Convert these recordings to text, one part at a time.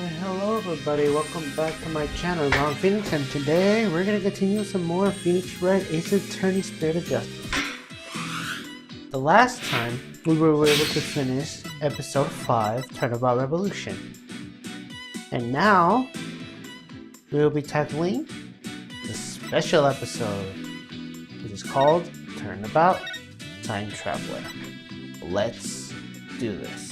Hello everybody, welcome back to my channel, I'm Phoenix, and today we're going to continue some more Phoenix Wright Ace Attorney Spirit of Justice. The last time we were able to finish episode 5, Turnabout Revolution. And now we will be tackling the special episode, which is called Turnabout Time Traveler. Let's do this.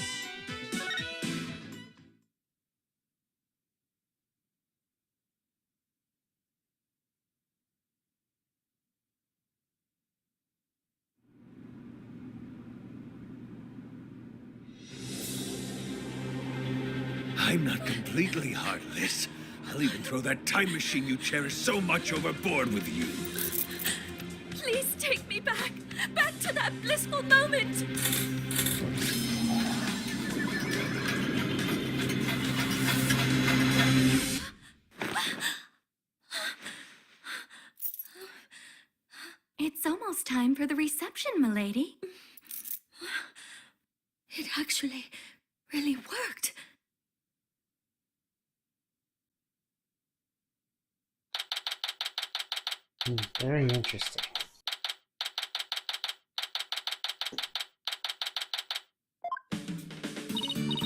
I'm not completely heartless. I'll even throw that time machine you cherish so much overboard with you. Please take me back to that blissful moment. It's almost time for the reception, milady. It actually really worked. Very interesting.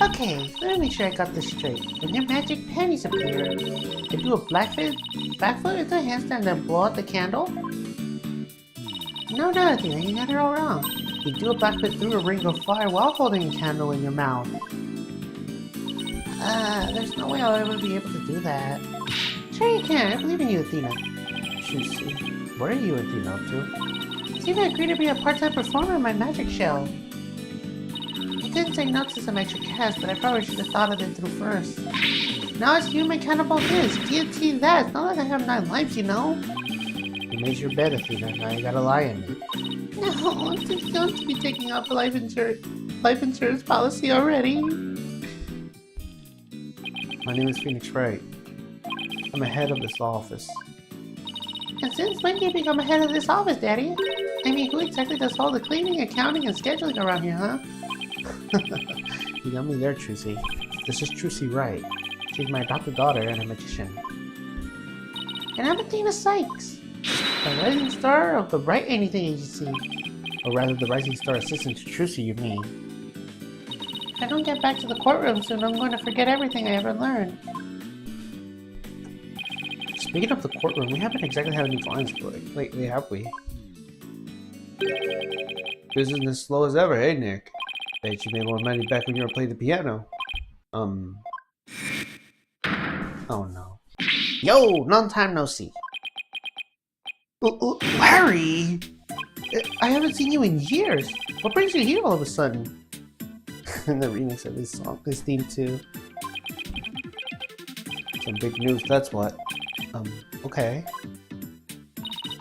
Okay, let me make sure I got this straight. When your magic panties appear, you do a backflip into a handstand and then blow out the candle? No, Athena, you got it all wrong. You do a backflip through a ring of fire while holding a candle in your mouth. There's no way I'll ever be able to do that. Sure you can, I believe in you, Athena. Juicy. What are you, Athena, up to? Athena agreed to be a part-time performer in my magic show. I didn't say no to some extra cash, but I probably should have thought of it through first. Now it's human cannibal this. Guarantee that. It's not like I have 9 lives, you know? You made your bed, Athena. Now you gotta lie in it. No, I'm too young to be taking out the life insurance policy already. My name is Phoenix Wright. I'm the head of this office. And since when did you become a head of this office, Daddy? I mean, who exactly does all the cleaning, accounting, and scheduling around here, huh? You got me there, Trucy. This is Trucy Wright. She's my adopted daughter and a magician. And I'm Athena Sykes, the rising star of the Wright Anything Agency. Or rather, the rising star assistant to Trucy, you mean. If I don't get back to the courtroom soon, I'm going to forget everything I ever learned. Speaking of the courtroom, we haven't exactly had any clients lately, have we? Business as slow as ever, hey Nick? Bet you made more money back when you were playing the piano. Oh no. Yo, long time no see. Larry! I haven't seen you in years. What brings you here all of a sudden? And the remix of this theme too. Some big news, that's what. Okay.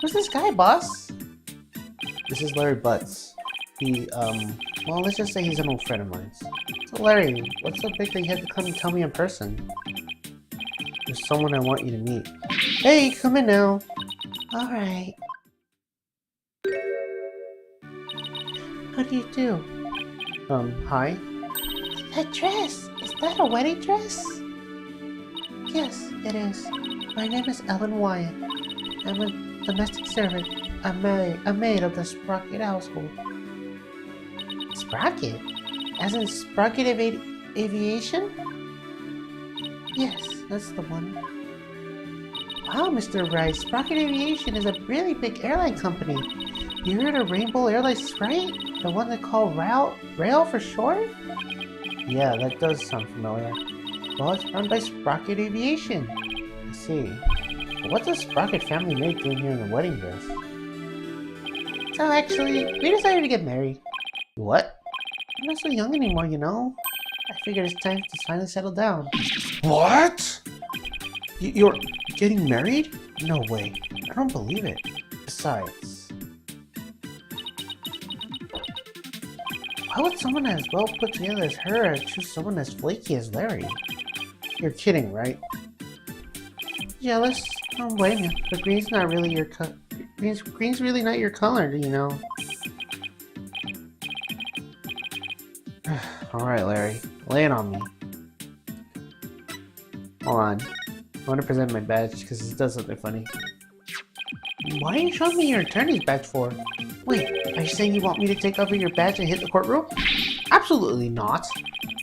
Who's this guy, boss? This is Larry Butts. He, well, let's just say he's an old friend of mine. So Larry, what's so big that you had to come and tell me in person? There's someone I want you to meet. Hey, come in now. Alright. How do you do? Hi? That dress! Is that a wedding dress? Yes, it is. My name is Ellen Wyatt. I'm a domestic servant. A maid of the Sprocket household. Sprocket? As in Sprocket Aviation? Yes, that's the one. Wow, Mr. Wright, Sprocket Aviation is a really big airline company. You heard of Rainbow Airlines, right? The one they call Rail for short? Yeah, that does sound familiar. Well, it's run by Sprocket Aviation. I see. But what does Sprocket family maid doing here in the wedding dress? So actually, we decided to get married. What? I'm not so young anymore, you know? I figured it's time to finally settle down. What? You're getting married? No way. I don't believe it. Besides, why would someone as well put together as her choose someone as flaky as Larry? You're kidding, right? Jealous? I don't blame you. But green's not really your green's really not your color, you know. Alright, Larry. Lay it on me. Hold on. I want to present my badge because this does something funny. Why are you showing me your attorney's badge for? Wait, are you saying you want me to take over your badge and hit the courtroom? Absolutely not.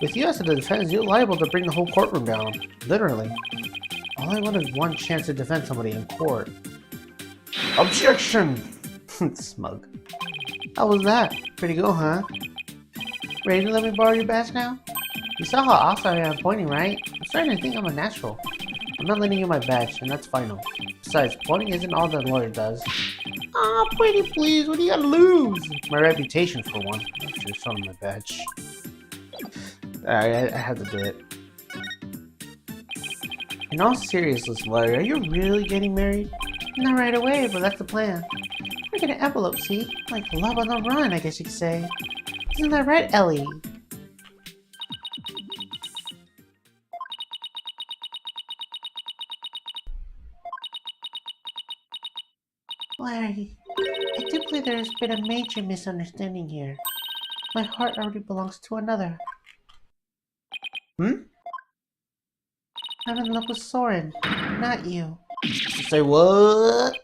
With you as the defense, you're liable to bring the whole courtroom down. Literally. All I want is one chance to defend somebody in court. Objection! Smug. How was that? Pretty good, huh? Ready to let me borrow your badge now? You saw how awesome I am pointing, right? I'm starting to think I'm a natural. I'm not lending you my badge, and that's final. Besides, pointing isn't all the lawyer does. Aw, pretty please, what do you gotta lose? My reputation, for one. I should have shown my badge. Alright, I had to do it. In all seriousness, lawyer, are you really getting married? Not right away, but that's the plan. We're getting an envelope, see? Like love on the run, I guess you could say. Isn't that right, Ellie? Larry, I do believe there has been a major misunderstanding here. My heart already belongs to another. I'm in love with Soren, not you. Say what?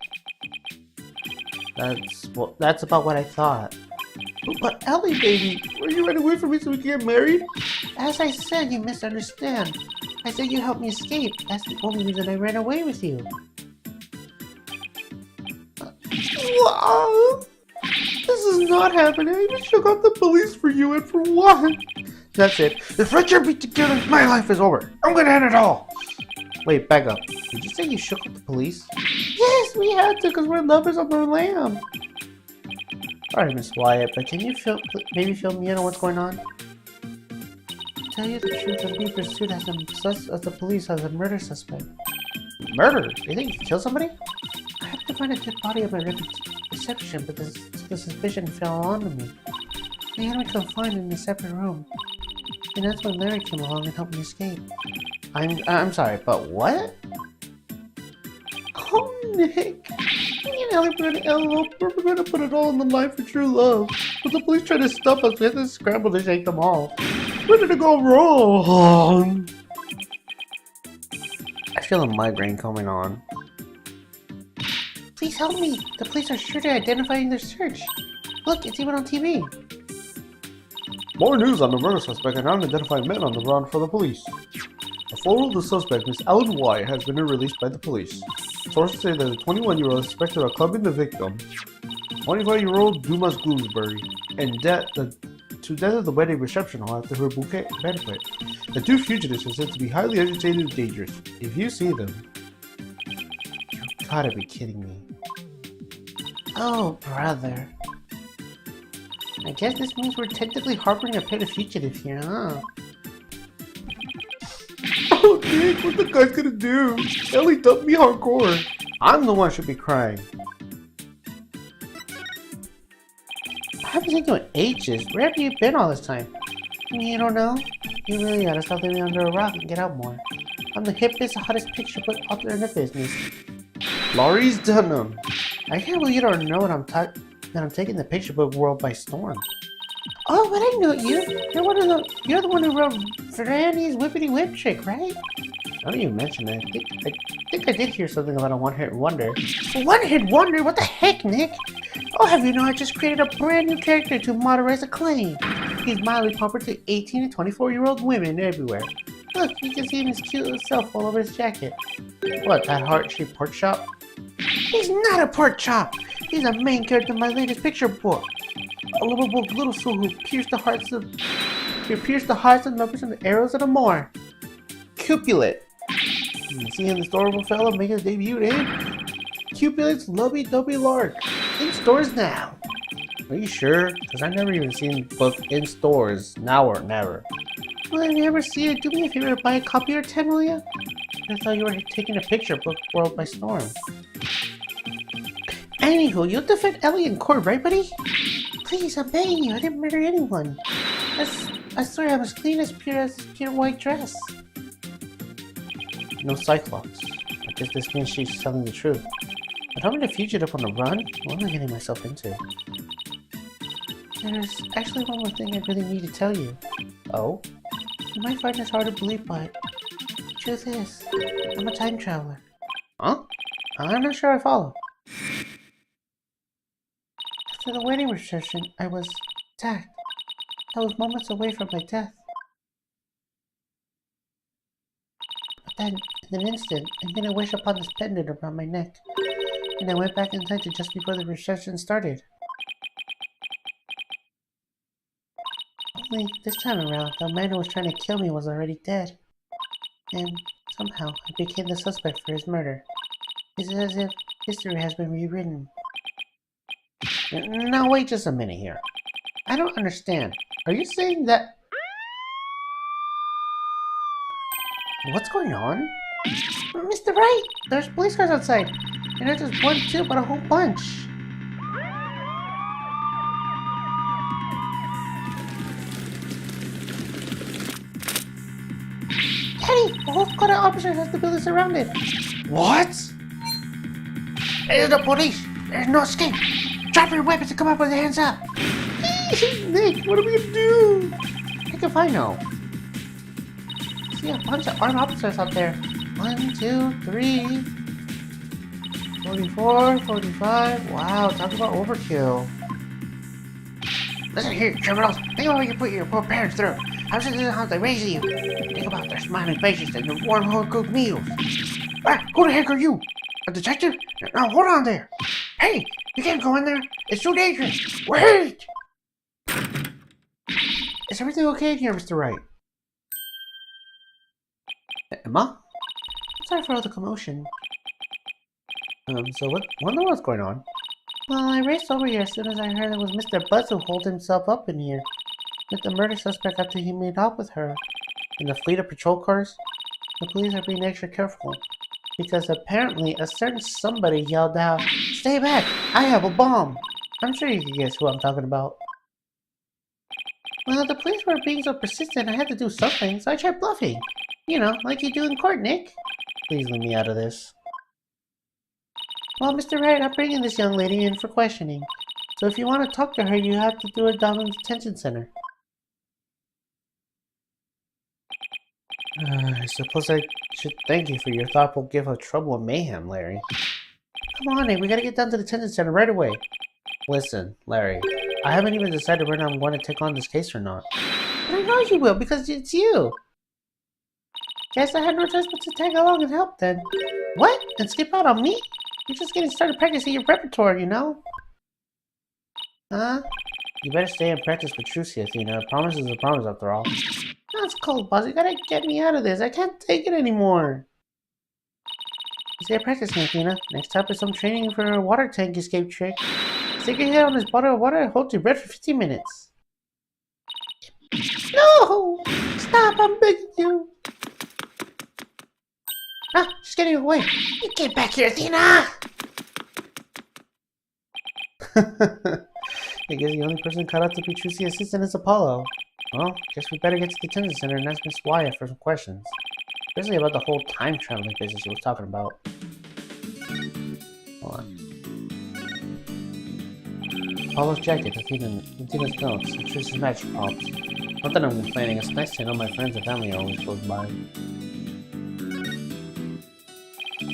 That's about what I thought. But Ellie, baby, were you running away from me so we could get married? As I said, you misunderstand. I said you helped me escape. That's the only reason I ran away with you. Wow! This is not happening. I even shook off the police for you, and for what? That's it. If I can't be together, my life is over. I'm gonna end it all. Wait, back up. Did you say you shook off the police? Yes, we had to, because we're lovers of the lamb. Alright, Miss Wyatt, but can you maybe fill me in on what's going on? To tell you the truth, I'm being pursued as the police as a murder suspect. Murder? You think you killed somebody? I have to find a dead body of my reception, but the suspicion fell onto me. They had me confined in a separate room, and that's when Larry came along and helped me escape. I'm sorry, but what? Oh, Nick! Me and Ellie put an envelope. We're gonna put it all on the line for true love. But the police tried to stop us. We had to scramble to shake them off. Where did it go wrong? I feel a migraine coming on. Please help me. The police are sure to identify in their search. Look, it's even on TV. More news on the murder suspect and unidentified men on the run for the police. The photo of the suspect, Miss Ellen Wyatt, has been released by the police. Sources say that the 21-year-old is suspected of clubbing the victim, 25-year-old Dumas Bloomsbury, and death of the wedding reception hall after her bouquet banquet. The two fugitives are said to be highly agitated and dangerous. If you see them, you gotta be kidding me. Oh, brother. I guess this means we're technically harboring a pair of fugitives here, huh? Oh, Nick, what the guy's gonna do? Ellie dumped me hardcore. I'm the one who should be crying. I haven't seen you in ages. Where have you been all this time? You don't know? You really gotta stop living under a rock and get out more. I'm the hippest, hottest picture book author in the business. Laurie's Dunham. I can't believe you don't know that I'm taking the picture book world by storm. Oh, but I know you. You're the one who wrote Franny's Whippity Whip Trick, right? Now that you mention it, I think I did hear something about a one-hit wonder. A one-hit wonder? What the heck, Nick? I'll have you know I just created a brand new character to Monterey's acclaim. He's mildly popular to 18 and 24-year-old women everywhere. Look, you can see his cute little self all over his jacket. What, that heart-shaped pork chop? He's not a pork chop! He's a main character in my latest picture book. A lovable little soul who pierced the hearts and lovers and the arrows of the more. Cupulet. You see him, this adorable fellow making his debut, eh? Cupulets Lovey-Dovey Lark. In stores now. Are you sure? Because I've never even seen the book in stores. Now or never. Well, if you ever see it, do me a favor to buy a copy or 10, will you? I thought you were taking a picture book world by storm. Anywho, you'll defend Ellie in court, right, buddy? Please, I'm begging you. I didn't murder anyone. I swear I'm as clean as this pure white dress. No Cyclops. I guess this means she's telling the truth. But I'm a fugitive on the run? What am I getting myself into? There's actually one more thing I really need to tell you. Oh? You might find this hard to believe, but truth is, I'm a time traveler. Huh? I'm not sure I follow. After the waiting restriction, I was attacked. I was moments away from my death. But then, in an instant, I made a wish upon this pendant around my neck, and I went back in time to just before the restriction started. Only, this time around, the man who was trying to kill me was already dead. And, somehow, I became the suspect for his murder. It's as if history has been rewritten. Now wait just a minute here. I don't understand. Are you saying that... What's going on? Mr. Wright! There's police cars outside! And not just one, two, but a whole bunch! Daddy! The whole squad of officers has the building surrounded! What? It's the police! There's no escape! Drop your weapons and come up with your hands up! Nick, what are we gonna do? Heck if I know. See a bunch of armed officers out there. 1, 2, 3. 44, 45. Wow, talk about overkill. Listen here, criminals. Think about what you put your poor parents through. How should this how they raise you? Think about their smiling faces and their warm home-cooked meals. Ah, who the heck are you? A detective? Now hold on there. Hey, you can't go in there. It's too dangerous. Wait! Is everything okay in here, Mr. Wright? Emma? Sorry for all the commotion. So wonder what's going on? Well, I raced over here as soon as I heard it was Mr. Buzz who holed himself up in here with the murder suspect after he made off with her. In the fleet of patrol cars, the police are being extra careful because apparently a certain somebody yelled out, "Stay back! I have a bomb!" I'm sure you can guess who I'm talking about. Well, the police were being so persistent I had to do something, so I tried bluffing. You know, like you do in court, Nick. Please leave me out of this. Well, Mr. Wright, I'm bringing this young lady in for questioning. So if you want to talk to her, you have to do it down in the detention center. I suppose I should thank you for your thoughtful gift of trouble and mayhem, Larry. Come on, Nick, we gotta get down to the detention center right away. Listen, Larry, I haven't even decided whether I'm going to take on this case or not. But I know you will, because it's you. Guess I had no choice but to tag along and help then. What? And skip out on me? You're just getting started practicing your repertoire, you know? Huh? You better stay and practice with Trucy, Athena. A promise is a promise after all. That's cold, boss. You gotta get me out of this. I can't take it anymore. Stay practicing, Athena. Next up is some training for a water tank escape trick. Stick your head on this bottle of water and hold your breath for 15 minutes. No! Stop, I'm begging you. Ah, she's getting away. You get back here, Athena! I guess the only person caught up to be Trucy's assistant is Apollo. Well, guess we better get to the detention center and ask Miss Wyatt for some questions. Especially about the whole time traveling business she was talking about. Hold on. Apollo's jacket, Athena's notes, and Trucy's magic pops. Not that I'm complaining, it's nice to know my friends and family are always close by.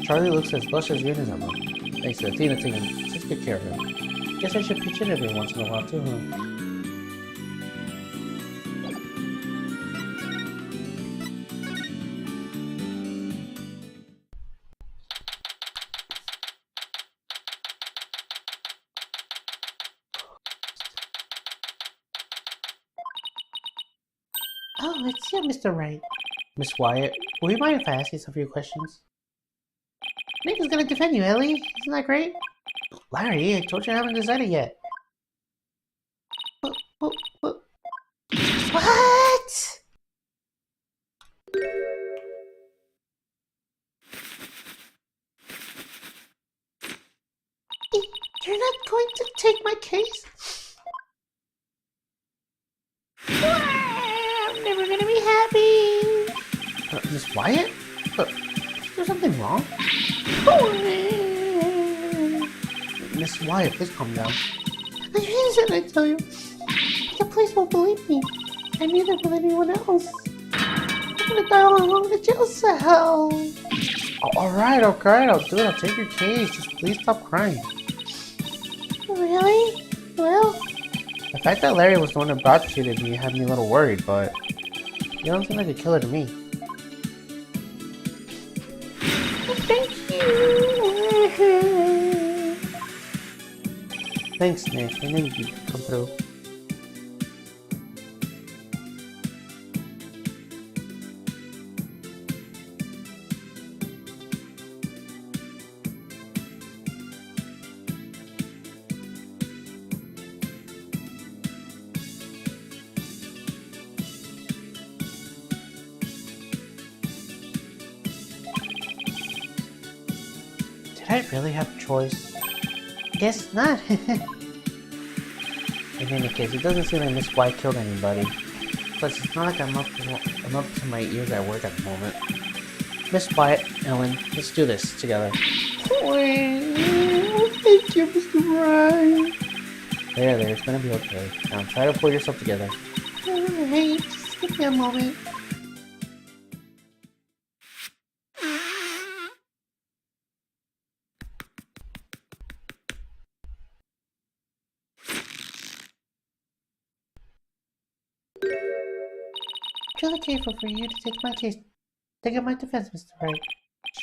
Charlie looks as lush as green as ever. Thanks to Athena taking such good care of him. Guess I should pitch in every once in a while too, huh? Oh, it's you, Mr. Wright. Miss Wyatt, will you mind if I ask you some few questions? Nick is gonna defend you, Ellie. Isn't that great? Larry, I told you I haven't decided yet. What? You're not going to take my case? I'm never gonna be happy. Miss Wyatt? Is there something wrong? Miss Wyatt, please calm down. I'm innocent, I tell you. The police won't believe me, and neither will anyone else. I'm gonna die all alone in the jail cell. Alright, I'll do it. I'll take your case. Just please stop crying. Really? Well? The fact that Larry was the one that brought you to me had me a little worried, but you don't seem like a killer to me. Thank you. Thanks, Nick. I knew you'd come through. Did I really have a choice? Guess not. In any case, it doesn't seem like Miss White killed anybody. Plus, it's not like I'm up to my ears at work at the moment. Miss White, Ellen, let's do this together. Thank you, Mr. Wright. There, it's gonna be okay. Now try to pull yourself together. Alright, just give me a moment. It's really grateful for you to take my case. Take up my defense, Mr. Wright.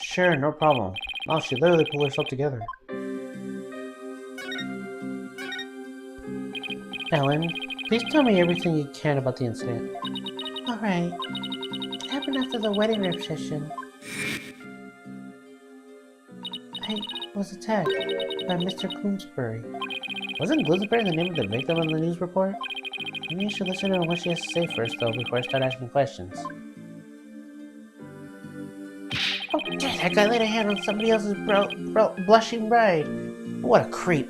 Sure, no problem. Oh, she literally pulled herself together. Ellen, please tell me everything you can about the incident. Alright. It happened after the wedding reception. I was attacked by Mr. Bloomsbury. Wasn't Bloomsbury the name of the victim on the news report? Maybe you should listen to what she has to say first, though, before I start asking questions. Oh, dang, that guy laid a hand on somebody else's blushing bride. What a creep.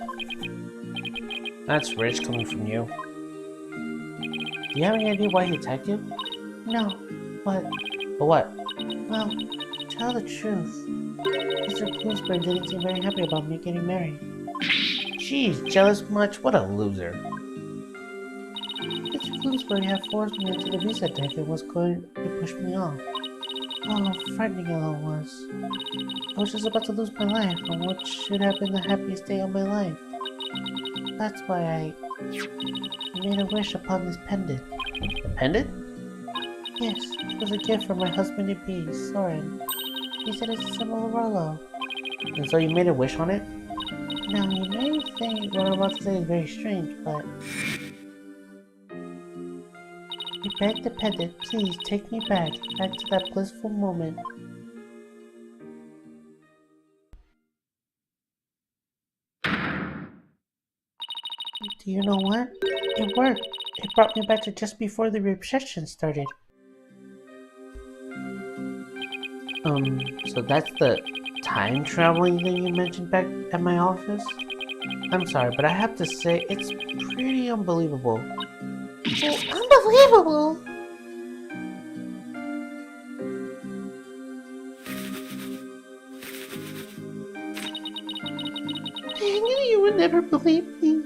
That's rich coming from you. Do you have any idea why he attacked you? No, but what? Well, to tell the truth, Mr. Bloomsbury didn't seem very happy about me getting married. Jeez, jealous much? What a loser. Mr. Bloomsbury had forced me into the visa deck and was going to push me off. Oh, how frightening it all was. I was just about to lose my life on what should have been the happiest day of my life. That's why I made a wish upon this pendant. A pendant? Yes, it was a gift from my husband-to-be, Soren. He said it's a symbol of our love. And so you made a wish on it? Now, you may think what I'm about to say is very strange, but... I beg the pendant, please take me back to that blissful moment. Do you know what? It worked. It brought me back to just before the reception started. So that's the time traveling thing you mentioned back at my office? I'm sorry, but I have to say, it's pretty unbelievable. Unbelievable! I knew you would never believe me.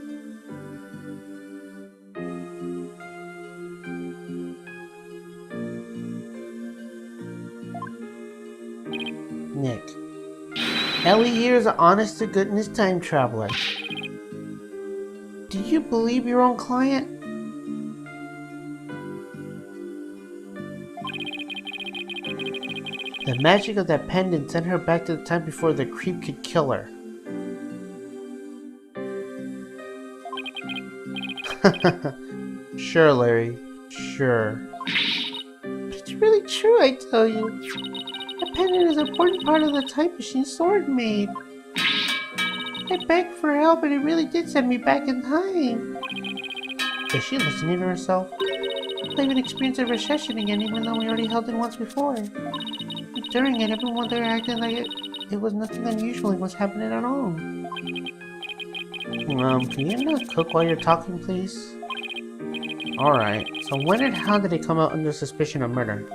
Nick. Ellie here is an honest-to-goodness time traveler. Do you believe your own client? The magic of that pendant sent her back to the time before the creep could kill her. Sure, Larry. Sure. But it's really true, I tell you. The pendant is an important part of the time machine Sword made. I begged for help and it really did send me back in time. Is she listening to herself? I even experienced a recession again even though we already held it once before. During it, everyone there acted like it was nothing unusual was happening at all. Can you not cook while you're talking, please? Alright, so when and how did he come out under suspicion of murder?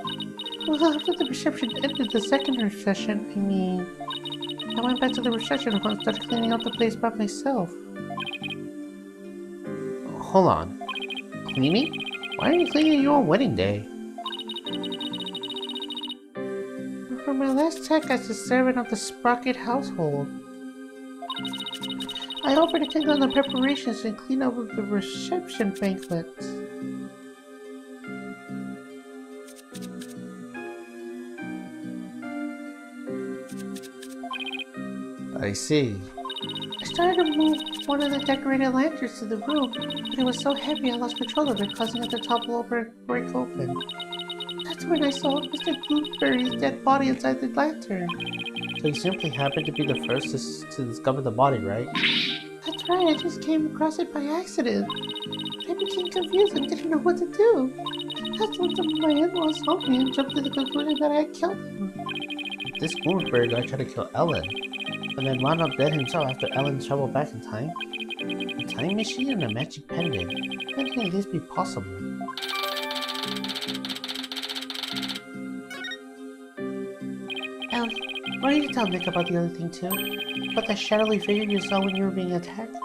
Well, after the reception ended the second recession, I went back to the reception hall and started cleaning out the place by myself. Hold on. Cleaning? Why are you cleaning your own wedding day? For my last task as a servant of the Sprocket household, I offered to take on the preparations and clean up with the reception banquet. I see. I started to move one of the decorated lanterns to the room, but it was so heavy I lost control of it, causing it to topple over and break open. That's when I saw Mr. Gooseberry's dead body inside the lantern. So you simply happened to be the first to discover the body, right? That's right, I just came across it by accident. I became confused and didn't know what to do. That's when some of my in-laws saw me and jumped to the conclusion that I had killed him. This Gooseberry guy tried to kill Ellen, and then wound up dead himself after Ellen traveled back in time? A time machine and a magic pendant. How can this be possible? Why did you tell Nick about the other thing too? About that shadowy figure you saw when you were being attacked?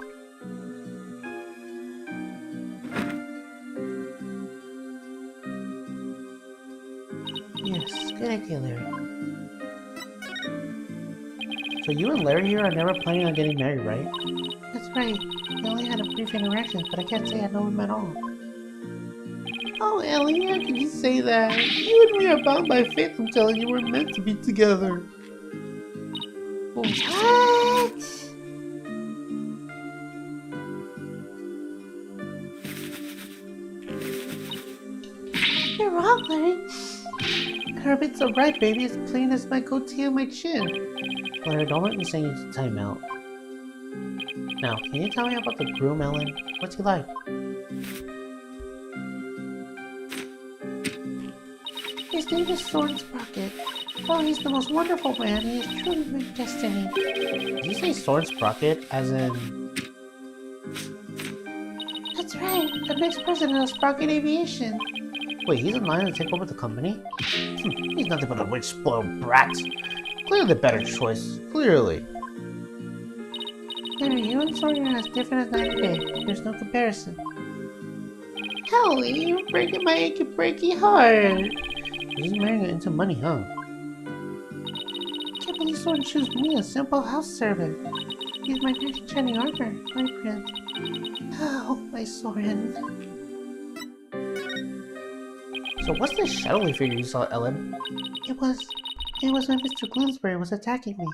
Yes, good idea, Larry. So you and Larry here are never planning on getting married, right? That's right. We only had a brief interaction, but I can't say I know him at all. Oh, Ellie, how can you say that? You and me are bound by fate. I'm telling you, we're meant to be together. What? You're wrong, Larry. Hermit's so bright, baby. It's plain as my goatee on my chin. Larry, don't let me send you to timeout. Now, can you tell me about the groom, Ellen? What's he like? His name is Sword Sprocket. Oh, he's the most wonderful man. He is truly my destiny. Did you say Sword Sprocket, as in... That's right. The next president of Sprocket Aviation. Wait, he's in line to take over the company? He's nothing but a rich, spoiled brat. Clearly the better choice. Clearly. Larry, you and Sawyer are as different as night and day. There's no comparison. Ellie, you're breaking my achy breaky heart. He's marrying her into money, huh? Can't believe someone chose me, a simple house servant. He's my nice shiny armor, my prince. Oh, my Soren. So what's this shadowy figure you saw, Ellen? It was when Mr. Bloomsbury was attacking me.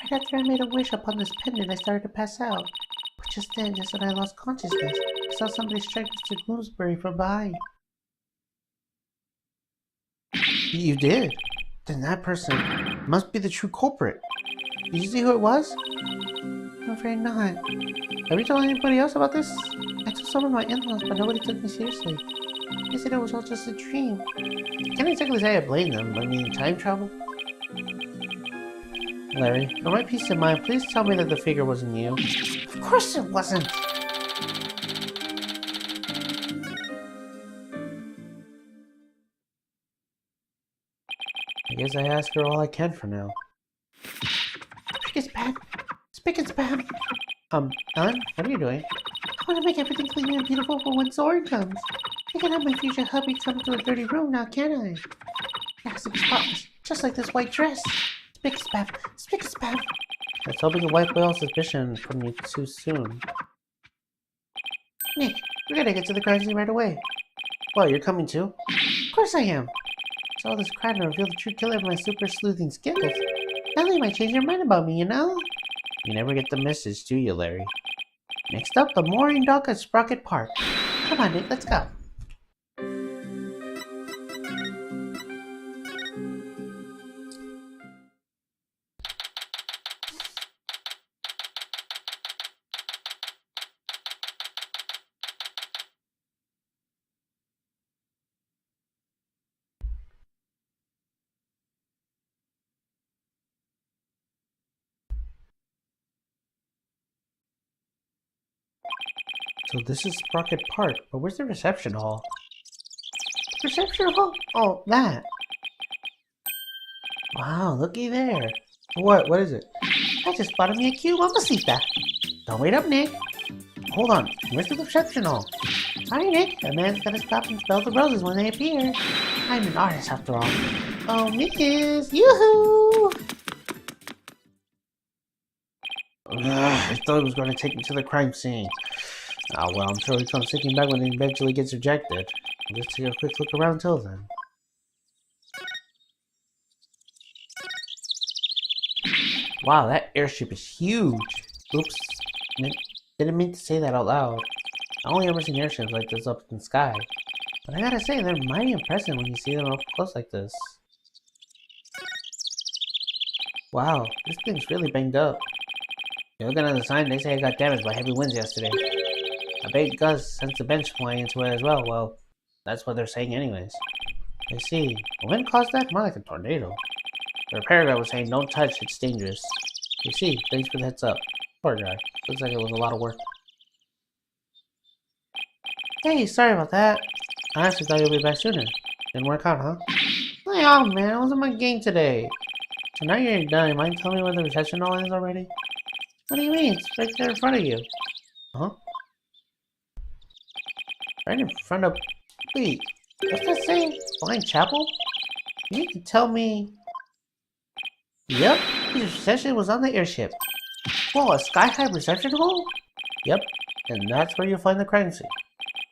Right after I made a wish upon this pendant, I started to pass out. But just then, just when I lost consciousness, I saw somebody strike Mr. Bloomsbury from behind. You did? Then that person must be the true culprit. Did you see who it was? I'm afraid not. Have you told anybody else about this? I told some of my in-laws, but nobody took me seriously. They said it was all just a dream. Can't exactly say I blame them, but I mean, time travel? Larry, for my peace of mind, please tell me that the figure wasn't you. Of course it wasn't! I guess I ask her all I can for now. Spick and span! Spick and span! Ellen, what are you doing? I want to make everything clean and beautiful for when Soren comes. I can't have my future hubby come to a dirty room now, can I? It has to be spotless, just like this white dress. Spick and span! Spick and span! Let's hope we can wipe away all suspicion from you too soon. Nick, we gotta get to the crime scene right away. What, you're coming too? Of course I am! So all this crime to reveal the true killer of my super sleuthing skills. Ellie might change your mind about me, you know? You never get the message, do you, Larry? Next up, the mooring dock at Sprocket Park. Come on, Nick, let's go. So this is Sprocket Park, but where's the reception hall? Reception hall? Oh, that. Wow, looky there. What is it? I just spotted me a cute mamacita. Don't wait up, Nick. Hold on, where's the reception hall? Alright, Nick. A man's gotta stop and smell the roses when they appear. I'm an artist after all. Oh, Miss! Yoo-hoo! I thought he was going to take me to the crime scene. Ah, well, I'm sure he comes thinking back when he eventually gets ejected. I'll just take a quick look around until then. Wow, that airship is huge! Oops. Didn't mean to say that out loud. I only ever seen airships like this up in the sky. But I gotta say, they're mighty impressive when you see them up close like this. Wow, this thing's really banged up. You're looking at the sign, they say it got damaged by heavy winds yesterday. A big gust sent the bench flying into it as well. Well, that's what they're saying anyways. I see. A wind caused that? More like a tornado. The repair guy was saying, don't touch, it's dangerous. You see, thanks for the heads up. Poor guy. Looks like it was a lot of work. Hey, sorry about that. I actually thought you'd be back sooner. Didn't work out, huh? Oh man, I was in my game today. So now you're done. Mind telling me where the reception all is already? What do you mean? It's right there in front of you. Huh? Right in front of... Wait, what's that say? Blind Chapel? You need to tell me... Yep, his reception was on the airship. Whoa, a sky-high reception hall? Yep, and that's where you'll find the crime scene.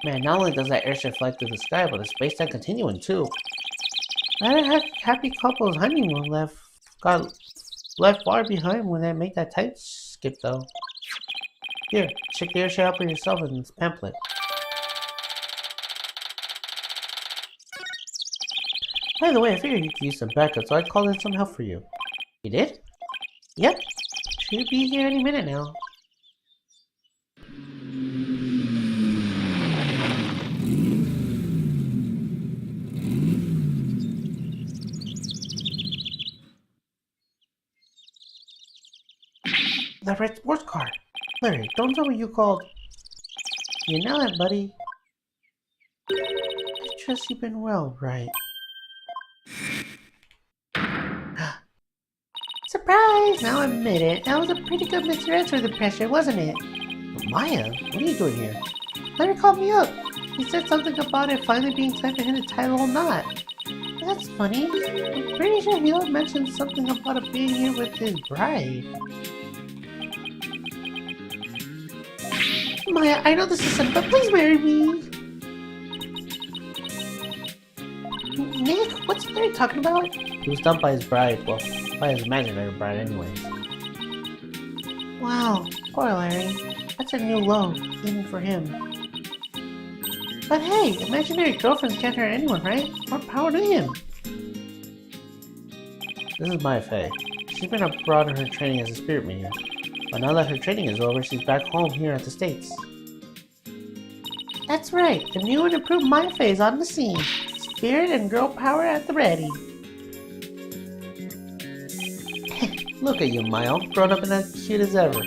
Man, not only does that airship fly through the sky, but the space-time continuum too. That happy couple's honeymoon got left far behind when they made that time skip though. Here, check the airship out for yourself in this pamphlet. By the way, I figured you could use some backup, so I called in some help for you. You did? Yep. Should be here any minute now. The red sports car. Larry, don't tell me you called. You know it, buddy. I trust you've been well, right? Surprise! Now admit it. That was a pretty good misdirect the pressure, wasn't it? Maya, what are you doing here? Larry called me up. He said something about it finally being time to hit a title or not. That's funny. I'm pretty sure he mentioned something about it being here with his bride. Maya, I know this is sudden, but please marry me! Nick, what's Larry talking about? He was dumped by his bride, well, by his imaginary bride anyways. Wow, poor Larry. That's a new low, even for him. But hey, imaginary girlfriends can't hurt anyone, right? More power to him! This is Maya Fey. She's been abroad in her training as a spirit medium. But now that her training is over, she's back home here at the States. That's right, the new and improved Maya Fey is on the scene. Spirit and girl power at the ready. Look at you, Maya, grown up and as cute as ever.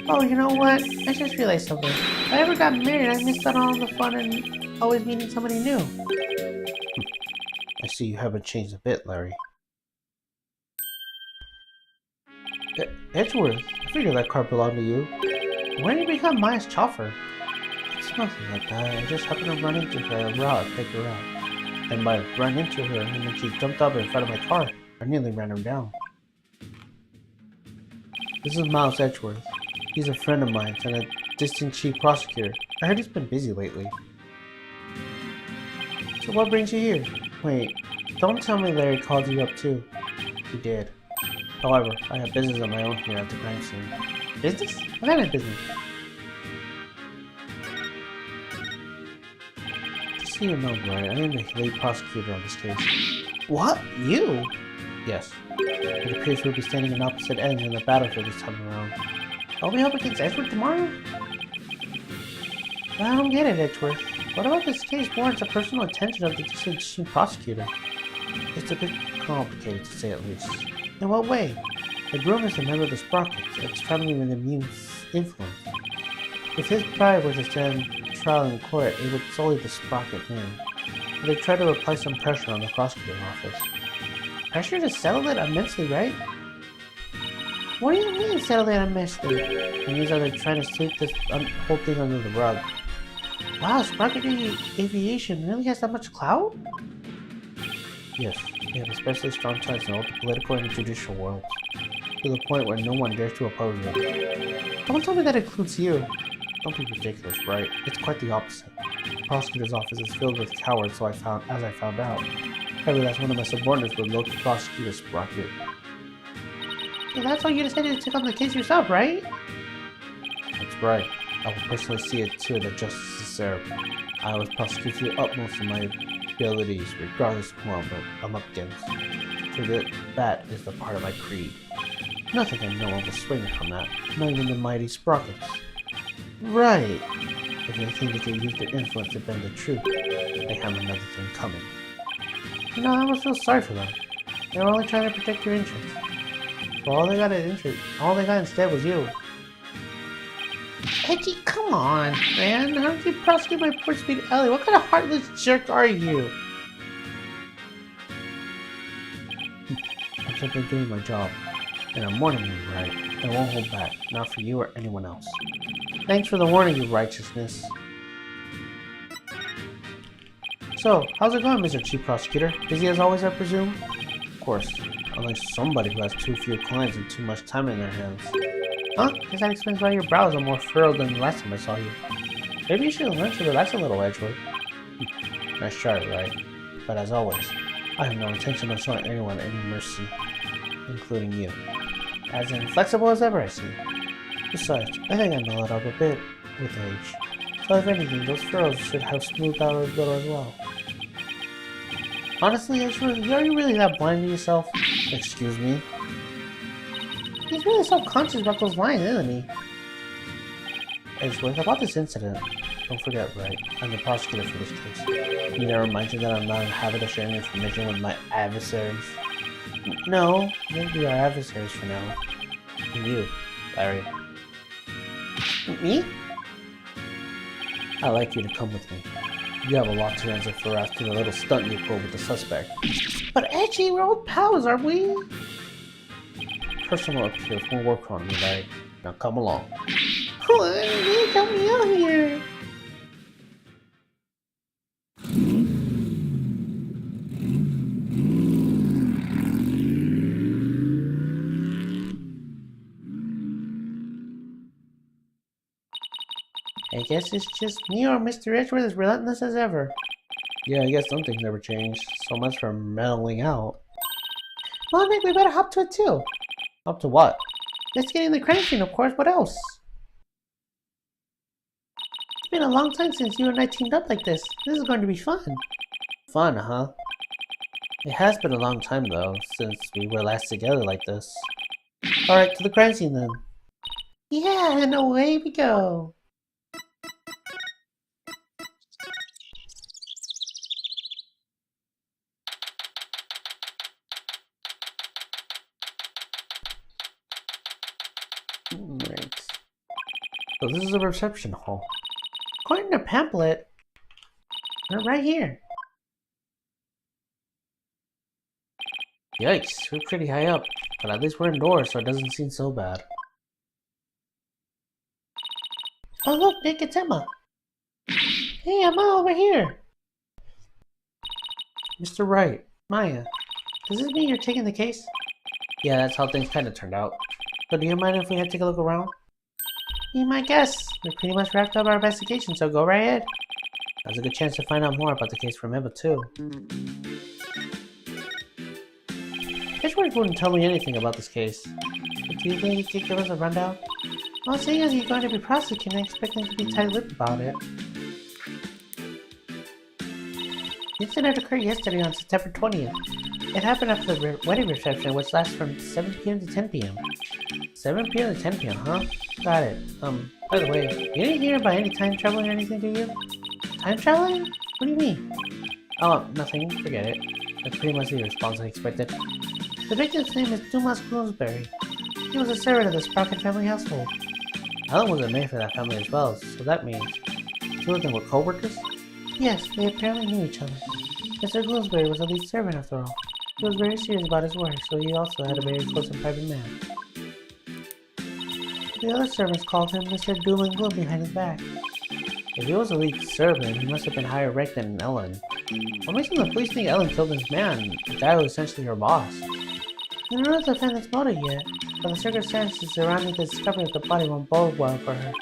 Oh, you know what? I just realized something. If I ever got married, I missed out on all the fun and always meeting somebody new. I see you haven't changed a bit, Larry. Edgeworth, I figured that car belonged to you. When did you become Maya's chauffeur? It's nothing like that. I just happened to run into her en route and pick her up. And by run into her, I mean she jumped up in front of my car. I nearly ran her down. This is Miles Edgeworth. He's a friend of mine and a distant chief prosecutor. I heard he's been busy lately. So what brings you here? Wait, don't tell me Larry called you up too. He did. However, I have business of my own here at the crime scene. Business? What kind of business? Just so you know, Wright, I am the lead prosecutor on this case. What? You? Yes. It appears we'll be standing on opposite ends in the battlefield this time around. Are we up against Edgeworth tomorrow? Well, I don't get it, Edgeworth. What about this case warrants the personal attention of the chief prosecutor? It's a bit complicated, to say at least. In what way? The groom is a member of the Sprockets, its family with immune influence. If his bride were to stand trial in court, it would solely the Sprocket name. But they try to apply some pressure on the prosecutor's office. Pressure to settle it immensely, right? What do you mean, settle it immensely? It means that they're trying to sweep this whole thing under the rug. Wow, Sprocket Aviation really has that much clout? Yes, they have especially strong ties in both the political and judicial worlds, to the point where no one dares to oppose them. Someone told me that includes you. Don't be ridiculous, Wright. It's quite the opposite. The prosecutor's office is filled with cowards, as I found out. Probably that's one of my subordinates would look to prosecute a Sprocket. So that's why you decided to take on the case yourself, right? That's right. I will personally see it to that justice is served. I always prosecute to the utmost of my abilities, regardless of who I'm up against. For that is the part of my creed. Nothing I know of will swing from that, not even the mighty Sprockets. Right. If they think they can use their influence to bend the truth, they have another thing coming. You know, I almost feel sorry for them. They were only trying to protect your interests. But all they got instead was you. Edgy, come on, man. How did you prosecute my poor speed Ellie? What kind of heartless jerk are you? I'm simply doing my job. And I'm warning you, Wright. I won't hold back. Not for you or anyone else. Thanks for the warning, Your Righteousness. So, how's it going, Mr. Chief Prosecutor? Busy as always, I presume? Of course. Unlike somebody who has too few clients and too much time in their hands. Huh? Guess that explains why your brows are more furrowed than the last time I saw you. Maybe you should learn to relax a little, Edgewood. Nice try, Wright. But as always, I have no intention of showing anyone any mercy, including you. As inflexible as ever, I see. Besides, I think I mellowed up a bit with age. So if anything, those furrows should have smoothed out a little as well. Honestly, Edgewood, are you really that blind to yourself? Excuse me? He's really self-conscious about those lines, isn't he? Edgeworth, about this incident, don't forget, Wright, I'm the prosecutor for this case. Need I remind you that I'm not in the habit of sharing information with my adversaries? No, maybe our adversaries for now. And you, Larry. Me? I'd like you to come with me. You have a lot to answer for after the little stunt you pulled with the suspect. But Edgy, we're old pals, aren't we? Personal appeals won't work on me, Larry. Now come along. Come on, man, help me out here. I guess it's just me or Mr. Edgeworth as relentless as ever. Yeah, I guess some things never change. So much for mellowing out. Well, I think we better hop to it too. Up to what? Let's get in the crime scene, of course. What else? It's been a long time since you and I teamed up like this. This is going to be fun. Fun, huh? It has been a long time, though, since we were last together like this. Alright, to the crime scene, then. Yeah, and away we go. Right. So this is a reception hall. According to pamphlet, we're right here. Yikes, we're pretty high up, but at least we're indoors, so it doesn't seem so bad. Oh look, Nick, it's Emma. Hey, Emma, over here. Mr. Wright, Maya, does this mean you're taking the case? Yeah, that's how things kind of turned out. So do you mind if we take a look around? Be my guest. We pretty much wrapped up our investigation, so go right ahead. That's a good chance to find out more about the case from Emma, too. Edgeworth wouldn't tell me anything about this case. But do you think he could give us a rundown? Well, seeing as he's going to be prosecuted, I expect him to be tight-lipped about it. The incident occurred yesterday on September 20th. It happened after the wedding reception, which lasts from 7 p.m. to 10 p.m. 7 p.m. to 10 p.m., huh? Got it. By the way, you didn't hear about any time traveling or anything, do you? Time traveling? What do you mean? Oh, nothing. Forget it. That's pretty much the response I expected. The victim's name is Dumas Bloomsbury. He was a servant of the Sprocket family household. Helen was a maid for that family as well, so that means two of them were co-workers? Yes, they apparently knew each other. Mr. Bloomsbury was a lead servant after all. He was very serious about his work, so he also had a very close and private man. The other servants called him Mr. Doom and Gloom behind his back. If he was a lead servant, he must have been higher ranked than Ellen. What makes the police think Ellen killed this man, the guy who was essentially her boss? We don't know the defendant's motive yet, but the circumstances surrounding the discovery of the body won't bode well for her.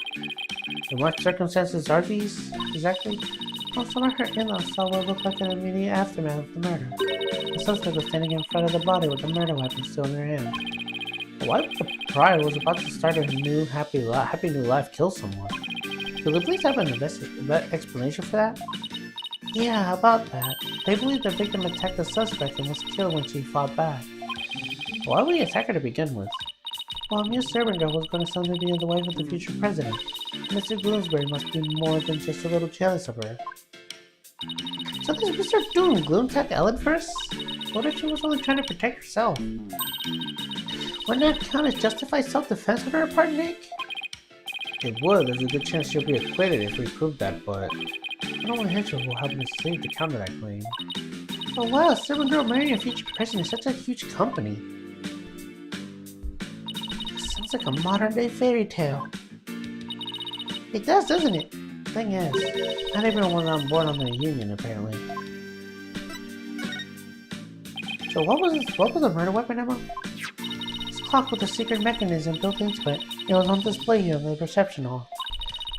And what circumstances are these, exactly? Well, some of her in-laws saw what looked like an immediate aftermath of the murder. The suspect was standing in front of the body with the murder weapon still in her hand. Why would the bride who was about to start a new happy new life kill someone? Do the police have an explanation for that? Yeah, about that. They believe the victim attacked the suspect and was killed when she fought back. Why would he attack her to begin with? Well, a mere servant girl was going to someday be the wife of the future president. Mr. Bloomsbury must be more than just a little jealous of her. So does Mr. Doom and Gloom attack Ellen first? What if she was only trying to protect herself? Wouldn't that count as justified self-defense on her part, Nick? It would. There's a good chance she'll be acquitted if we prove that, but I don't want Henschel will help me save to counter that claim. Oh wow, a servant girl marrying a future president is such a huge company. Sounds like a modern-day fairy tale. It does, doesn't it? Thing is, not everyone was on board on the union, apparently. So what was the murder weapon, Emma? It's a clock with a secret mechanism built into it. It was on display here in the reception hall.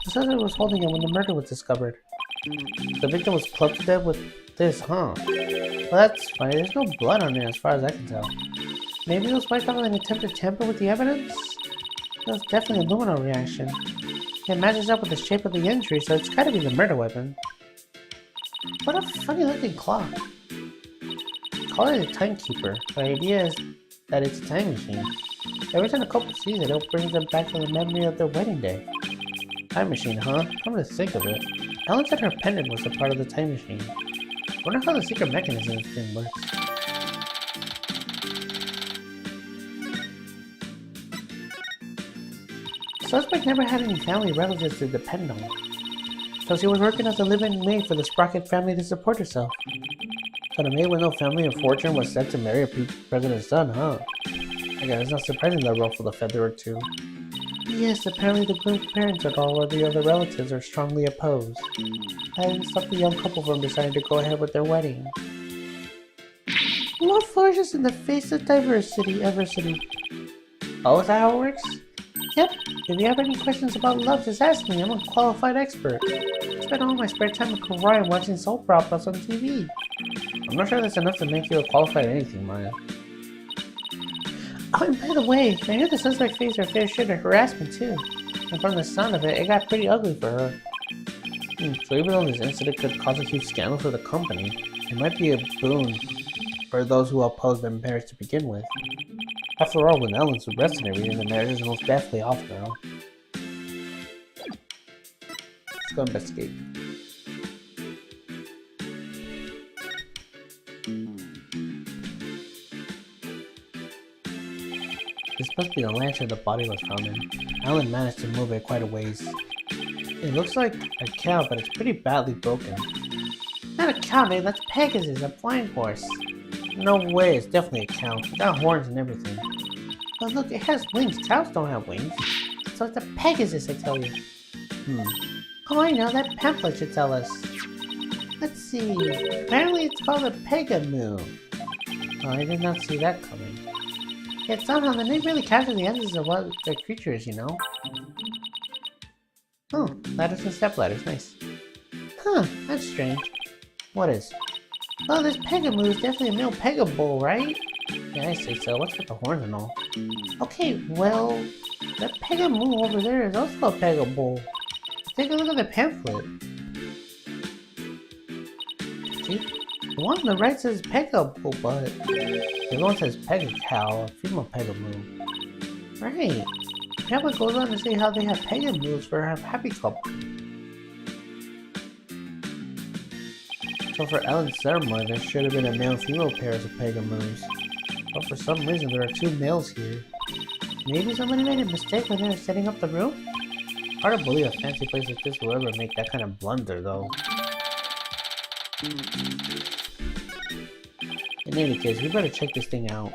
The suspect was holding it when the murder was discovered. The victim was clubbed to death with this, huh? Well, that's funny. There's no blood on it as far as I can tell. Maybe it was wiped out in an attempt to tamper with the evidence? That was definitely a luminal reaction. It matches up with the shape of the injury, so it's gotta be the murder weapon. What a funny looking clock. Call it a timekeeper. The idea is that it's a time machine. Every time a couple sees it, it'll bring them back to the memory of their wedding day. Time machine, huh? Come to think of it. Ellen said her pendant was a part of the time machine. Wonder how the secret mechanism thing works. The suspect never had any family relatives to depend on, so she was working as a living maid for the Sprocket family to support herself. So the maid with no family and fortune was set to marry a president's son, huh? I guess it's not surprising that ruffled a feather or two. Yes, apparently the groom's parents and all of the other relatives are strongly opposed. That didn't stop the young couple from deciding to go ahead with their wedding. Love flourishes in the face of diversity. Oh, is that how it works? Yep. If you have any questions about love, just ask me. I'm a qualified expert. I spend all my spare time in Korea watching soap operas on TV. I'm not sure that's enough to make you a qualified anything, Maya. Oh, and by the way, I hear the suspect faced her fair share of harassment too. And from the sound of it, it got pretty ugly for her. So even though this incident could cause a huge scandal for the company, it might be a boon for those who oppose their marriage to begin with. After all, when Ellen's arrested and everything, the marriage is most definitely off now. Let's go investigate. This must be the lantern the body was found in. Ellen managed to move it quite a ways. It looks like a cow, but it's pretty badly broken. Not a cow, man, that's Pegasus, a flying horse. No way, it's definitely a cow. It got horns and everything. But look, it has wings. Cows don't have wings. So it's a Pegasus, I tell you. Oh, I know, that pamphlet should tell us. Let's see. Apparently it's called a Pegamoo. Oh, I did not see that coming. Yet somehow the name really captures the essence of what the creature is, you know? Oh, ladders and stepladders, nice. Huh, that's strange. What is? Oh, this Pegamoo is definitely a male Pegabull, right? Yeah, I say so. What's with the horns and all? Okay, well, that Pegamoo over there is also a Pegabull. Take a look at the pamphlet. See? The one on the right says Pegabull, but the other one says Pegacow, a female Pegamoo. Right. The pamphlet goes on to say how they have Pegamoos for a happy couple. So for Ellen's ceremony, there should have been a male-female pair of Pegamoos. But for some reason, there are two males here. Maybe somebody made a mistake when they were setting up the room? Hard to believe a fancy place like this will ever make that kind of blunder, though. In any case, we better check this thing out.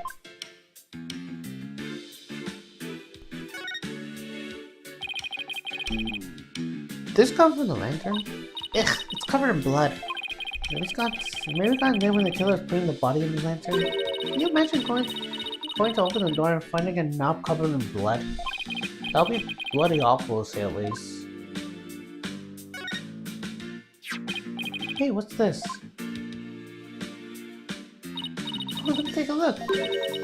this come from the lantern? Ugh, it's covered in blood. Maybe it's got in when the killer's putting the body in the lantern. Can you imagine going to open the door and finding a knob covered in blood? That'll be bloody awful to say at least. Hey, what's this? Oh, let me take a look.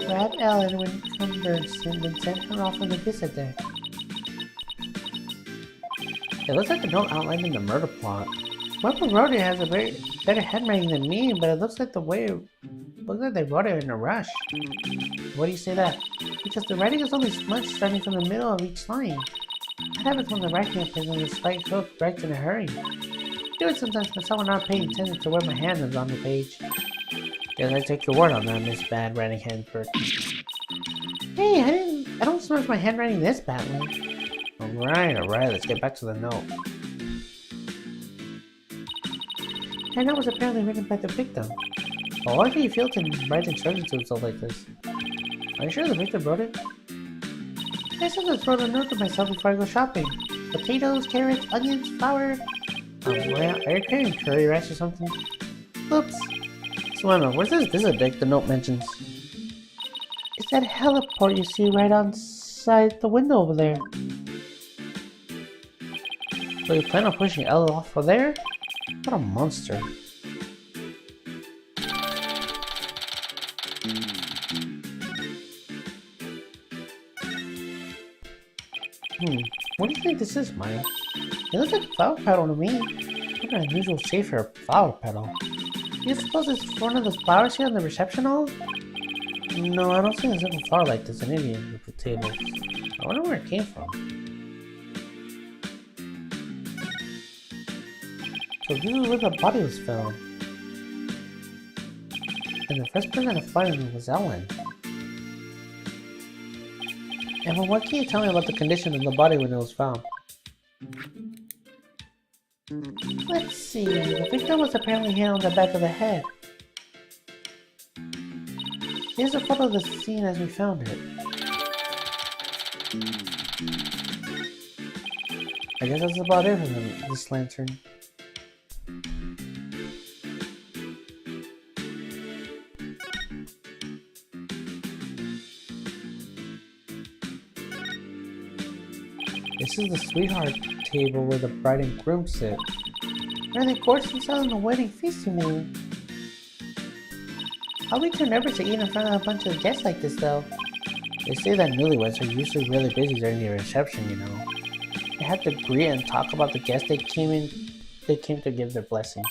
Brad Allen when Cumberson been sent her off on the visit deck. It looks like a note outlining the murder plot. Whoever wrote it has a very better handwriting than me, but it looks like they wrote it in a rush. Why do you say that? Because the writing is only smudged starting from the middle of each line. That happens when the writing appears on the slight hook writes in a hurry. I do it sometimes myself when I'm not paying attention to where my hand is on the page. Yes, I take your word on that, Miss Bad Writing Handford. Hey, I don't smudge my handwriting this badly. Alright, let's get back to the note. That note was apparently written by the victim. But why do you feel to write instructions to himself like this? Are you sure the victim wrote it? I sometimes wrote a note to myself before I go shopping. Potatoes, carrots, onions, flour. Are you carrying curry rice or something? Oops. So Emma, where's this visit deck the note mentions? It's that heliport you see right outside the window over there. So you plan on pushing Elle off of there? What a monster. What do you think this is, Maya? It looks like a flower petal to me. What an unusual shape for a flower petal. Do you suppose it's one of those flowers here in the reception hall? No, I don't see a simple flower like this in any of the tables. I wonder where it came from. So this is where the body was found. And the first person to find it was Ellen. And what can you tell me about the condition of the body when it was found? Let's see, the victim was apparently hit on the back of the head. Here's a photo of the scene as we found it. I guess that's about it for this lantern. This is the sweetheart table where the bride and groom sit. Where they gorge themselves on the wedding feast, you mean? How we turn over to eat in front of a bunch of guests like this, though? They say that newlyweds are usually really busy during the reception, you know. They have to greet and talk about the guests they came to give their blessings.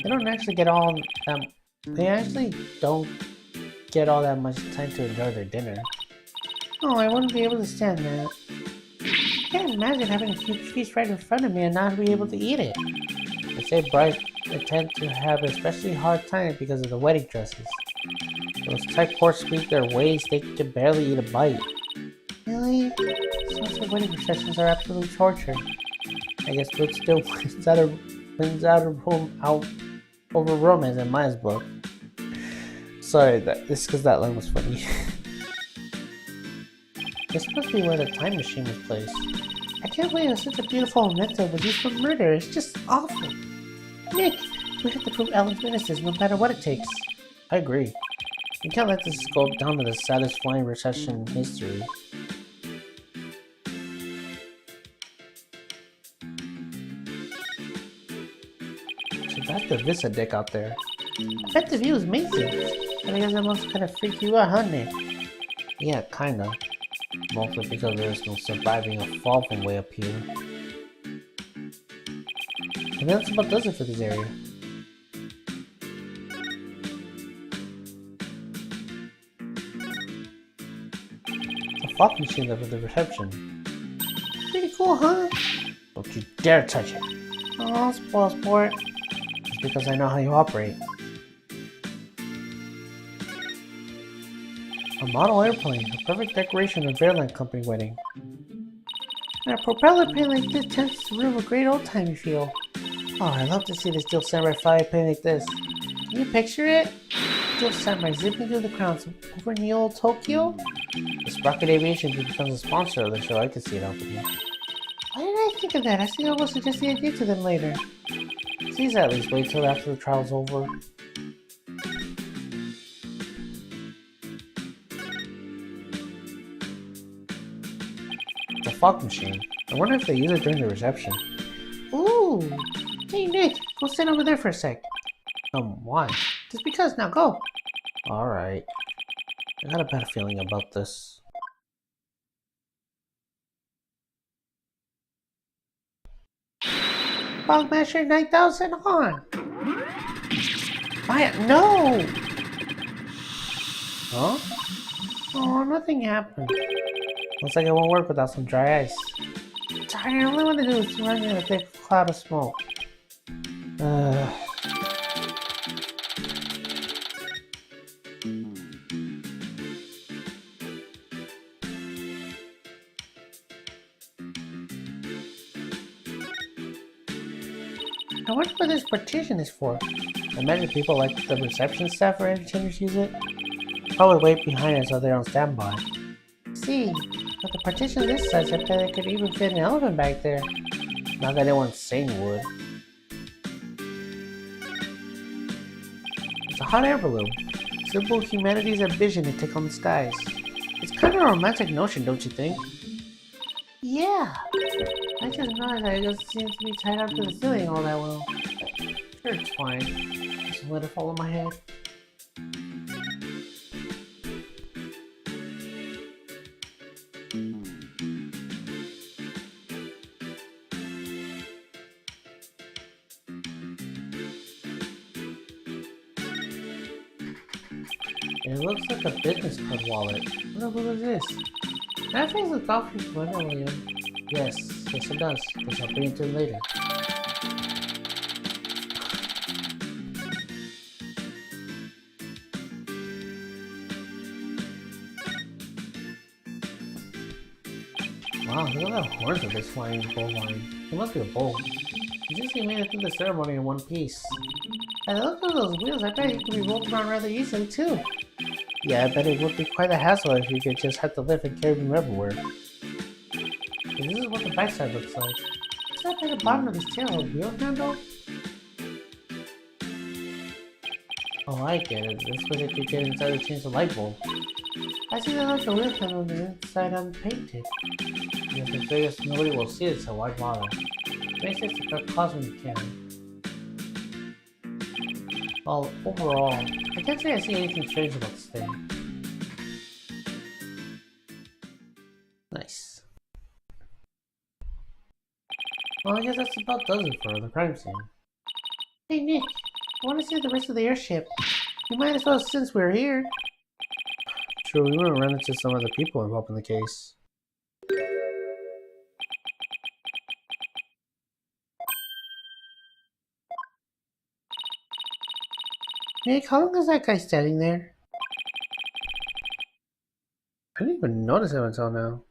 They don't actually get all that. They actually don't get all that much time to enjoy their dinner. Oh, I wouldn't be able to stand that. I can't imagine having a huge feast right in front of me and not be able to eat it. They say brides tend to have an especially hard time because of the wedding dresses. Those tight cords squeeze their waist, they can barely eat a bite. Really? Some of wedding receptions are absolute torture. I guess food still wins out over romance in Maya's book. Sorry, this because that line was funny. This must be where the time machine was placed. I can't believe such a beautiful memento was used for murder. It's just awful. Nick, we have to prove Ellen's innocence no matter what it takes. I agree. We can't let this go down to the saddest flying recession in history. So that's the Vista deck out there. I bet the view is amazing. I guess that must kind of freak you out, huh, Nick? Yeah, kinda. Mostly because there's no surviving a fall from way up here. And that's about does it for this area. The fog machine over the reception. Pretty cool, huh? Don't you dare touch it. Oh, spoil sport. It's because I know how you operate. A model airplane, a perfect decoration of airline company wedding. And a propeller plane like this tends to ruin a great old-timey feel. Oh, I love to see the Steel Samurai fly a plane like this. Can you picture it? Steel Samurai zipping through the clouds over in the old Tokyo? If Rocket Aviation becomes a sponsor of the show, I could see it happening. Why did I think of that. I think I will suggest the idea to them later. Please at least wait till after the trial's over. The fog machine. I wonder if they use it during the reception. Ooh! Hey Nick, go stand over there for a sec. Why? Just because, now go! Alright. I got a bad feeling about this. Fogmasher 9000 on! Fire! No! Huh? Oh, nothing happened. Looks like it won't work without some dry ice. Sorry, all I want to do is run in a thick cloud of smoke. I wonder what this partition is for. I imagine people like the reception staff or entertainers use it. Probably wait behind it so they're on standby. See, with the partition this size, I bet I could even fit an elephant back there. Not that anyone's saying would. It's a hot air balloon. Simple humanity's ambition to take on the skies. It's kind of a romantic notion, don't you think? Yeah. I just noticed that it doesn't seem to be tied up to the ceiling all that well. Sure, it's fine. Just let it fall on my head. It looks like a business card wallet. What is this? That thing's a coffee for William. Yes, it does. Guess I'll bring it to him later. Wow, look at the horns of this flying bovine. It must be a bull. He just made it through the ceremony in one piece. And look at those wheels, I bet he could be rolled around rather easily too. Yeah, I bet it would be quite a hassle if you could just have to lift and carry them everywhere. And this is what the backside looks like. What's that at the bottom of his tail? A wheel handle? Oh, I get it. That's where they could get inside to change the light bulb. I see that like the wheel handle on the inside unpainted. If it's biggest, nobody will see it, so why bother? Makes sense to cut costs when you can. Well, overall, I can't say I see anything strange about this thing. Nice. Well, I guess that's about does it for the crime scene. Hey Nick, I want to see the rest of the airship. You might as well since we're here. True, we might run into some other people involved in the case. Nick, how long is that guy standing there? I didn't even notice him until now.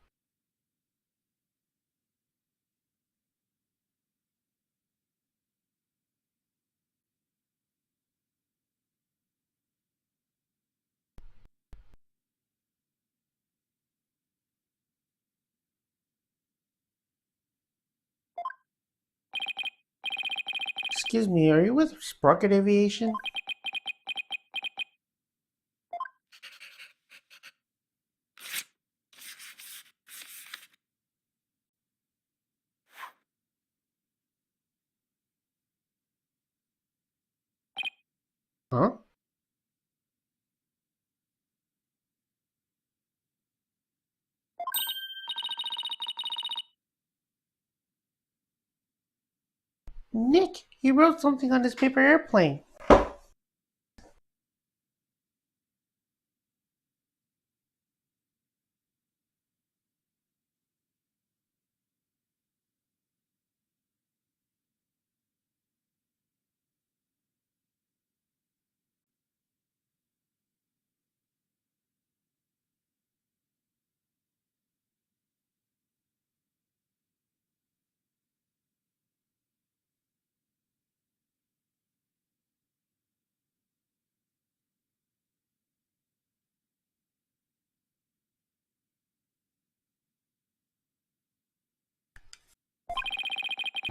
Excuse me, are you with Sprocket Aviation? Huh? Nick, he wrote something on this paper airplane.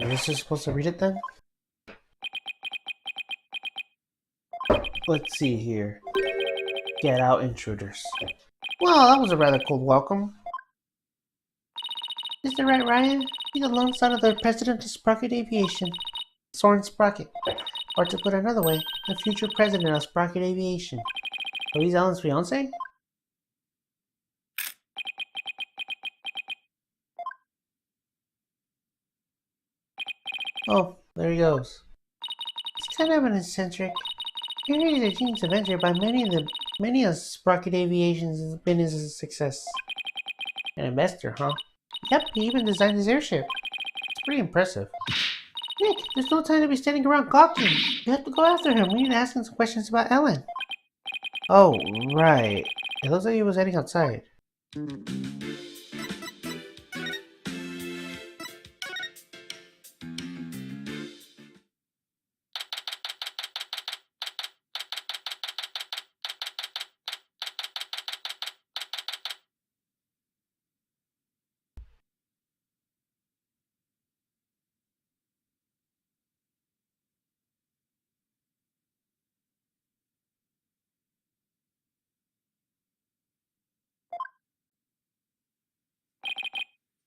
I guess you're supposed to read it then? Let's see here. Get out, intruders. Well, that was a rather cold welcome. Mr. Wright Ryan, he's the lone son of the president of Sprocket Aviation, Soren Sprocket. Or to put it another way, the future president of Sprocket Aviation. So he's Ellen's fiance? Oh, there he goes. He's kind of an eccentric. He is a genius adventure by many of Sprocket Aviation's been a success. An investor, huh? Yep, he even designed his airship. It's pretty impressive. Nick, there's no time to be standing around gawking. You have to go after him. We need to ask him some questions about Ellen. Oh, right. It looks like he was heading outside.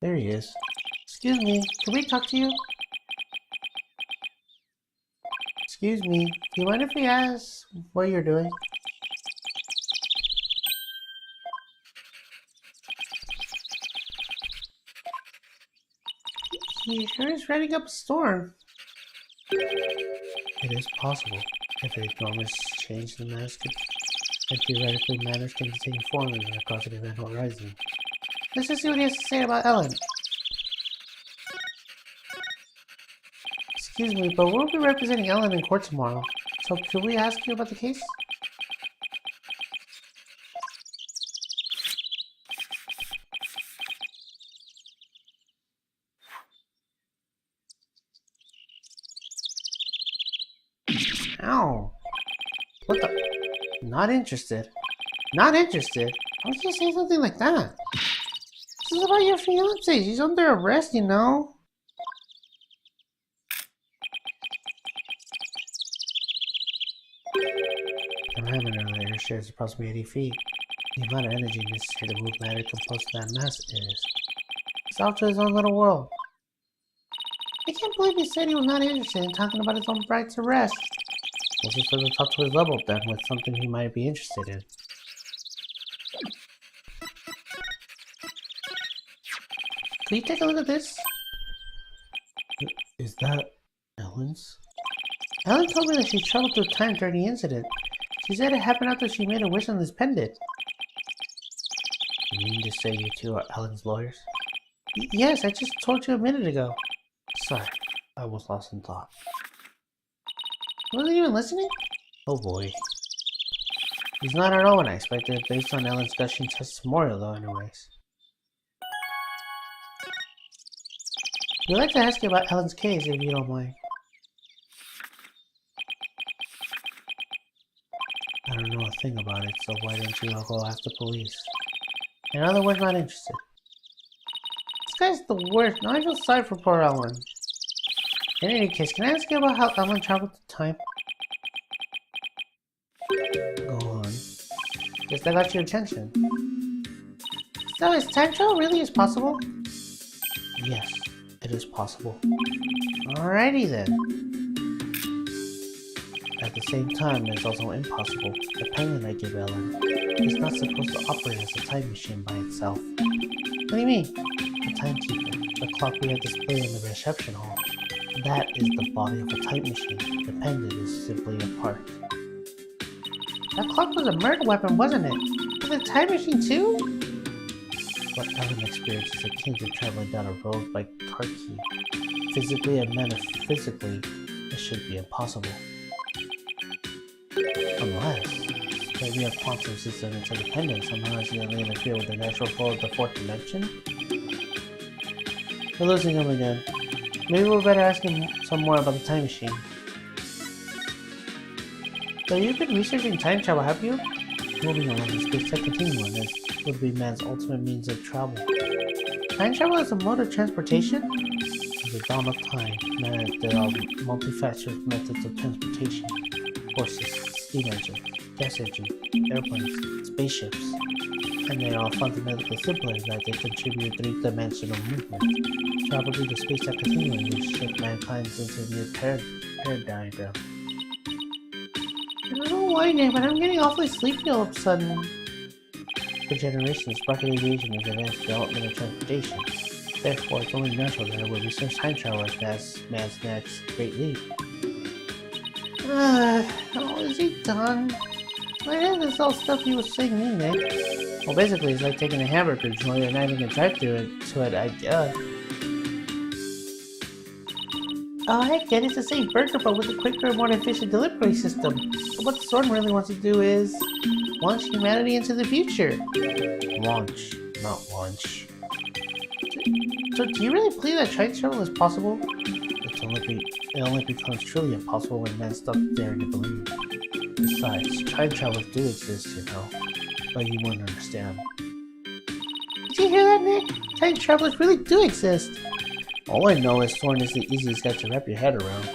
There he is. Excuse me, can we talk to you? Excuse me, do you mind if we ask what you're doing? He sure is running up a storm. It is possible. If the enormous change in the mass could, and theoretically matters can take form in the cosmic event horizon. Let's just see what he has to say about Ellen. Excuse me, but we'll be representing Ellen in court tomorrow. So could we ask you about the case? Ow. What the? Not interested. Not interested? How would you say something like that? This is about your fiance. She's under arrest, you know. The diameter of the airship is approximately 80 feet. The amount of energy necessary to move matter composed to that mass is. He's off to his own little world. I can't believe he said he was not interested in talking about his own bride's arrest. Well, just sort of talk to his level then with something he might be interested in. Can you take a look at this? Is that Ellen's? Ellen told me that she traveled through time during the incident. She said it happened after she made a wish on this pendant. You mean to say you two are Ellen's lawyers? Yes, I just told you a minute ago. Sorry, I was lost in thought. Wasn't even listening? Oh boy. He's not at all what I expected, based on Ellen's gushing testimonial though anyways. We'd like to ask you about Ellen's case, if you don't mind. I don't know a thing about it, so why don't you all go after police? In other words, not interested. This guy's the worst. Now I feel sorry for poor Ellen. In any case, can I ask you about how Ellen traveled through time? Go on. Guess I got your attention. So, is time travel really is possible? Yes, it is possible. Alrighty then. At the same time, it's also impossible. The penguin I give Ellen is not supposed to operate as a time machine by itself. What do you mean? The timekeeper, the clock we have displayed in the reception hall. That is the body of a time machine. The pendant is simply a part. That clock was a murder weapon, wasn't it? Was it a time machine too? What Ellen experienced is akin to traveling down a road by car key. Physically and metaphysically, it should be impossible. Unless maybe a quantum system interdependent somehow accidentally interfere with the natural flow of the fourth dimension? We're losing him again. Maybe we'll better ask him some more about the time machine. So you've been researching time travel, have you? Moving along the space-time continuum as would be man's ultimate means of travel. Time travel is a mode of transportation? the dawn of time, man at the multifaceted methods of transportation: horses, steam engine, gas engine, airplanes, spaceships. And they are all fundamentally simple in that they contribute three-dimensional movement, travel through the space-time continuum, which shift mankind into a new paradigm. I don't know why, Nick, but I'm getting awfully sleepy all of a sudden. For generations, rocket aviation has advanced development of transportation. Therefore, it's only natural that it would research time travel as man's next great leap. Oh, is he done? What is this all stuff he was saying me, Nick? Well, basically, it's like taking a hamburger joint and adding a drive-thru to it, I guess. Oh, I get it. It's the same burger, but with a quicker, more efficient delivery system. So what Storm really wants to do is launch humanity into the future. Launch, not launch. So do you really believe that time travel is possible? It only becomes truly impossible when men stop daring to believe. Besides, time travels do exist, you know, but you wouldn't understand. Did you hear that, Nick? Time travelers really do exist. All I know is Thorn is the easiest guy to wrap your head around.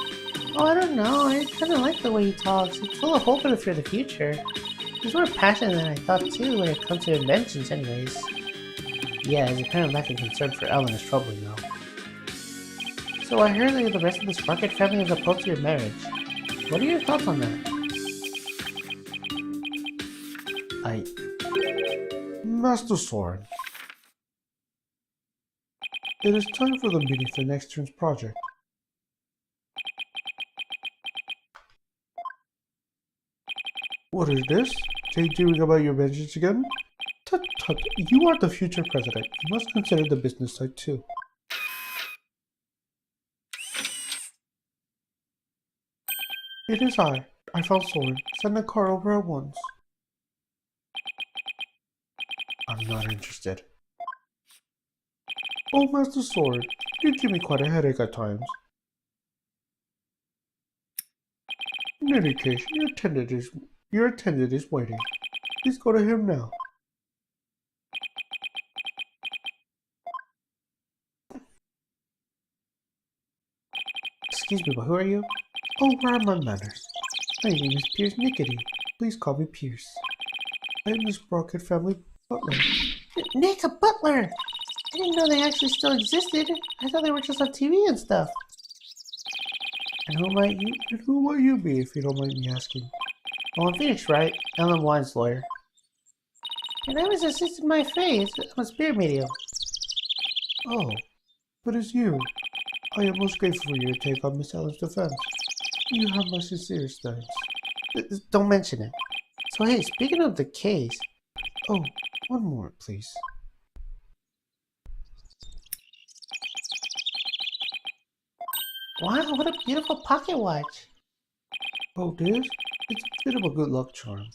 Oh, I don't know. I kind of like the way he talks. It's full of hope for the future. He's more passionate than I thought too when it comes to inventions, anyways. Yeah, his apparent lack of concern for Ellen is troubling though. So I heard that the rest of this rocket family is opposed to your marriage. What are your thoughts on that? Master Soren, it is time for the meeting for next turn's project. What is this? Daydreaming about your vengeance again? Tut tut, you are the future president. You must consider the business side too. It is I found Soren. Send the car over at once. I'm not interested. Oh, Master Sword, you give me quite a headache at times. In any case, your attendant is waiting. Please go to him now. Excuse me, but who are you? Oh, where are my manners? My name is Pierce Nickety. Please call me Pierce. I am this Rocket family butler. Nick, a butler! I didn't know they actually still existed. I thought they were just on TV and stuff. And who might you be, if you don't mind me asking? Well, I'm Phoenix, Wright, Ellen Wine's lawyer. And I was assisting my face. I'm a spirit medium. Oh, but it's you. I am most grateful for your take on Miss Ellen's defense. You have my sincerest thanks. Don't mention it. So hey, speaking of the case... Oh, one more, please. Wow, what a beautiful pocket watch. Oh, this? It's a bit of a good luck charm.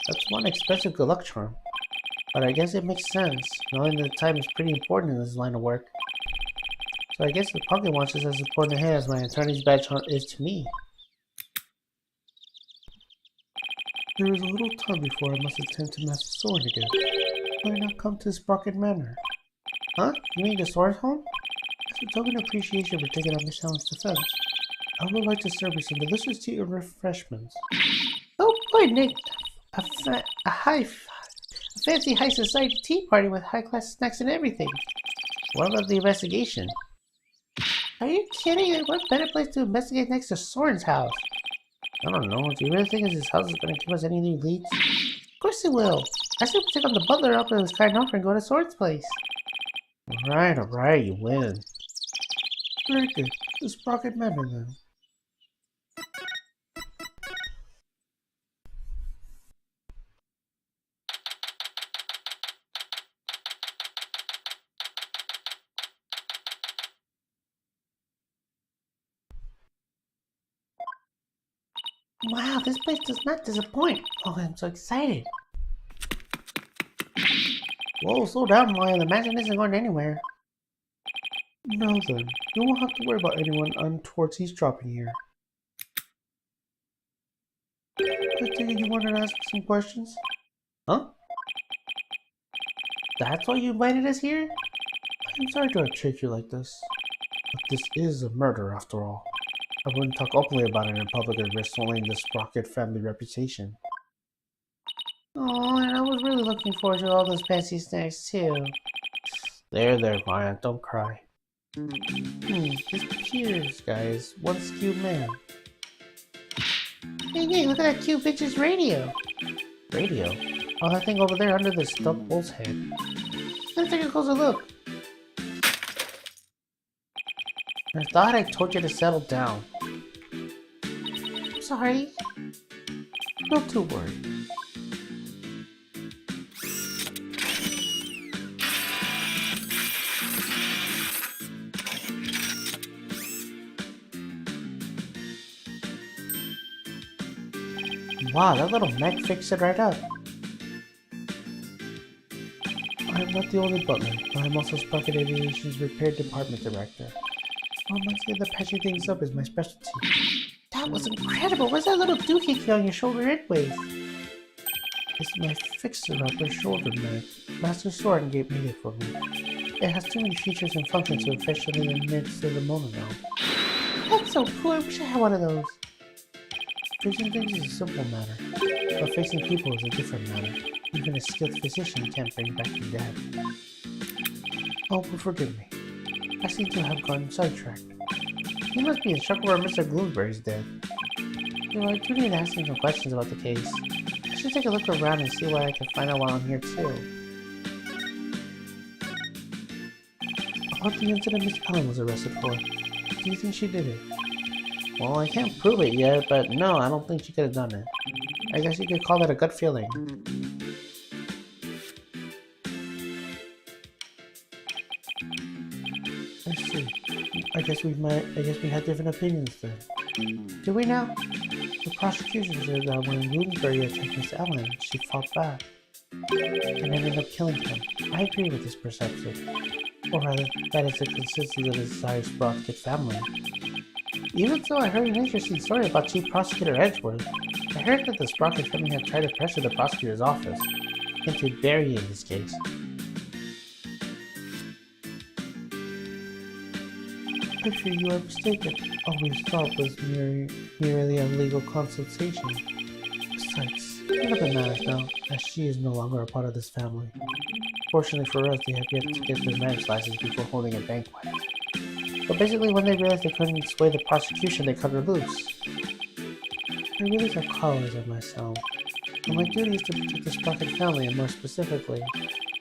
That's one expensive good luck charm. But I guess it makes sense, knowing that time is pretty important in this line of work. So I guess the pocket watch is as important to him as my attorney's badge is to me. There is a little time before I must attend to Master Soren again. Why not come to Sprocket Manor? Huh? You mean the Soren's home? As a token of appreciation for taking up Miss Ellen's defense, I would like to serve you some delicious tea and refreshments. Oh boy, Nick! A fancy high society tea party with high-class snacks and everything. What about the investigation? Are you kidding? What better place to investigate next to Soren's house? I don't know. Do you really think his house is going to give us any new leads? Of course it will. I should take on the butler up in his kind offer and go to Soren's place. Alright, you win. Very good. The Sprocket Manor then. Wow, this place does not disappoint. Oh, I'm so excited. Whoa, slow down, Maya. The mansion isn't going anywhere. Now then, you won't have to worry about anyone untoward eavesdropping here. I take it you wanted to ask some questions? Huh? That's why you invited us here? I'm sorry to have tricked you like this. But this is a murder, after all. I wouldn't talk openly about it in public and risk sullying the Sprocket family reputation. Oh, and I was really looking forward to all those fancy snacks too. There, Ryan, don't cry. This Piers guy is one skewed man. Hey, look at that cute bitch's radio. Radio? Oh, that thing over there under the stump bull's head. Let's take a closer look. I thought I told you to settle down. Sorry. Not too worried. Wow, that little mech fixed it right up. I'm not the only butler, but I'm also Sprocket Aviation's repair department director. Honestly, the patching things up is my specialty. That was incredible! What's that little doohickey on your shoulder anyways? It's my fixer-upper shoulder mag. Master Soren made it for me. It has too many features and functions to officially admit to the moment now. That's so cool, I wish I had one of those. Fixing things is a simple matter, but fixing people is a different matter. Even a skilled physician can't bring back your dad. Oh, but forgive me. I seem to have gotten sidetracked. You must be in shock where Mr. Gloomsbury's dead. You know, I do need to ask you some questions about the case. I should take a look around and see what I can find out while I'm here too. About the incident Miss Ellen was arrested for. Do you think she did it? Well, I can't prove it yet, but no, I don't think she could have done it. I guess you could call that a gut feeling. I see. I guess we had different opinions then. Do we now? The prosecution said that when Bloomsbury attacked Miss Ellen, she fought back and ended up killing him. I agree with this perception. Or rather, that is the consensus of the entire Sprocket family. Even so, I heard an interesting story about Chief Prosecutor Edgeworth. I heard that the Sprocket family had tried to pressure the prosecutor's office into burying this case. I fear you are mistaken. All we thought was merely a legal consultation. Besides, none of it matters now, as she is no longer a part of this family. Fortunately for us, they have yet to get their marriage license before holding a banquet. But basically, when they realized they couldn't sway the prosecution, they cut her loose. I really have callers of myself, and my duty is to protect the Sprocket family, and more specifically,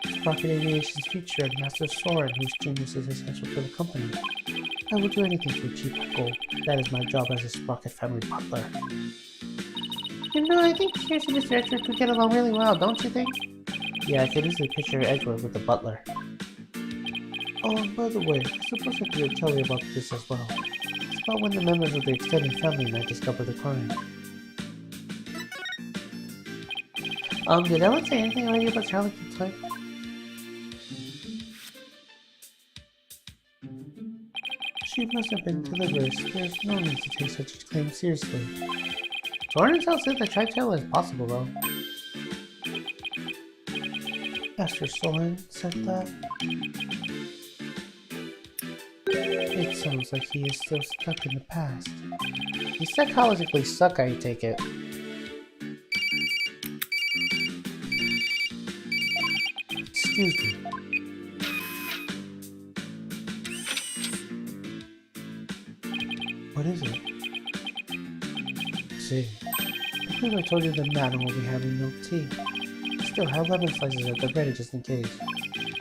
Sprocket Aviation's future and Master Soren, whose genius is essential for the company. I will do anything to achieve my goal. That is my job as a Sprocket family butler. You know, I think Pierce and Mr. Edgeworth could get along really well, don't you think? Yeah, I could easily picture Edgeworth with the butler. Oh, and by the way, I suppose I could tell you about this as well. It's about when the members of the extended family might discover the crime. Did Ellen say anything already about Charlie the Type? She must have been deliberate. There's no need to take such a claim seriously. Soren tells it that Tri-Tail is possible, though. Master Soren said that? It sounds like he is still stuck in the past. He's psychologically stuck, I take it. Excuse me. What is it? See, I think I told you that Madam will be having milk tea. I still have lemon slices at the ready just in case.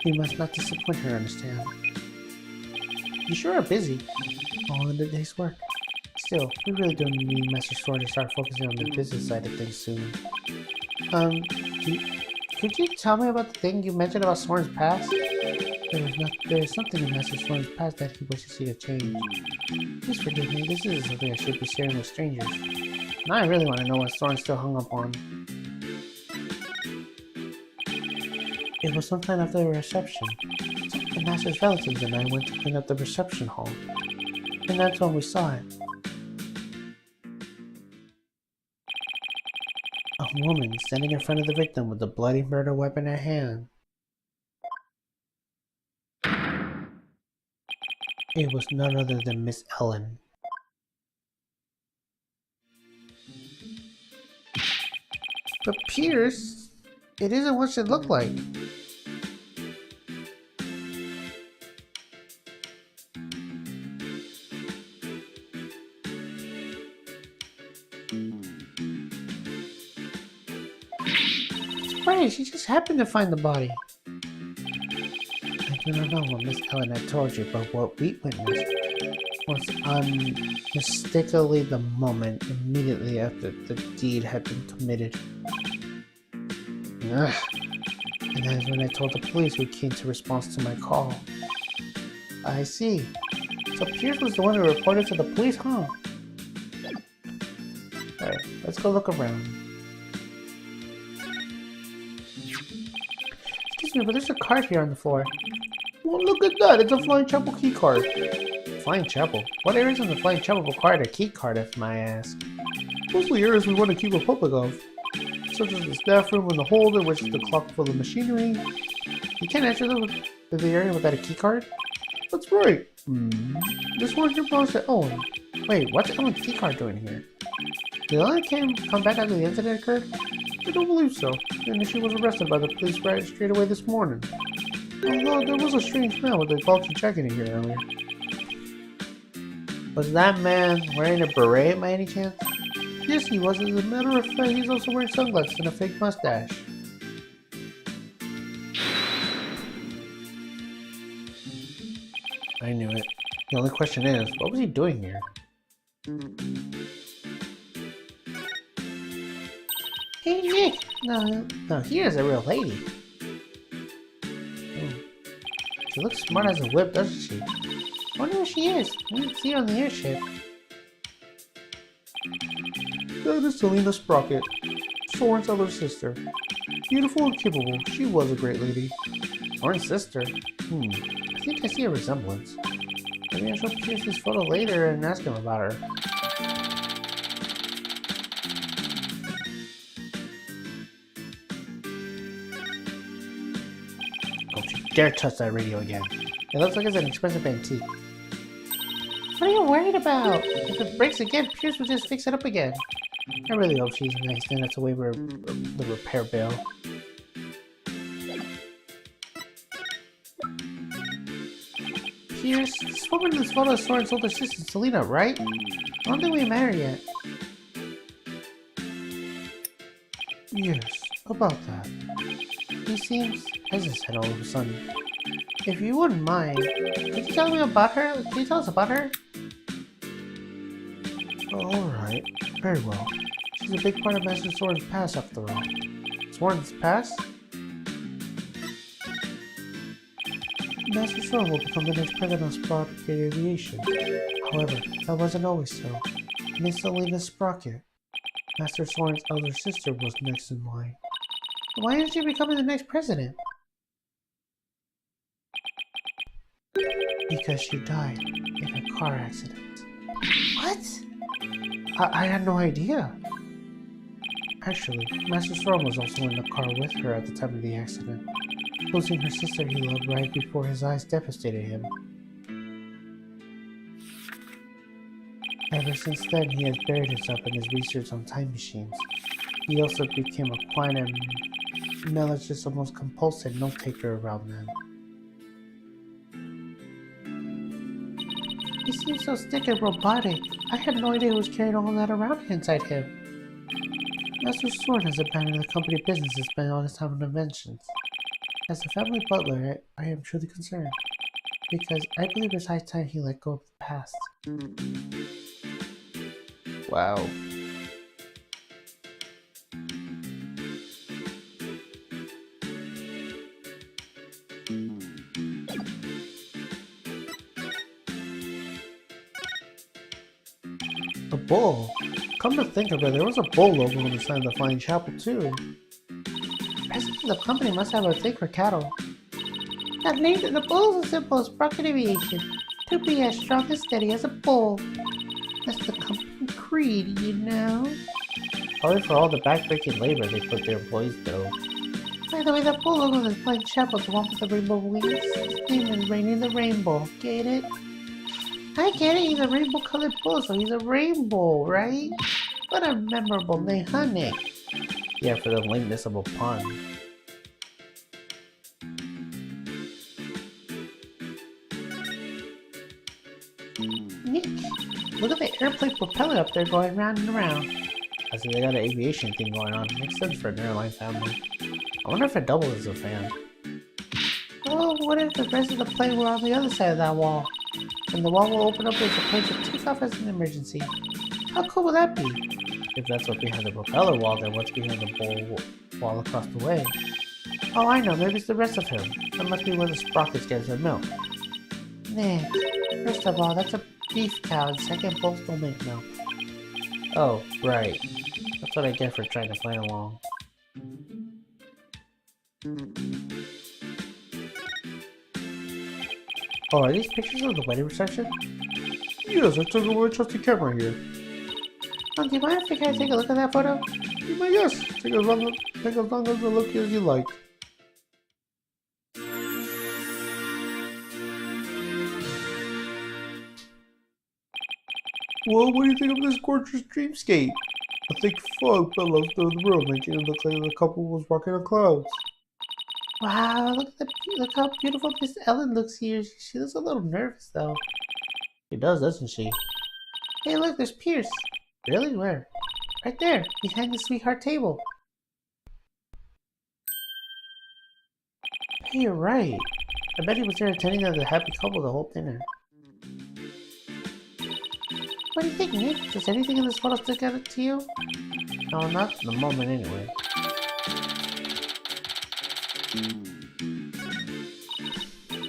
We must not disappoint her, understand? You sure are busy. All in the day's work. Still, we really do need Master Sword to start focusing on the business side of things soon. Could you tell me about the thing you mentioned about Soren's past? There is something in Master Soren's past that he wishes he could change. Please forgive me, this isn't something I should be sharing with strangers. Now I really want to know what Soren's still hung up on. It was sometime after the reception. The Master's relatives and I went to clean up the reception hall. And that's when we saw it. A woman standing in front of the victim with a bloody murder weapon at hand. It was none other than Miss Ellen. But Pierce, it isn't what she looked like. It's right, she just happened to find the body. I do not know what Miss Ellen had told you, but what we witnessed was unmistakably the moment immediately after the deed had been committed. Ugh. And that is when I told the police who came to response to my call. I see. So Pierce was the one who reported to the police, huh? Alright, let's go look around. Excuse me, but there's a card here on the floor. Well, look at that! It's a Flying Chapel key card. Flying Chapel? What areas in the Flying Chapel required a key card, if I ask? Mostly areas we want to keep a public of, such as the staff room and the hold in which is the clock full of machinery. You can't enter the area without a key card? That's right. This one here belongs to Ellen. Wait, what's Ellen's key card doing here? Did Ellen come back after the incident occurred? I don't believe so, and she was arrested by the police right straight away this morning. Although there was a strange man with a bulky jacket in here earlier. Was that man wearing a beret by any chance? Yes, he was. As a matter of fact, he's also wearing sunglasses and a fake mustache. I knew it. The only question is, what was he doing here? Hey, Nick! No, here's a real lady. She looks smart as a whip, doesn't she? I wonder who she is. We didn't see her on the airship. That is Selena Sprocket, Soren's other sister. Beautiful and capable, she was a great lady. Soren's sister? I think I see a resemblance. Maybe I'll show Pierce this photo later and ask him about her. Don't you dare touch that radio again. It looks like it's an expensive antique. What are you worried about? If it breaks again, Pierce will just fix it up again. I really hope she's nice enough to waive the repair bill. Pierce, this woman in this photo is Soren's older sister, Selena, right? I don't think we met her yet. Yes, about that. He seems hesitant all of a sudden. If you wouldn't mind, could you tell me about her? Can you tell us about her? Alright, very well. She's a big part of Master Soren's past, after all. Soren's past? Master Soren will become the next president of Sprocket Aviation. However, that wasn't always so. Miss Selena Sprocket, Master Soren's elder sister, was next in line. Why isn't she becoming the next president? Because she died in a car accident. What? I had no idea. Actually, Master Soren was also in the car with her at the time of the accident. Losing her sister he loved right before his eyes devastated him. Ever since then, he has buried himself in his research on time machines. He also became a quiet and malicious, almost compulsive note-taker around them. He seems so stiff and robotic. I had no idea he was carrying all that around inside him. Master Soren has abandoned the company business and spent all his time on inventions. As a family butler, I am truly concerned, because I believe it's high time he let go of the past. Wow. A bull? Come to think of it, there was a bull logo on the side of the Flying Chapel too. President of the company must have a thing for cattle. That named the bull's a symbol of Sprocket Aviation. To be as strong and steady as a bull. That's the company creed, you know. Probably for all the backbreaking labor they put their employees through. By the way, that bull logo is Flying Chapel, the one with the rainbow wings. His name is Raining the Rainbow. Get it? I get it, he's a rainbow-colored bull, so he's a rainbow, right? What a memorable name, huh, Nick? Yeah, for the lameness of a pun. Nick, look at the airplane propeller up there going round and around. I see they got an aviation thing going on. Makes sense for an airline family. I wonder if it doubles as a fan. Oh, what if the rest of the plane were on the other side of that wall? And the wall will open up as the plane should take off as an emergency. How cool would that be? If that's what's behind the propeller wall, then what's behind the bowl wall across the way? Oh, I know, maybe it's the rest of him. That must be where the sprockets get their milk. Nah, first of all, that's a beef cow, and second, both don't make milk. Oh, right. That's what I get for trying to play along. Oh, are these pictures of the wedding reception? Yes, I took a really trusty camera here. Oh, do you mind if I take a look at that photo? You may yes. Take as long as a look as you like. Well, what do you think of this gorgeous dreamscape? A thick fog billows through the room, making it look like the couple was walking on clouds. Wow, look how beautiful Miss Ellen looks here. She looks a little nervous, though. She does, doesn't she? Hey, look, there's Pierce. Really? Where? Right there, behind the sweetheart table. Hey, you're right. I bet he was there attending to the happy couple the whole dinner. What do you think, Nick? Does anything in this photo stick out to you? No, not at the moment anyway.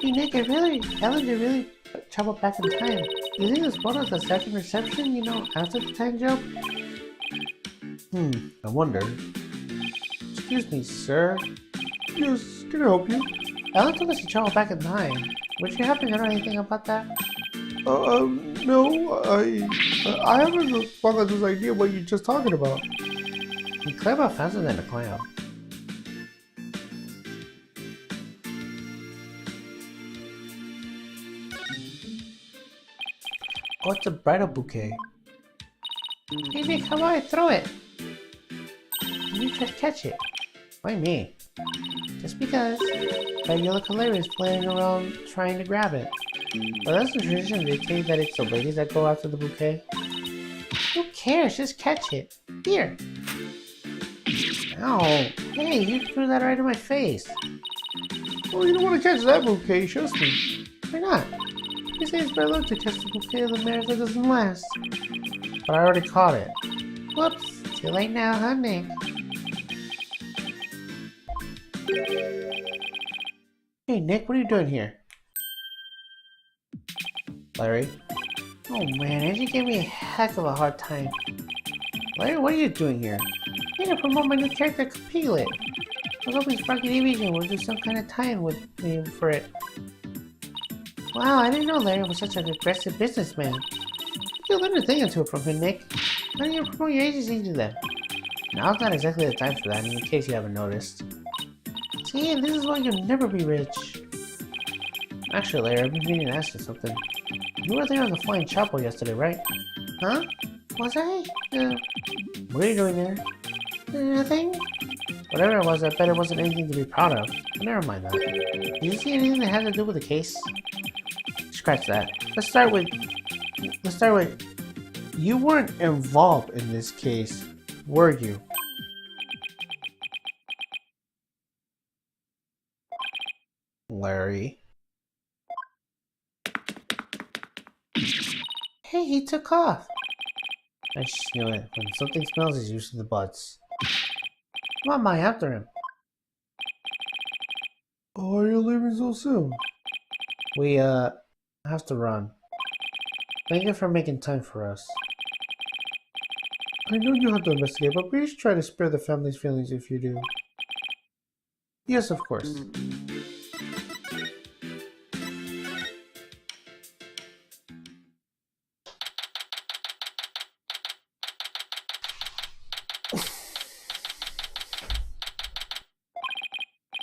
Hey, Nick, Ellen did really travel back in time. Do you think this photo is the second reception, you know, after the time jump? I wonder. Excuse me, sir. Yes, can I help you? Ellen told us to travel back in time. Would you happen to know anything about that? No, I haven't the foggiest idea what you're just talking about. You climb up faster than a clown. Oh, it's a bridal bouquet. Hey Nick, how about I throw it? You try to catch it. Why me? Just because. But you look hilarious playing around trying to grab it. Well, that's the tradition. They say that it's the ladies that go after the bouquet. Who cares? Just catch it. Here. Ow! Hey, you threw that right in my face. Oh, you don't want to catch that bouquet, trust me. Why not? You say it's better to catch the bouquet of the marriage that doesn't last. But I already caught it. Whoops. Too late now, huh, Nick? Hey, Nick, what are you doing here? Larry? Oh man, Angie gave me a heck of a hard time. Larry, what are you doing here? I'm gonna promote my new character, Piglet. I was hoping Sparky Division would do some kind of tie-in with me for it. Wow, I didn't know Larry was such an aggressive businessman. You'll learn a thing or two from him, Nick. Why don't you promote your agency to them? Now's not exactly the time for that, in case you haven't noticed. See, and this is why you'll never be rich. Actually, Larry, I've been meaning to ask you something. You were there on the Flying Chapel yesterday, right? Huh? Was I? What are you doing there? Nothing? Whatever it was, I bet it wasn't anything to be proud of. But never mind that. Did you see anything that had to do with the case? Scratch that. Let's start with... You weren't involved in this case, were you? Larry. Hey, he took off. I just knew it. When something smells, it's usually the butts. Come on, Mike, after him. Oh, are you leaving so soon? We, have to run. Thank you for making time for us. I know you have to investigate, but please try to spare the family's feelings if you do. Yes, of course.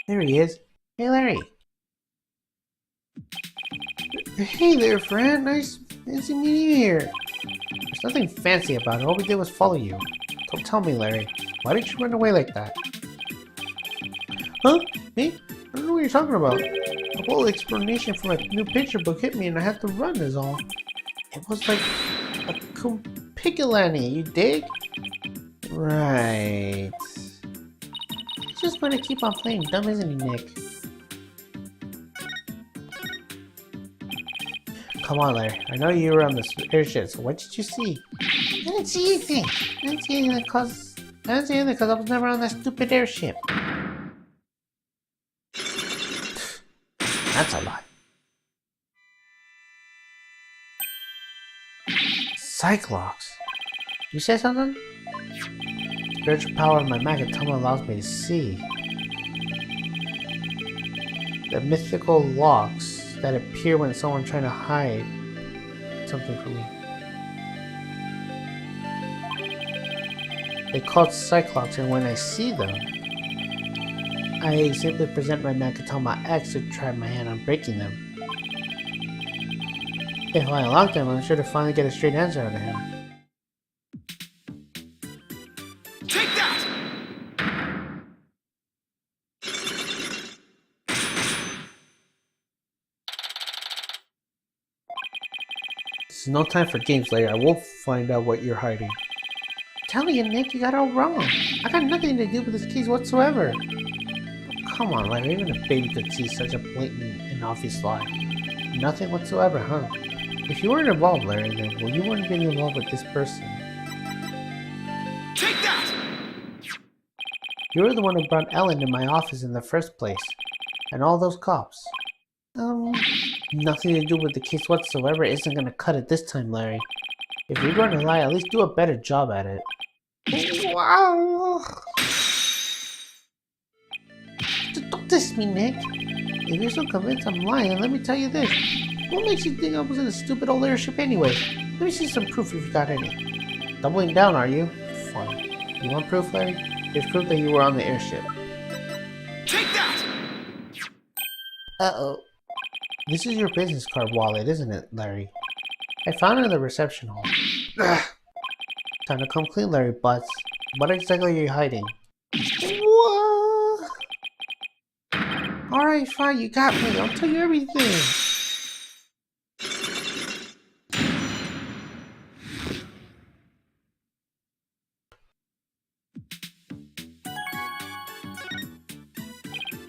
There he is. Hey, Larry. Hey there, friend. Nice didn't see me here. There's nothing fancy about it. All we did was follow you. Don't tell me, Larry. Why did you run away like that? Huh? Me? I don't know what you're talking about. The whole explanation for my new picture book hit me and I had to run is all. It was like a compigilani, you dig? Right. He's just gonna keep on playing dumb, isn't he, Nick? Come on, Larry. I know you were on this airship, so what did you see? I didn't see anything. I didn't see anything because I was never on that stupid airship. That's a lie. Cyclops. You say something? Spiritual power of my Magatama allows me to see the mythical locks that appear when someone's trying to hide something from me. They're called Cyclops, and when I see them, I simply present my Magatama X to try my hand on breaking them. If I unlock them, I'm sure to finally get a straight answer out of him. Take that! This is no time for games, Larry. I will find out what you're hiding. I'm telling you, Nick, you got it all wrong. I got nothing to do with this case whatsoever. Come on, Larry. Even a baby could see such a blatant and obvious lie. Nothing whatsoever, huh? If you weren't involved, Larry, then well, you weren't getting involved with this person. Take that! You were the one who brought Ellen to my office in the first place. And all those cops. Nothing to do with the case whatsoever isn't gonna cut it this time, Larry. If you're going to lie, at least do a better job at it. Wow! Don't diss me, Nick. If you're so convinced I'm lying, then let me tell you this. What makes you think I was in a stupid old airship anyway? Let me see some proof if you got any. Doubling down, are you? Fine. You want proof, Larry? Here's proof that you were on the airship. Take that! Uh-oh. This is your business card wallet, isn't it, Larry? I found it in the reception hall. Time to come clean, Larry Butts. What exactly are you hiding? What? Alright, fine, you got me. I'll tell you everything.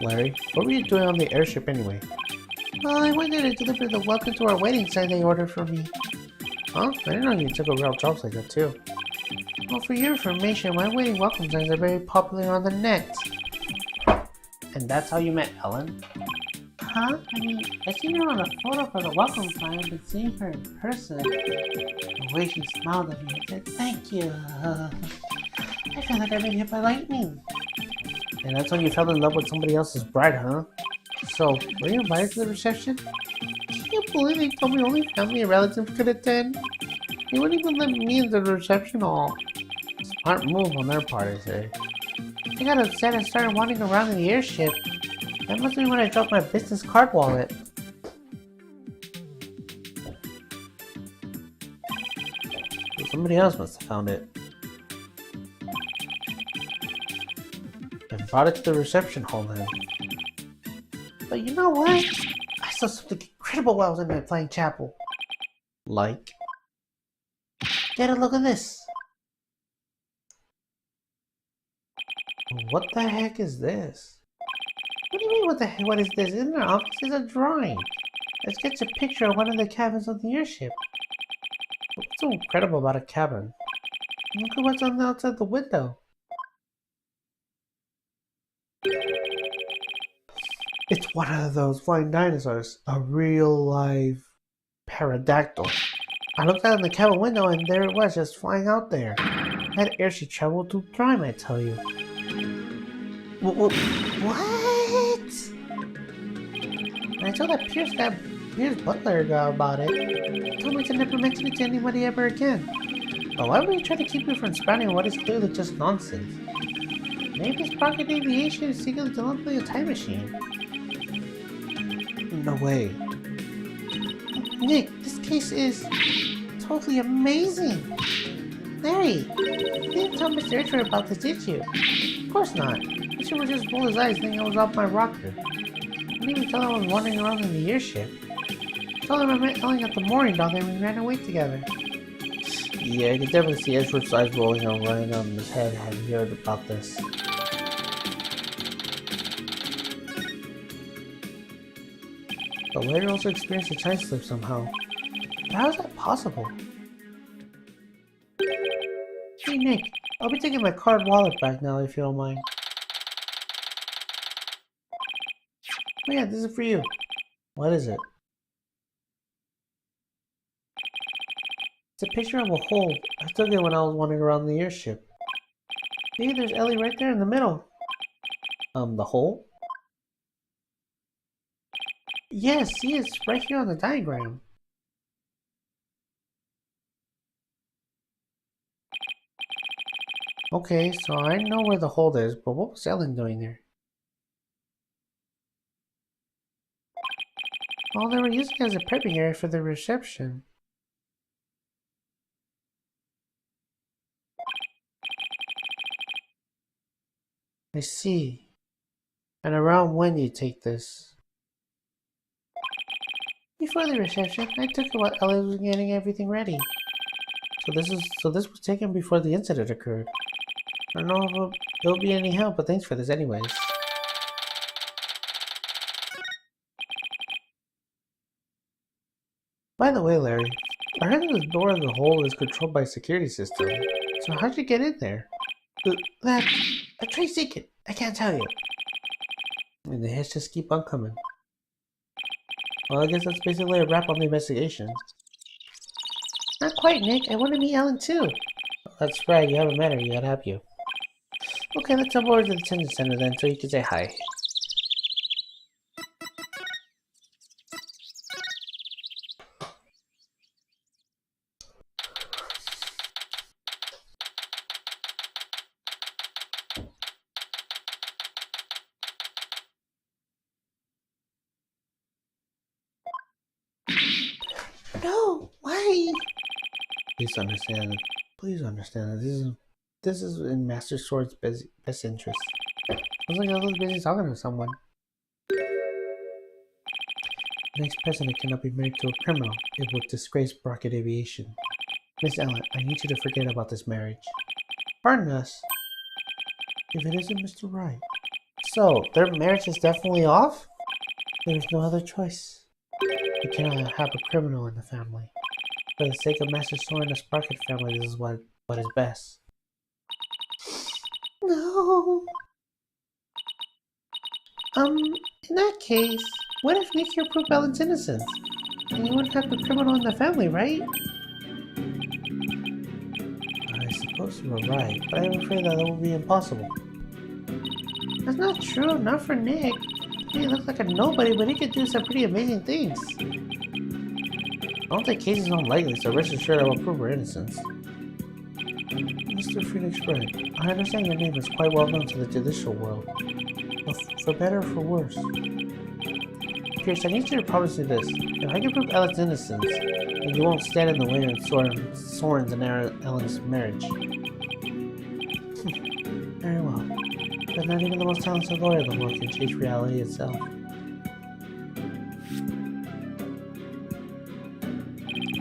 Larry, what were you doing on the airship anyway? Well, I went there to deliver the welcome to our wedding sign they ordered for me. Huh? I didn't know you took a real jobs like that too. Well, for your information, my wedding welcome signs are very popular on the net. And that's how you met Ellen? Huh? I mean, I seen her on a photo for the welcome sign, but seeing her in person, the way she smiled at me and said, "Thank you." I feel like I've been hit by lightning. And that's when you fell in love with somebody else's bride, huh? So, were you invited to the reception? I can't believe they told me only family and relatives could attend. They wouldn't even let me into the reception hall. Smart move on their part, I say. I got upset and started wandering around in the airship. That must have been when I dropped my business card wallet. So somebody else must have found it. And brought it to the reception hall then. But you know what? I saw something incredible while I was in there playing chapel. Like? Get a look at this. What the heck is this? What do you mean what the heck? What is this? In our office is a drawing. Let's get a picture of one of the cabins on the airship. What's so incredible about a cabin? Look at what's on the outside the window. It's one of those flying dinosaurs. A real live pterodactyl. I looked out in the cabin window and there it was, just flying out there. That airship traveled through time, I tell you. What? And I told that Pierce Butler guy about it. He told me to never mention it to anybody ever again. But why would he try to keep you from spouting what is clearly just nonsense? Maybe it's Rocket Aviation is secretly developing a time machine. No way. Nick, this case is totally amazing. Larry, you didn't tell Mr. Richard about this, did you? Of course not. Richard would just roll his eyes thinking I was off my rocker. I didn't even tell him I was wandering around in the airship. I told him I met Ellen at the morning dog and we ran away together. Yeah, I can definitely see Edward's eyes rolling and running on his head had he heard about this. But Larry also experienced a time slip somehow. But how is that possible? Hey Nick, I'll be taking my card wallet back now if you don't mind. Oh yeah, this is for you. What is it? It's a picture of a hole. I took it when I was wandering around the airship. Hey, there's Ellie right there in the middle. The hole? Yes, see, it's right here on the diagram. Okay, so I know where the hole is, but what was Ellen doing there? Oh, they were using it as a prepping area for the reception. I see. And around when do you take this? Before the reception, I took it while Ellen was getting everything ready. So this was taken before the incident occurred. I don't know if it'll be any help, but thanks for this anyways. By the way, Larry, I heard that the door of the hole is controlled by a security system. So how'd you get in there? That's a trade secret. I can't tell you. And the hits just keep on coming. Well, I guess that's basically a wrap on the investigation. Not quite, Nick. I want to meet Ellen too. Well, that's right, you haven't met her yet, have you? Okay, let's jump over to the detention center then so you can say hi. No, why? Please understand that this is in Master Sword's best interest. Sounds like I was busy talking to someone. The next president cannot be married to a criminal. It would disgrace Rocket Aviation. Miss Ellen, I need you to forget about this marriage. Pardon us. If it isn't Mr. Wright, So, their marriage is definitely off? there is no other choice. We cannot have a criminal in the family. For the sake of Master Sword and the Sprocket family, this is what is best. No. In that case, what if Nick here proved Ellen's innocence? And you wouldn't have the criminal in the family, right? I suppose you were right, but I'm afraid that will be impossible. That's not true, not for Nick. He looks like a nobody, but he could do some pretty amazing things. I don't think Casey's unlikely, so rest assured I will prove her innocence. Mr. Phoenix Wright, I understand your name is quite well known to the judicial world. But for better or for worse. Pierce, I need you to promise me this. If I can prove Ellen's innocence, then you won't stand in the way of Soren's and Ellen's marriage. Very well. But not even the most talented lawyer in the world can change reality itself.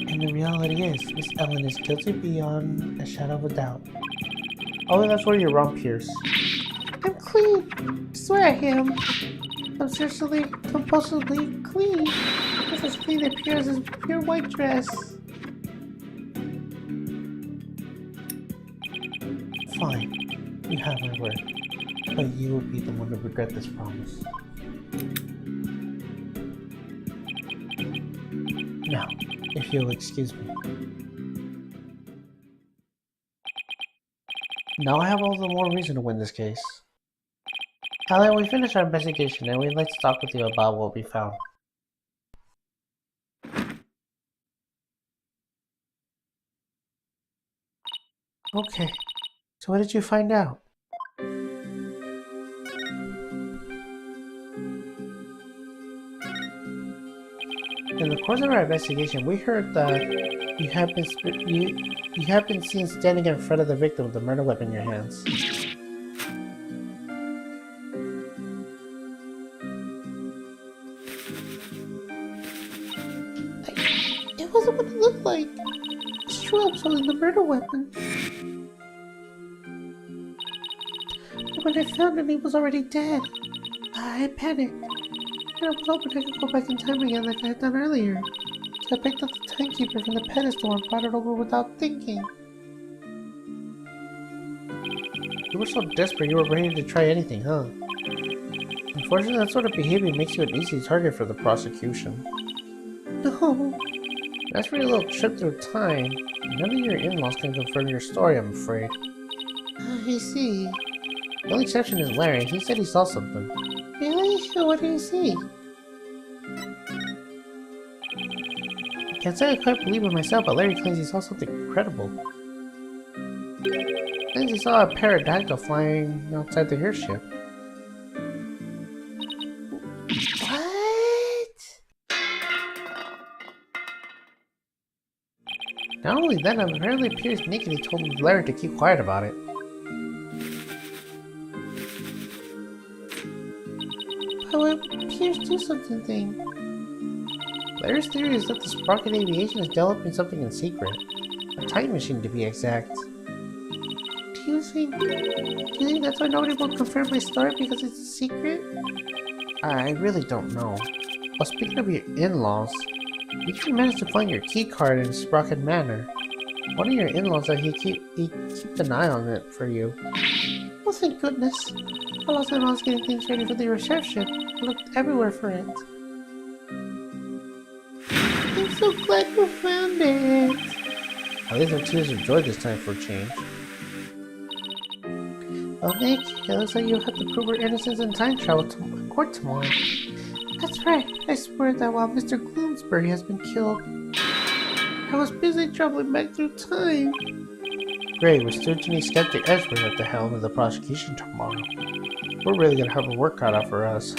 And the reality is, Miss Ellen is guilty beyond a shadow of a doubt. Oh, that's where you're wrong, Pierce. I'm clean. I swear I am. I'm seriously, compulsively clean. Just as clean as Pierce's pure white dress. Fine. You have my word. But you will be the one to regret this promise. Now, if you'll excuse me. Now I have all the more reason to win this case. Ellen, we finished our investigation and we'd like to talk with you about what we found. Okay, so what did you find out? In the course of our investigation, we heard that you have been seen standing in front of the victim with the murder weapon in your hands. It wasn't what it looked like. It's true, I was holding the murder weapon. When I found him, he was already dead. I panicked. And I was hoping I could go back in time again like I had done earlier. So I picked up the timekeeper from the pedestal and brought it over without thinking. You were so desperate you were ready to try anything, huh? Unfortunately, that sort of behavior makes you an easy target for the prosecution. No. As for your little trip through time, none of your in-laws can confirm your story, I'm afraid. I see. The only exception is Larry. He said he saw something. Really? What did you see? I can't say I quite believe it myself, but Larry claims he saw something incredible. Claims he saw a pterodactyl flying outside the airship. What? Not only that, it apparently appears naked. He told Larry to keep quiet about it. Oh, it appears to do something. Larry's theory is that the Sprocket Aviation is developing something in secret. A time machine, to be exact. Do you think that's why nobody will confirm my story because it's a secret? I really don't know. Well, speaking of your in-laws, you can manage to find your key card in Sprocket Manor. One of your in-laws said he kept an eye on it for you. Oh, thank goodness. While I was getting things ready for the reception, I looked everywhere for it. I'm so glad you found it. At least our tears of joy this time for a change. Well, Nick, it looks like you'll have to prove her innocence in time travel to court tomorrow. That's right. I swear that while Mr. Gloomsbury has been killed, I was busy traveling back through time. Great, with Sturgeon Skeptic Edgeworth at the helm of the prosecution tomorrow. We're really gonna have a work cut out for us.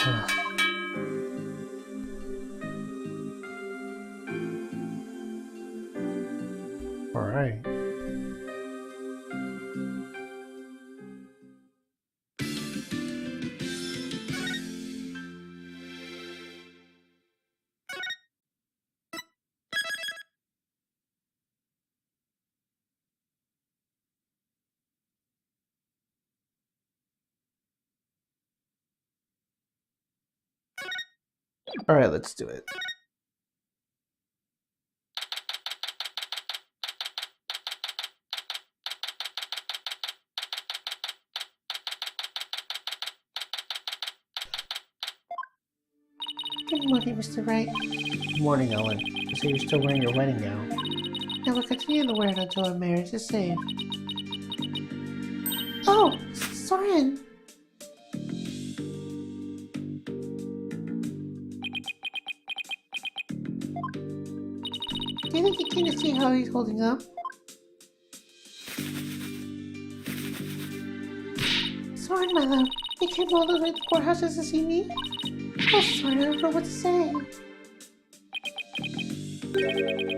Alright. Alright, let's do it. Good morning, Mr. Wright. Good morning, Ellen. You say you're still wearing your wedding gown. I will continue to wear it until our marriage is saved. Oh, Soren! Do you think you came to see how he's holding up? Soren, my love, you came all the way to the courthouse just to see me? Oh, Soren, I don't know what to say.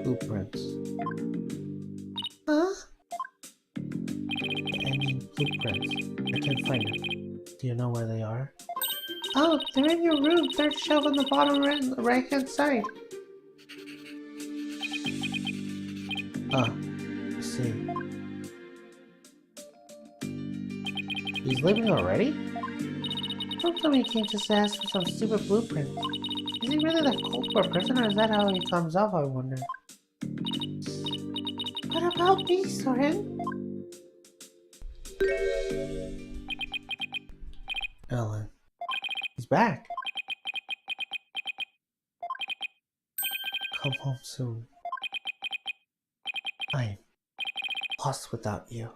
Blueprints. Huh? I mean, blueprints. I can't find them. Do you know where they are? Oh, they're in your room, third shelf on the bottom right-hand side. Ah, I see. He's leaving already? Don't tell me he came just to ask for some stupid blueprint. Is he really that cold for a person, or is that how he comes off, I wonder? What about me, Soren? Ellen. He's back. Come home soon. I'm lost without you.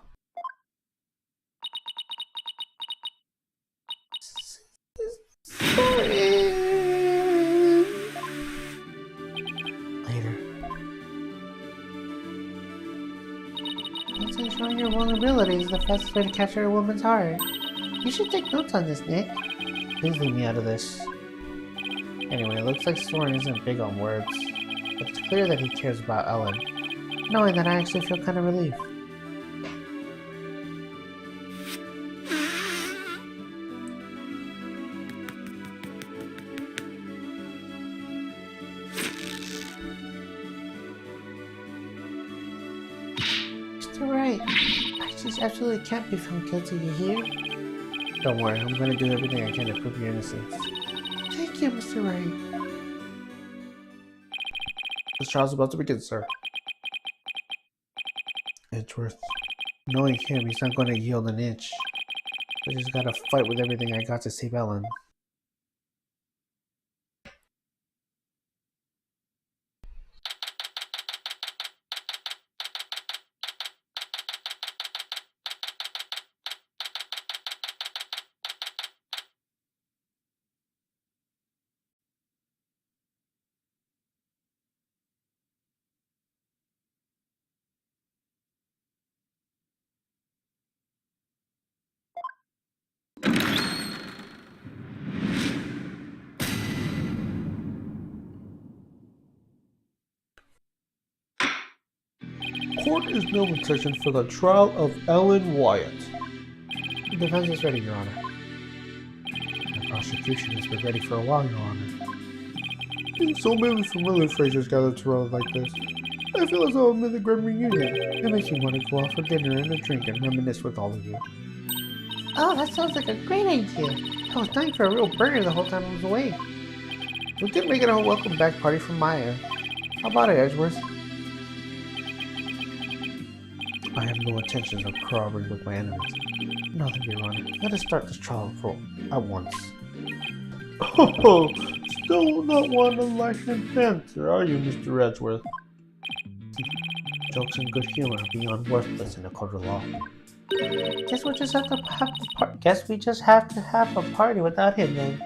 Later. I'd say showing your vulnerability is the fastest way to capture a woman's heart. You should take notes on this, Nick. Please leave me out of this. Anyway, it looks like Soren isn't big on words. but it's clear that he cares about Ellen. Knowing that, I actually feel kind of relieved. Mr. Wright, I just absolutely can't be found guilty, you hear? Don't worry, I'm going to do everything I can to prove your innocence. Thank you, Mr. Wright. This trial's about to begin, sir. Edgeworth. Knowing him, he's not going to yield an inch. I just gotta fight with everything I got to save Ellen. Court is now in session for the trial of Ellen Wyatt. The defense is ready, Your Honor. The prosecution has been ready for a while, Your Honor. So many familiar phrases gathered around like this. I feel as though I'm in the grand reunion. It makes me want to go out for dinner and a drink and reminisce with all of you. Oh, that sounds like a great idea. I was dying for a real burger the whole time I was away. We did make it a welcome back party from Maya. How about it, Edgeworth? I have no intentions of corroborating with my enemies. Nothing, Your Honor. Let us start this trial at once. Oh, still not one to like an answer, are you, Mr. Edgeworth? Jokes and good humor are beyond worthless in a court of law. Guess we just have to have a party without him then.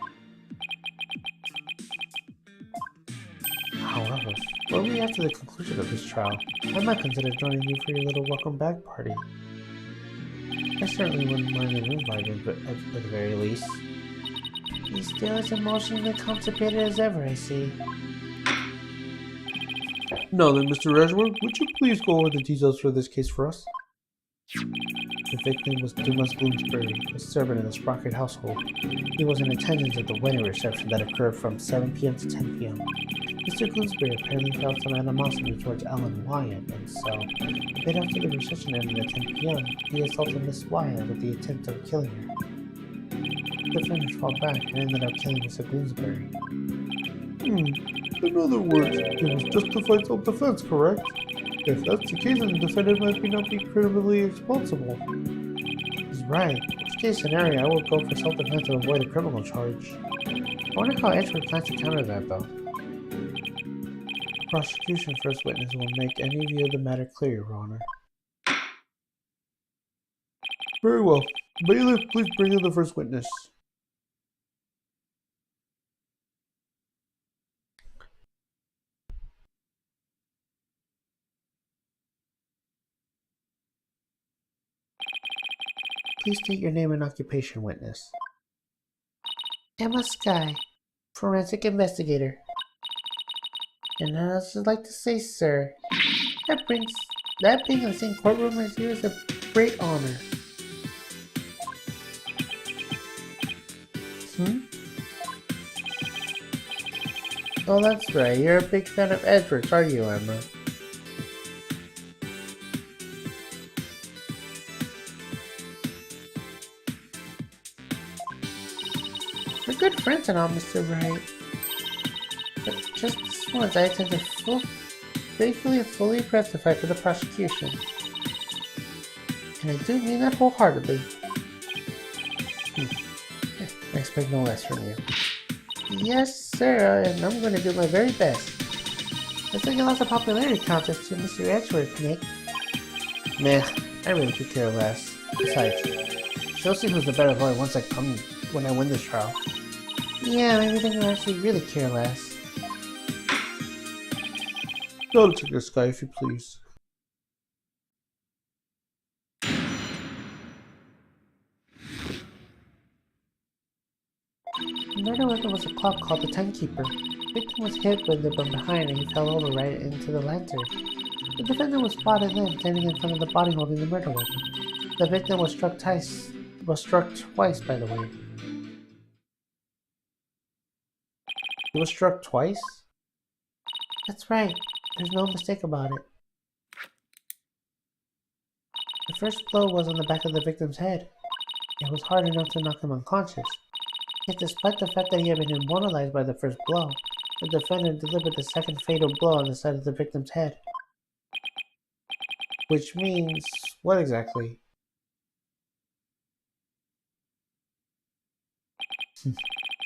However, were we after the conclusion of this trial, I might consider joining you for your little welcome back party. I certainly wouldn't mind an invite at the very least. He's still as emotionally constipated as ever, I see. Now then, Mr. Edgeworth, would you please go over the details for this case for us? The victim was Dumas Bloomsbury, a servant in the Sprocket household. He was in attendance at the wedding reception that occurred from 7 p.m. to 10 p.m. Mr. Bloomsbury apparently felt some animosity towards Ellen Wyatt, and so, a bit after the reception ended at 10 p.m., he assaulted Miss Wyatt with the intent of killing her. The defendant fought back and ended up killing Mr. Bloomsbury. In other words, it was justified self-defense, correct? If that's the case, then the defendant might not be criminally responsible. He's right. Worst case scenario, I would go for self-defense to avoid a criminal charge. I wonder how Edgeworth plans to counter that, though. The prosecution first witness will make any view of the matter clear, Your Honor. Very well. Bailiff, please bring in the first witness. Please state your name and occupation, witness. Emma Sky, forensic investigator. And I'd also like to say, sir, that being in the same courtroom as you is a great honor. Oh, that's right. You're a big fan of Edward's, are you, Emma? We're good friends and all, Mr. Wright. But just this once, I intend to faithfully and fully testify for the prosecution. And I do mean that wholeheartedly. I expect no less from you. Yes, sir, and I'm going to do my very best. I think you lost a popularity contest to Mr. Edgeworth, Nick. Meh, I really could care less. Besides, she'll see who's the better lawyer when I win this trial. Yeah, maybe then you'll actually really care less. Go to this guy, if you please. The murder weapon was a clock called the Timekeeper. victim was hit from behind and he fell over right into the lantern. The defendant was spotted then, standing in front of the body holding the murder weapon. The victim was struck twice, by the way. He was struck twice? That's right. There's no mistake about it. The first blow was on the back of the victim's head. It was hard enough to knock him unconscious. Yet despite the fact that he had been immobilized by the first blow, the defendant delivered the second fatal blow on the side of the victim's head. Which means... what exactly?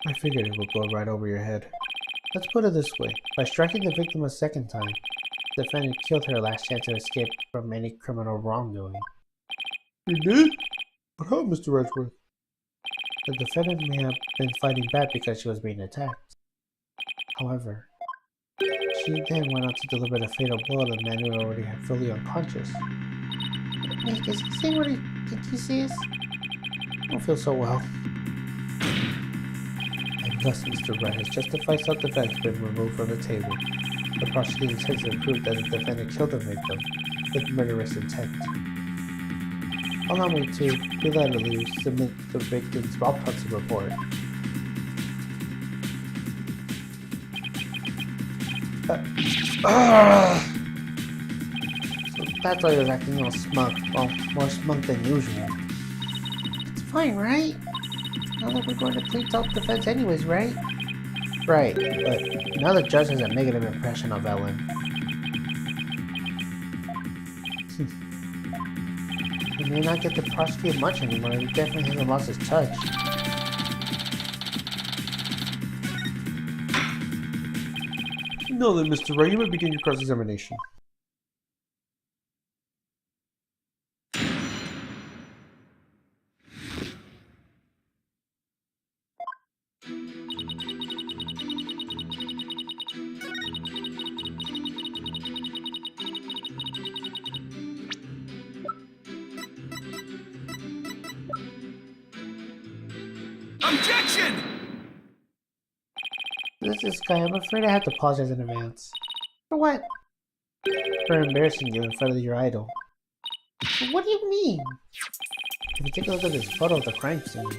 I figured it would blow right over your head. Let's put it this way. By striking the victim a second time, the defendant killed her last chance to escape from any criminal wrongdoing. You did? But how, Mr. Edgeworth? The defendant may have been fighting back because she was being attacked. However, she then went on to deliver the fatal blow to the man who already had fully unconscious. Nick, is he saying what I think he sees? I don't feel so well. And thus, Mr. Wright has justified self-defense been removed from the table. The prosecuting intends to prove that the defendant killed the victim with murderous intent. Allow me to unilaterally submit the victim's autopsy report. So that's why he was acting all smug. Well, more smug than usual. It's fine, right? Now that we're going to plead self-defense anyways, right? Right, but now the judge has a negative impression of Ellen. He may not get to prosecute much anymore. He definitely hasn't lost his touch. No, then, Mr. Wright, you may begin your cross-examination. Objection! This is Sky. I'm afraid I have to apologize in advance. For what? For embarrassing you in front of your idol. What do you mean? If you take a look at this photo of the crime scene,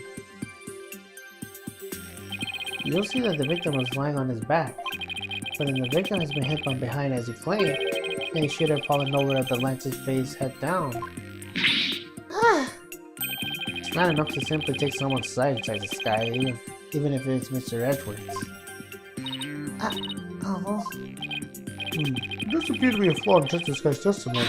you'll see that the victim was lying on his back. But then the victim has been hit from behind as he claimed, and he should have fallen over at the lantern's face head down. It's not enough to simply take someone's side inside the Sky, even if it's Mr. Edgeworth's. This appears to be a flaw in Justice Guy's testimony.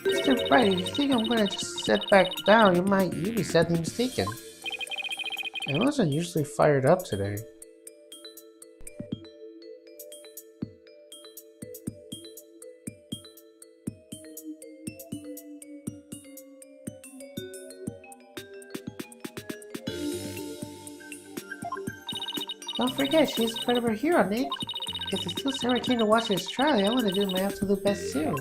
Mr. Wright, if you think I'm gonna just sit back down, you'd be sadly mistaken. I wasn't usually fired up today. Don't forget, she's a part of her hero, Nick. If the still Sarah came to watch this trial, I want to do my absolute best too.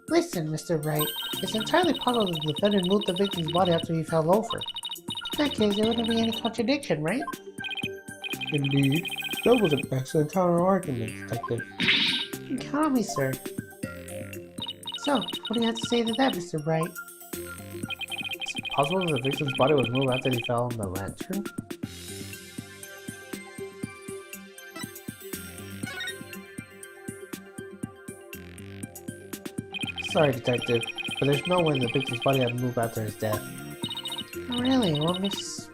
Listen, Mr. Wright, it's entirely possible that the defendant moved the victim's body after he fell over. In that case, there wouldn't be any contradiction, right? Indeed. That was an excellent counter-argument, Detective. Count on me, sir. So, what do you have to say to that, Mr. Wright? Is it possible that the victim's body was moved after he fell on the lantern? Sorry, Detective, but there's no way the victim's body had moved after his death. Really? What makes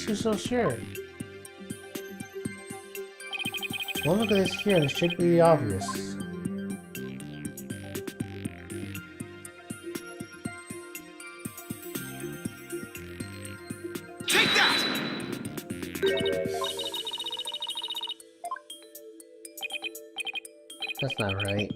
you so sure? One look at this here and it should be obvious. Take that! That's not right.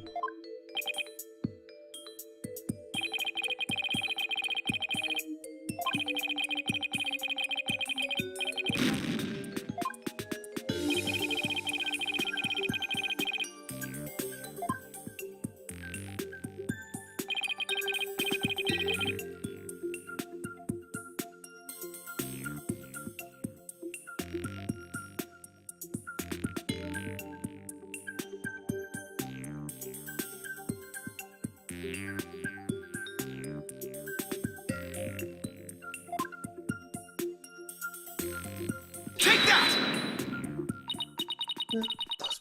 Those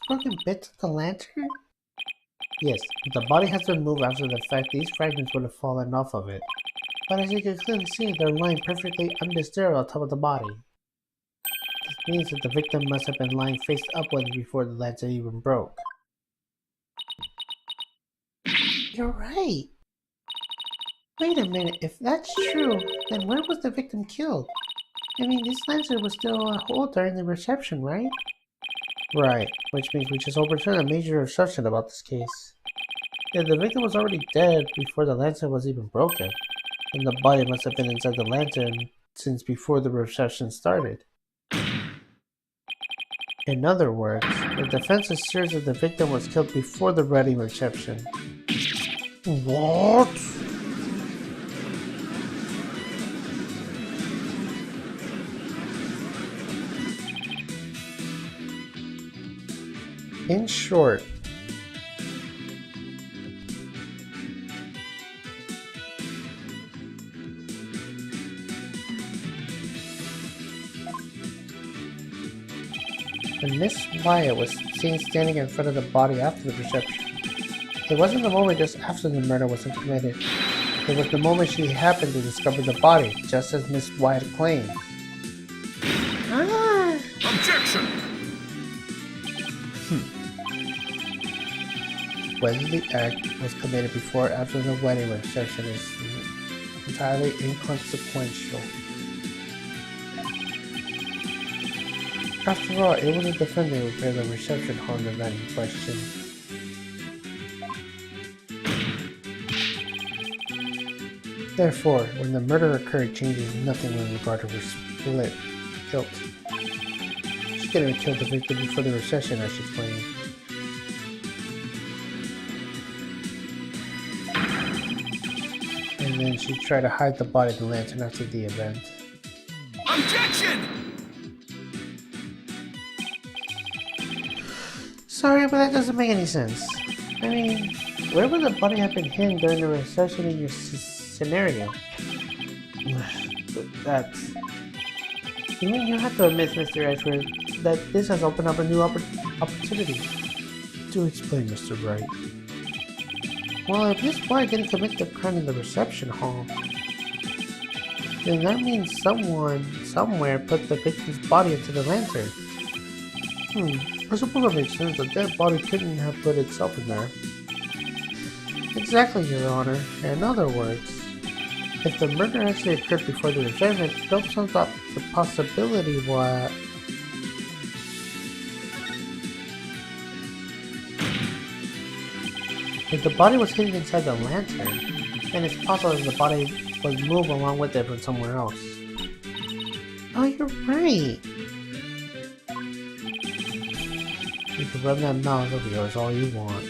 broken bits of the lantern? Yes, if the body has been moved after the fact, these fragments would have fallen off of it. But as you can clearly see, they're lying perfectly undisturbed on top of the body. This means that the victim must have been lying face upwards before the lantern even broke. You're right. Wait a minute, if that's true, then where was the victim killed? I mean, this lantern was still whole during the reception, right? Right, which means we just overturned a major assumption about this case. If the victim was already dead before the lantern was even broken, then the body must have been inside the lantern since before the reception started. In other words, the defense asserts that the victim was killed before the wedding reception. What? In short, when Miss Wyatt was seen standing in front of the body after the reception, it wasn't the moment just after the murder was committed. It was the moment she happened to discover the body, just as Miss Wyatt claimed. Ah! Objection! Whether the act was committed before or after the wedding reception is entirely inconsequential. After all, it was the defendant who prepared the reception hall in the event in question. Therefore, when the murder occurred, changes nothing with regard to her split guilt. She could have killed the victim before the reception, as she claimed. And then she tried to hide the body in the lantern after the event. Objection! Sorry, but that doesn't make any sense. I mean, where would the body have been hidden during the reception in your scenario? That's... Even you have to admit, Mr. Edgeworth, that this has opened up a new opportunity. Do explain, Mr. Wright. Well, if this boy didn't commit the crime in the reception hall, then that means someone, somewhere, put the victim's body into the lantern. I suppose that makes sense. The dead body couldn't have put itself in there. Exactly, Your Honor. In other words, if the murder actually occurred before the reception, it opens up the possibility what... If the body was hidden inside the lantern, then it's possible that the body was moved along with it from somewhere else. Oh, you're right. You can rub that mouth of yours all you want.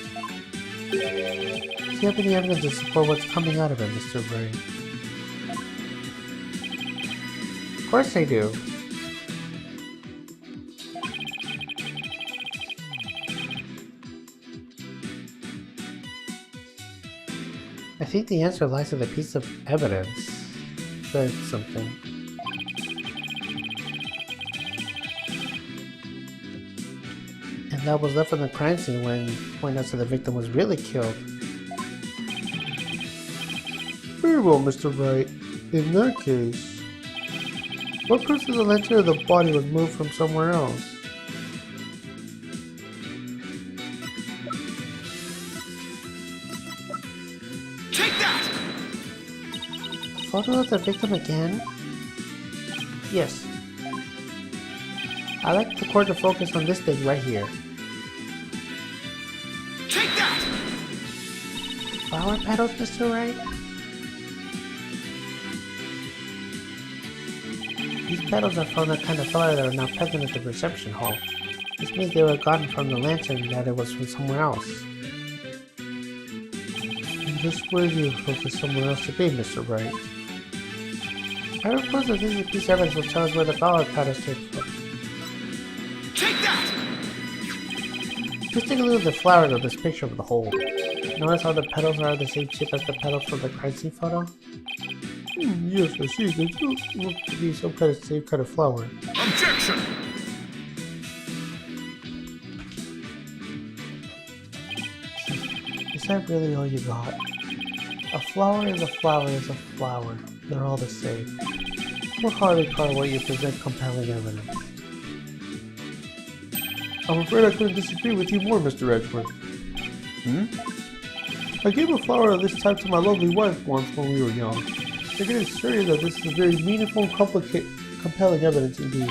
Do you have any evidence to support what's coming out of it, Mr. Wright? Of course I do. I think the answer lies in the piece of evidence. Said something. And that was left on the crime scene when pointed out that the victim was really killed. Very well, Mr. Wright. In that case, what proves that the lantern of the body was moved from somewhere else? Photo of the victim again? Yes. I like the court to focus on this thing right here. Take that! Flower petals, Mr. Wright? These petals are from the kind of flower that are now present at the reception hall. This means they were gotten from the lantern, that it was from somewhere else. And just where do you focus somewhere else to be, Mr. Wright? I propose that this piece of evidence will tell us where the flower petals came from. Take that! Just take a look at the flowers of this picture of the hole. Notice how the petals are the same shape as the petals from the crime scene photo? Yes, I see. They do look to be some kind of same kind of flower. Objection! that really all you got? A flower is a flower is a flower. They're all the same. Work hard and call what you present compelling evidence. I'm afraid I couldn't disagree with you more, Mr. Edgeworth. I gave a flower of this type to my lovely wife once when we were young. I can assure you that this is very meaningful and compelling evidence indeed.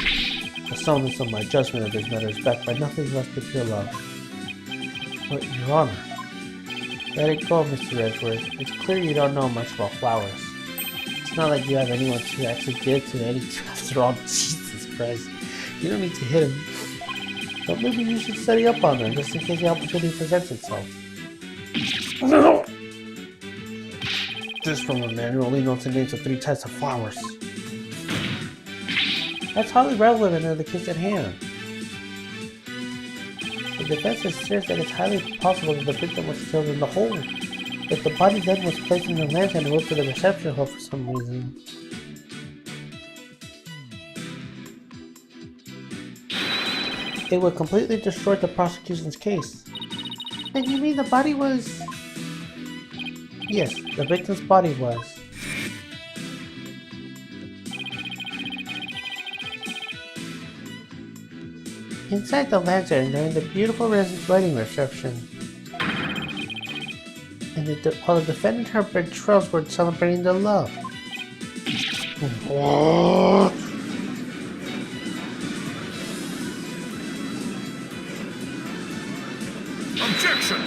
The soundness of my judgment of this matter is backed by nothing less than pure love. But, Your Honor, let it go, Mr. Edgeworth. It's clear you don't know much about flowers. It's not like you have anyone to actually give to any after all. Jesus Christ. You don't need to hit him. But maybe you should study up on them, just in case the opportunity presents itself. No! This from a man who only knows the names of 3 types of flowers. That's hardly relevant in the case at hand. The defense asserts that it's highly possible that the victim was killed in the hole. If the body then was placed in the lantern and moved to the reception hall for some reason. It would completely destroy the prosecution's case. And you mean the body was... Yes, the victim's body was. inside the lantern during the beautiful wedding reception. And while the defendant and her betrothed were celebrating their love. What? Objection!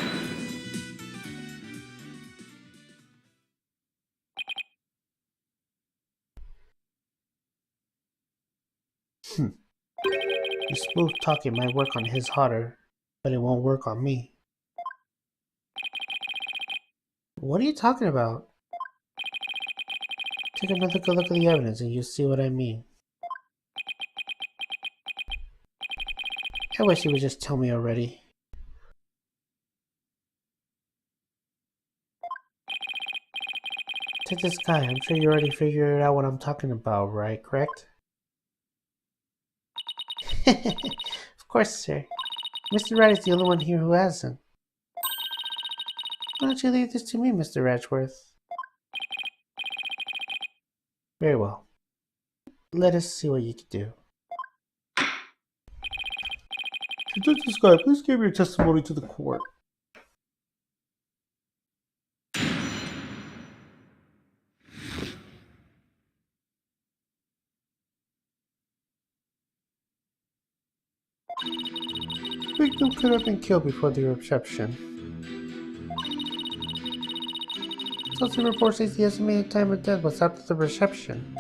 His smooth talking might work on his hotter, but it won't work on me. What are you talking about? Take another good look at the evidence and you'll see what I mean. I wish you would just tell me already. Take this guy, I'm sure you already figured out what I'm talking about, right? Correct? Of course, sir. Mr. Wright is the only one here who hasn't. Why don't you leave this to me, Mr. Edgeworth? Very well. Let us see what you can do. Detective Sky, please give your testimony to the court. The victim could have been killed before the reception. Autopsy report says the estimated time of death was after the reception.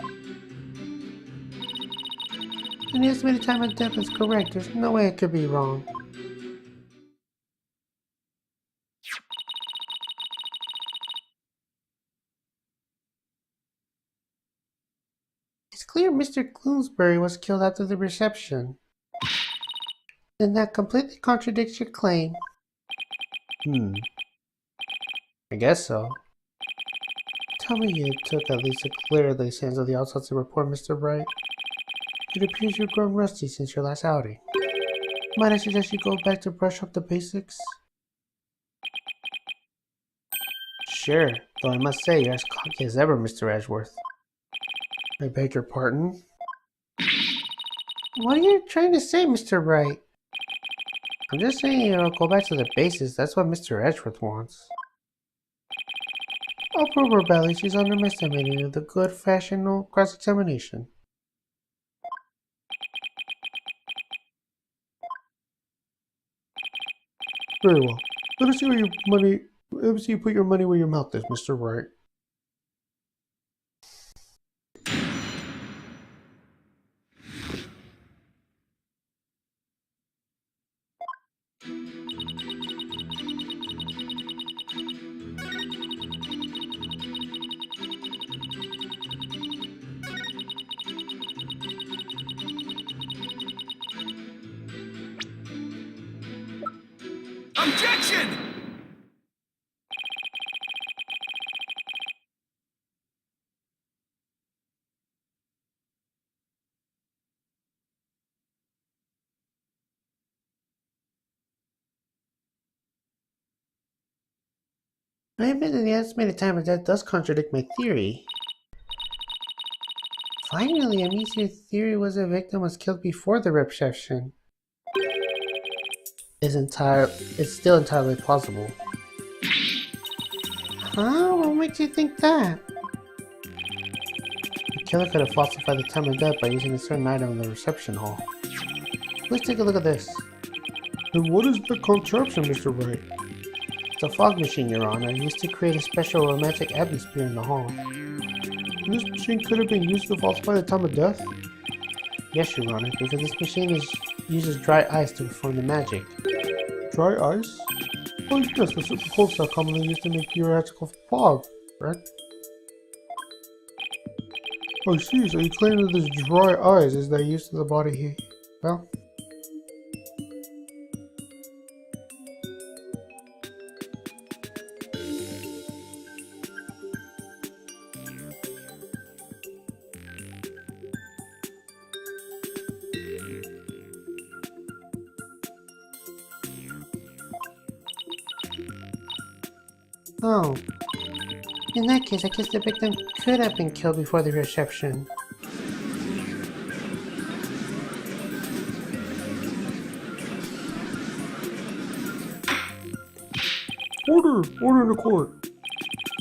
And the estimated time of death is correct. There's no way it could be wrong. It's clear Mr. Bloomsbury was killed after the reception. And that completely contradicts your claim. I guess so. Tell me you took at least a clearly sense of the autopsy report, Mr. Wright. It appears you've grown rusty since your last outing. Might I suggest you go back to brush up the basics? Sure, though I must say you're as cocky as ever, Mr. Edgeworth. I beg your pardon? What are you trying to say, Mr. Wright? I'm just saying, go back to the basics. That's what Mr. Edgeworth wants. I'll prove her badly. She's underestimating the good-fashioned cross-examination. Very well. Let us see you put your money where your mouth is, Mr. Wright. Objection! I admit that the estimated time of death does contradict my theory. Finally, it means your theory was the victim was killed before the reception. It's still entirely plausible. Huh? What makes you think that? The killer could have falsified the time of death by using a certain item in the reception hall. Let's take a look at this. And what is the contraption, Mr. Wright? It's a fog machine, Your Honor, used to create a special romantic atmosphere in the hall. And this machine could have been used to falsify the time of death? Yes, Your Honor, because this machine uses dry ice to perform the magic. Dry ice? Oh yes, the super cold stuff commonly used to make theoretical fog, correct? I see, so you claim that this dry ice is that used to the body here. Well... Oh. In that case, I guess the victim could have been killed before the reception. Order! Order in the court!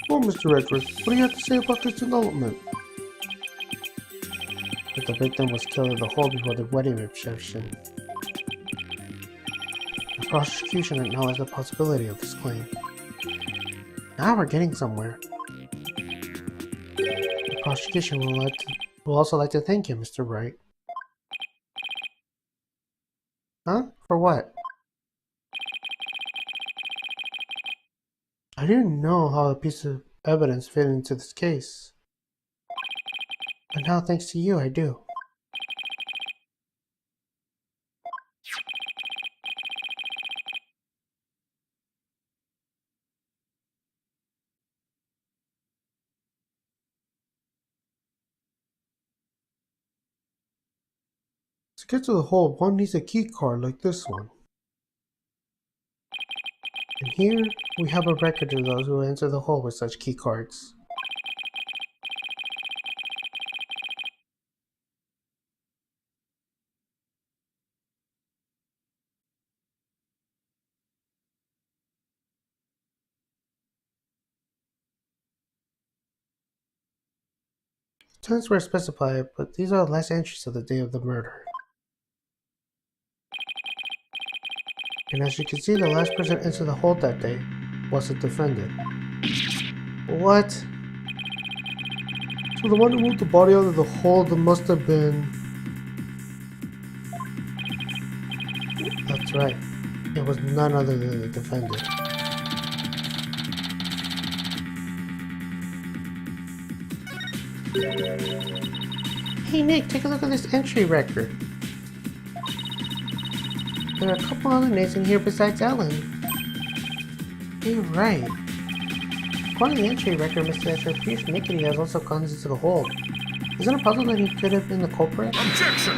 Well, Mr. Edwards, what do you have to say about this development? That the victim was killed in the hall before the wedding reception. The prosecution acknowledged the possibility of this claim. Now we're getting somewhere. The prosecution will also like to thank you, Mr. Wright. Huh? For what? I didn't know how a piece of evidence fit into this case. But now, thanks to you, I do. To get to the hole, one needs a key card like this one. And here, we have a record of those who enter the hole with such key cards. Times were specified, but these are the last entries of the day of the murder. And as you can see, the last person into the hole that day was the defendant. What? So the one who moved the body out of the hole, there must have been... That's right. It was none other than the defendant. Hey Nick, take a look at this entry record. There are a couple other names in here besides Ellen. Hey, Wright. According to the entry record, Mr. Escher appears Nickety has also gone into the hole. Isn't it possible that he could have been the culprit? Objection!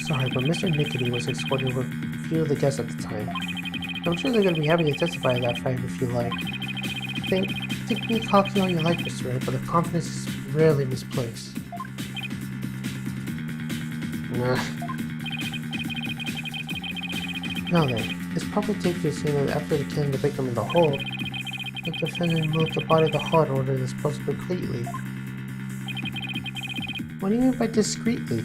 Sorry, but Mr. Nickety was escorting with a few of the guests at the time. I'm sure they're going to be happy to testify to that fact if you like. Think me cocky all you like, Mr. Wright, but the confidence is rarely misplaced. Nah. Now then, it's probably safe to assume that after killing the victim in the hole, the defendant moved the body of the hall in order to dispose of it completely. What do you mean by discreetly?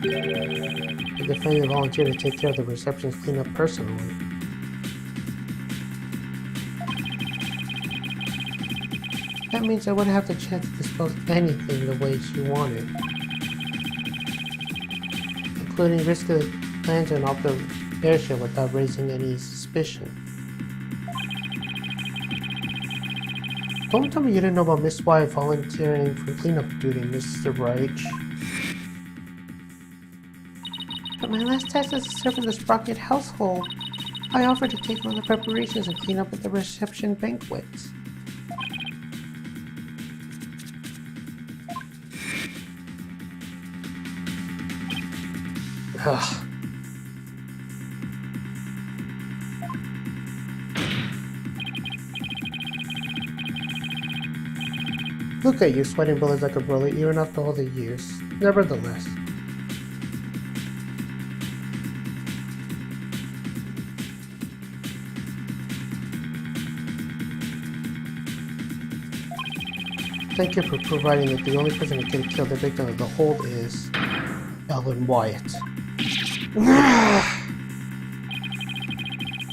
The defendant volunteered to take care of the reception's cleanup personally. That means I wouldn't have the chance to dispose of anything the way she wanted, including risk the lantern off the airship without raising any suspicion. Don't tell me you didn't know about Miss White volunteering for cleanup duty, Mr. Wright. At my last task as a servant in the Sprocket household, I offered to take on the preparations and clean up at the reception banquet. Look at you, sweating bullets like a bullet, even after all the years. Nevertheless. Thank you for providing that the only person who can kill the victim of the hold is Ellen Wyatt.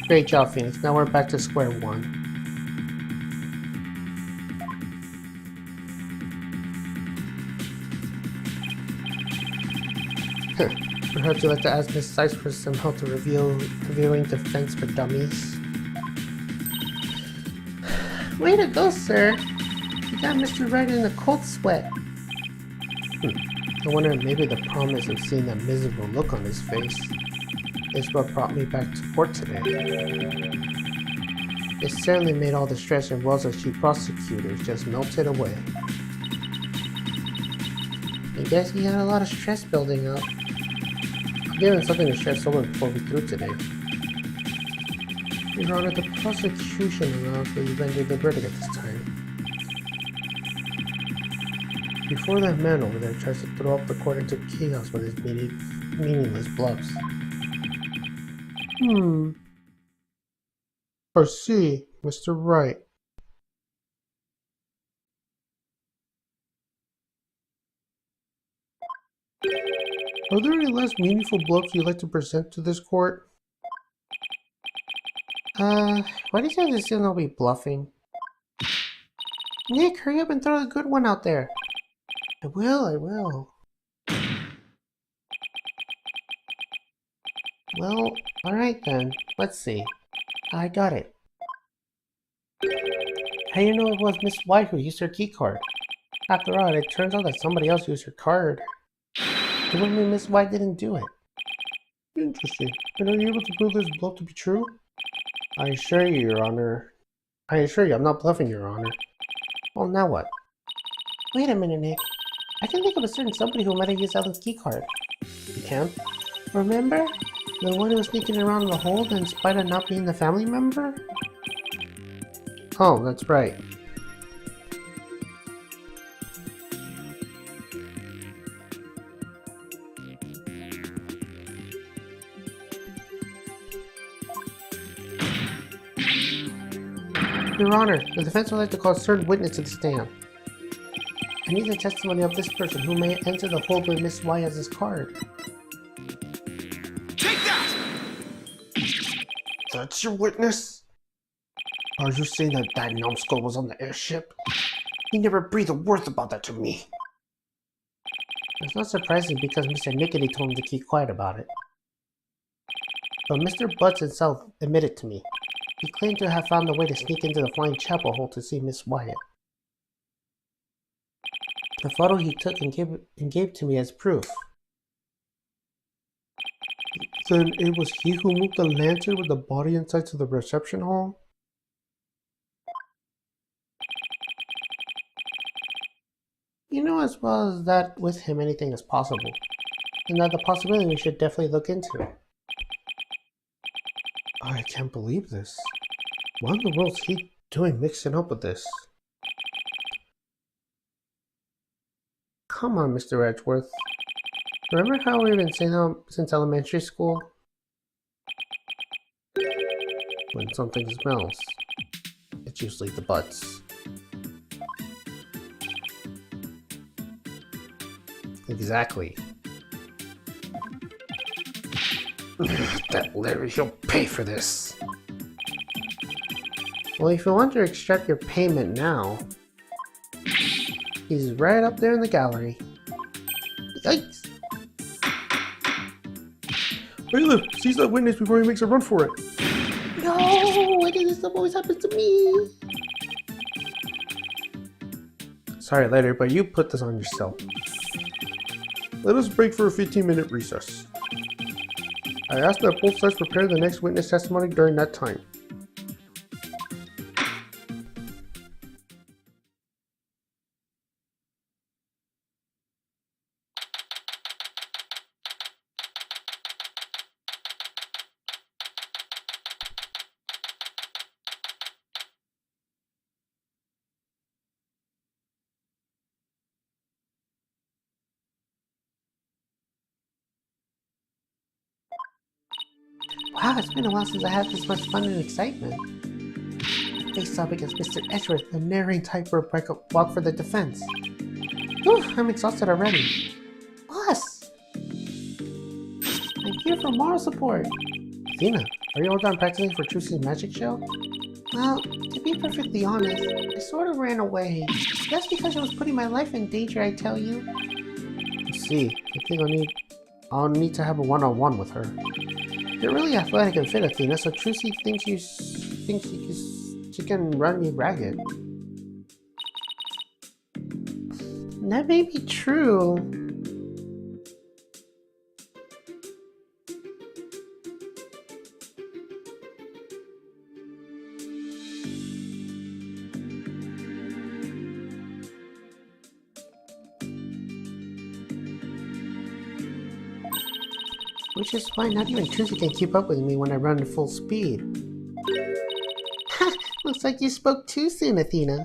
Great job, Phoenix. Now we're back to square one. Perhaps you'd like to ask Miss Sykes for some help to reviewing Defense for Dummies. Way to go, sir. You got Mr. Wright in a cold sweat. I wonder if maybe the promise of seeing that miserable look on his face is what brought me back to court today. It certainly made all the stress and woes of chief prosecutors just melted away. I guess he had a lot of stress building up. I'll give him something to stress over before we through today. Your Honor, the prosecution announced we rendered the verdict at this time. Before that man over there tries to throw up the court into chaos with his meaningless bluffs. I see, Mr. Wright. Are there any less meaningful bluffs you'd like to present to this court? Why do you say this is be bluffing? Nick, hurry up and throw a good one out there. I will. Well, alright then. Let's see. I got it. How do you know it was Miss White who used her keycard? After all, it turns out that somebody else used her card. It wouldn't mean Miss White didn't do it. Interesting. And are you able to prove this bluff to be true? I assure you, Your Honor. I assure you, I'm not bluffing, Your Honor. Well, now what? Wait a minute, Nick. I can think of a certain somebody who might have used Ellen's keycard. You can? Remember? The one who was sneaking around the hold in spite of not being the family member? Oh, that's right. Your Honor, the defense would like to call a certain witness to the stand. I need the testimony of this person who may enter the hold with Miss Y as his card. Take that! That's your witness? Are you saying that that numbskull was on the airship? He never breathed a word about that to me. It's not surprising because Mr. Nickety told him to keep quiet about it. But Mr. Butts himself admitted to me. He claimed to have found a way to sneak into the flying chapel hole to see Miss Wyatt. The photo he took and gave to me as proof. Then it was he who moved the lantern with the body inside to the reception hall? You know as well as that with him anything is possible. And that the possibility we should definitely look into. I can't believe this. What in the world's he doing mixing up with this? Come on, Mr. Edgeworth. Remember how we've been saying that since elementary school? When something smells, it's usually the butts. Exactly. That Larry, he'll pay for this. Well, if you want to extract your payment now, he's right up there in the gallery. Yikes! Bailiff, seize that witness before he makes a run for it. No! Why does this stuff always happen to me? Sorry, Larry, but you put this on yourself. Let us break for a 15-minute recess. I ask that both sides prepare the next witness testimony during that time. Wow, it's been a while since I had this much fun and excitement. Face off against Mr. Edgeworth, the narrating type for a walk for the defense. Whew, I'm exhausted already. Boss! I'm here for moral support. Athena, are you all done practicing for Trucy's magic show? Well, to be perfectly honest, I sort of ran away. That's because I was putting my life in danger, I tell you. I see. I think I'll need to have a one-on-one with her. You're really athletic and fit, Athena, so Trucy thinks she can run you ragged. That may be true. Which is why not even Trucy can keep up with me when I run at full speed. Ha! Looks like you spoke too soon, Athena.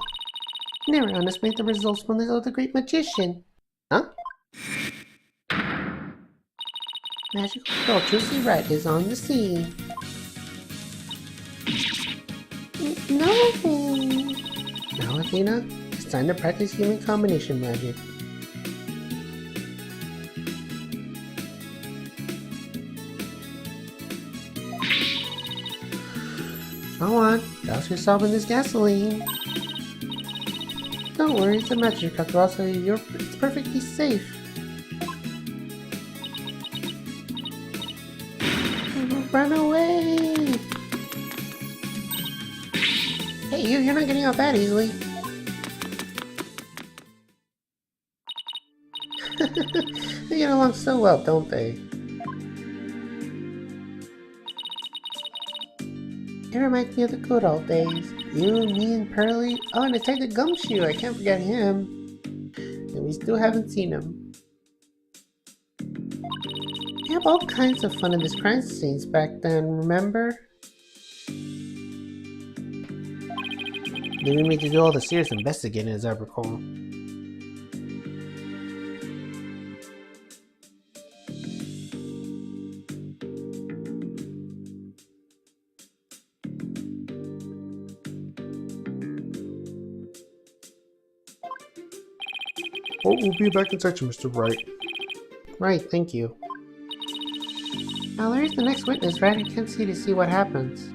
Never underestimate the results when there's the great magician. Huh? Magical girl Trucy Wright is on the scene. No! Now, Athena, it's time to practice human combination magic. Go on, douse yourself in this gasoline. Don't worry, it's a magic after all, so it's perfectly safe. Run away! Hey, you're not getting out that easily. They get along so well, don't they? It reminds me of the good old days. You, me, and Pearly. Oh, and Detective Gumshoe. I can't forget him. And we still haven't seen him. We have all kinds of fun in these crime scenes back then, remember? They didn't need to do all the serious investigating, as I recall. Oh, we'll be back in touch, Mr. Wright. Right, thank you. Now there's the next witness, right? I can't see to see what happens.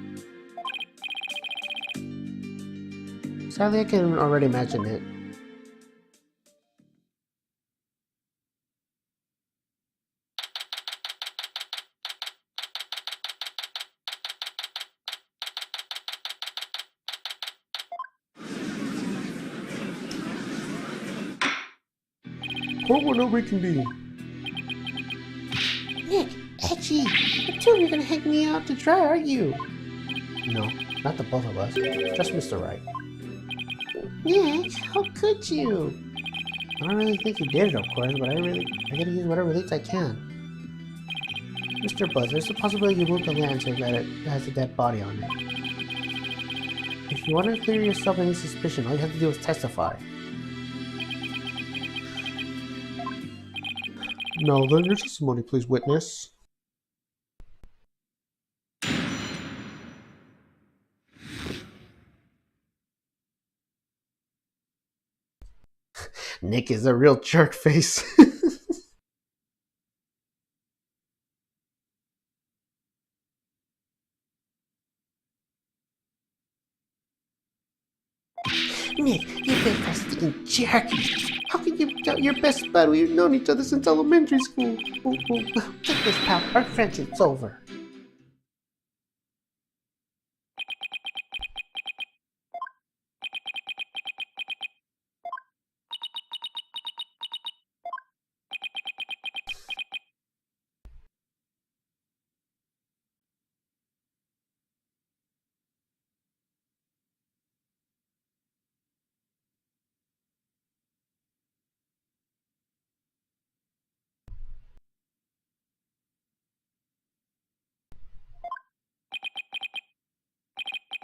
Sadly, I can already imagine it. Court will not reconvene. Nick, Edgy, the two of you are gonna hang me out to dry, are you? No, not the both of us. Just Mr. Wright. Nick, how could you? I don't really think you did it, of course, but I gotta use whatever leads I can. Mr. Buzz, there's a possibility you moved the land so that it has a dead body on it. If you want to clear yourself of any suspicion, all you have to do is testify. No, then your testimony, please, witness. Nick is a real jerk face. Nick, you big stinking jerk! How can you doubt your best bud? We've known each other since elementary school. Take this, pal. Our friendship's over.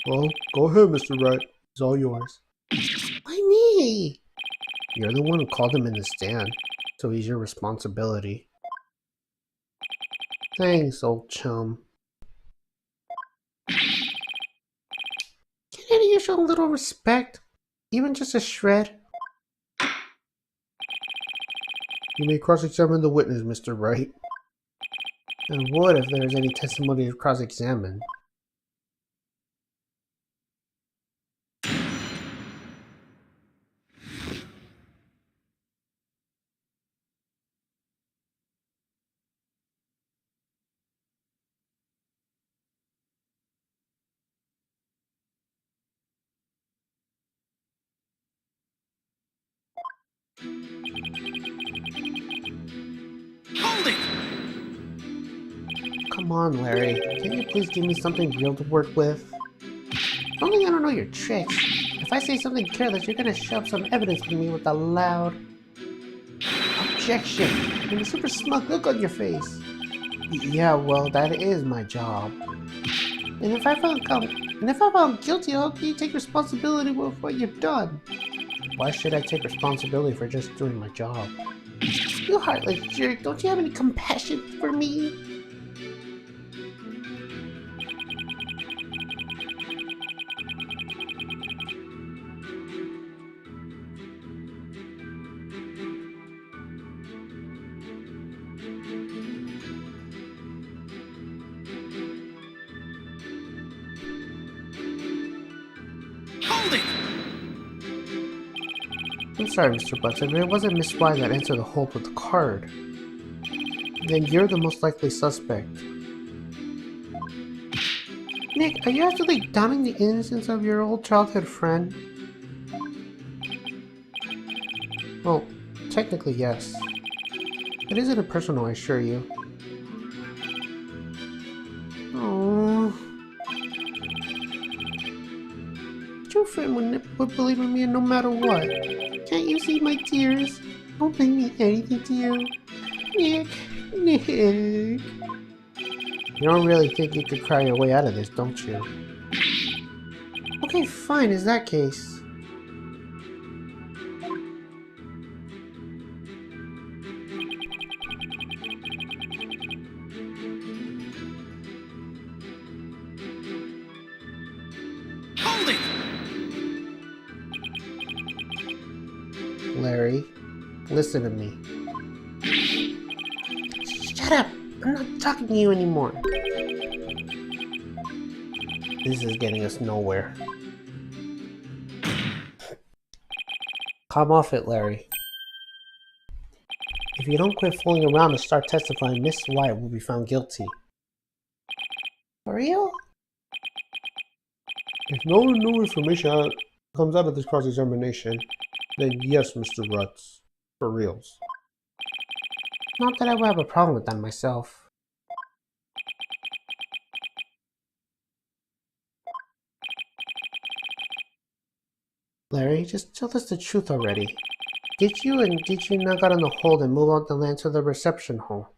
Well, go ahead, Mr. Wright. It's all yours. Why me? You're the one who called him in the stand, so he's your responsibility. Thanks, old chum. show a little respect? Even just a shred? You may cross-examine the witness, Mr. Wright. I would if there was any testimony to cross-examine. Hold it! Come on, Larry. Can you please give me something real to work with? Only I don't know your tricks. If I say something careless, you're gonna shove some evidence to me with a loud objection and a super smug look on your face. Yeah, well, that is my job. And if I found guilty, how can you take responsibility for what you've done? Why should I take responsibility for just doing my job? You heartless jerk, don't you have any compassion for me? Hold it! I'm sorry, Mr. Butts. If it wasn't Miss Y that answered the hole with the card, then you're the most likely suspect. Nick, are you actually doubting the innocence of your old childhood friend? Well, technically, yes. It isn't impersonal, I assure you. Oh, your friend would believe in me no matter what. Can't you see my tears? Don't make me anything to you. Nick. You don't really think you could cry your way out of this, don't you? Okay, fine, is that case. Hold it! Larry, listen to me. Shut up! I'm not talking to you anymore. This is getting us nowhere. Come off it, Larry. If you don't quit fooling around and start testifying, Miss Wyatt will be found guilty. For real? If no new information comes out of this cross-examination, then yes, Mr. Rutz. For reals. Not that I would have a problem with that myself. Larry, just tell us the truth already. Did you not get on the hold and move out the land to the reception hall?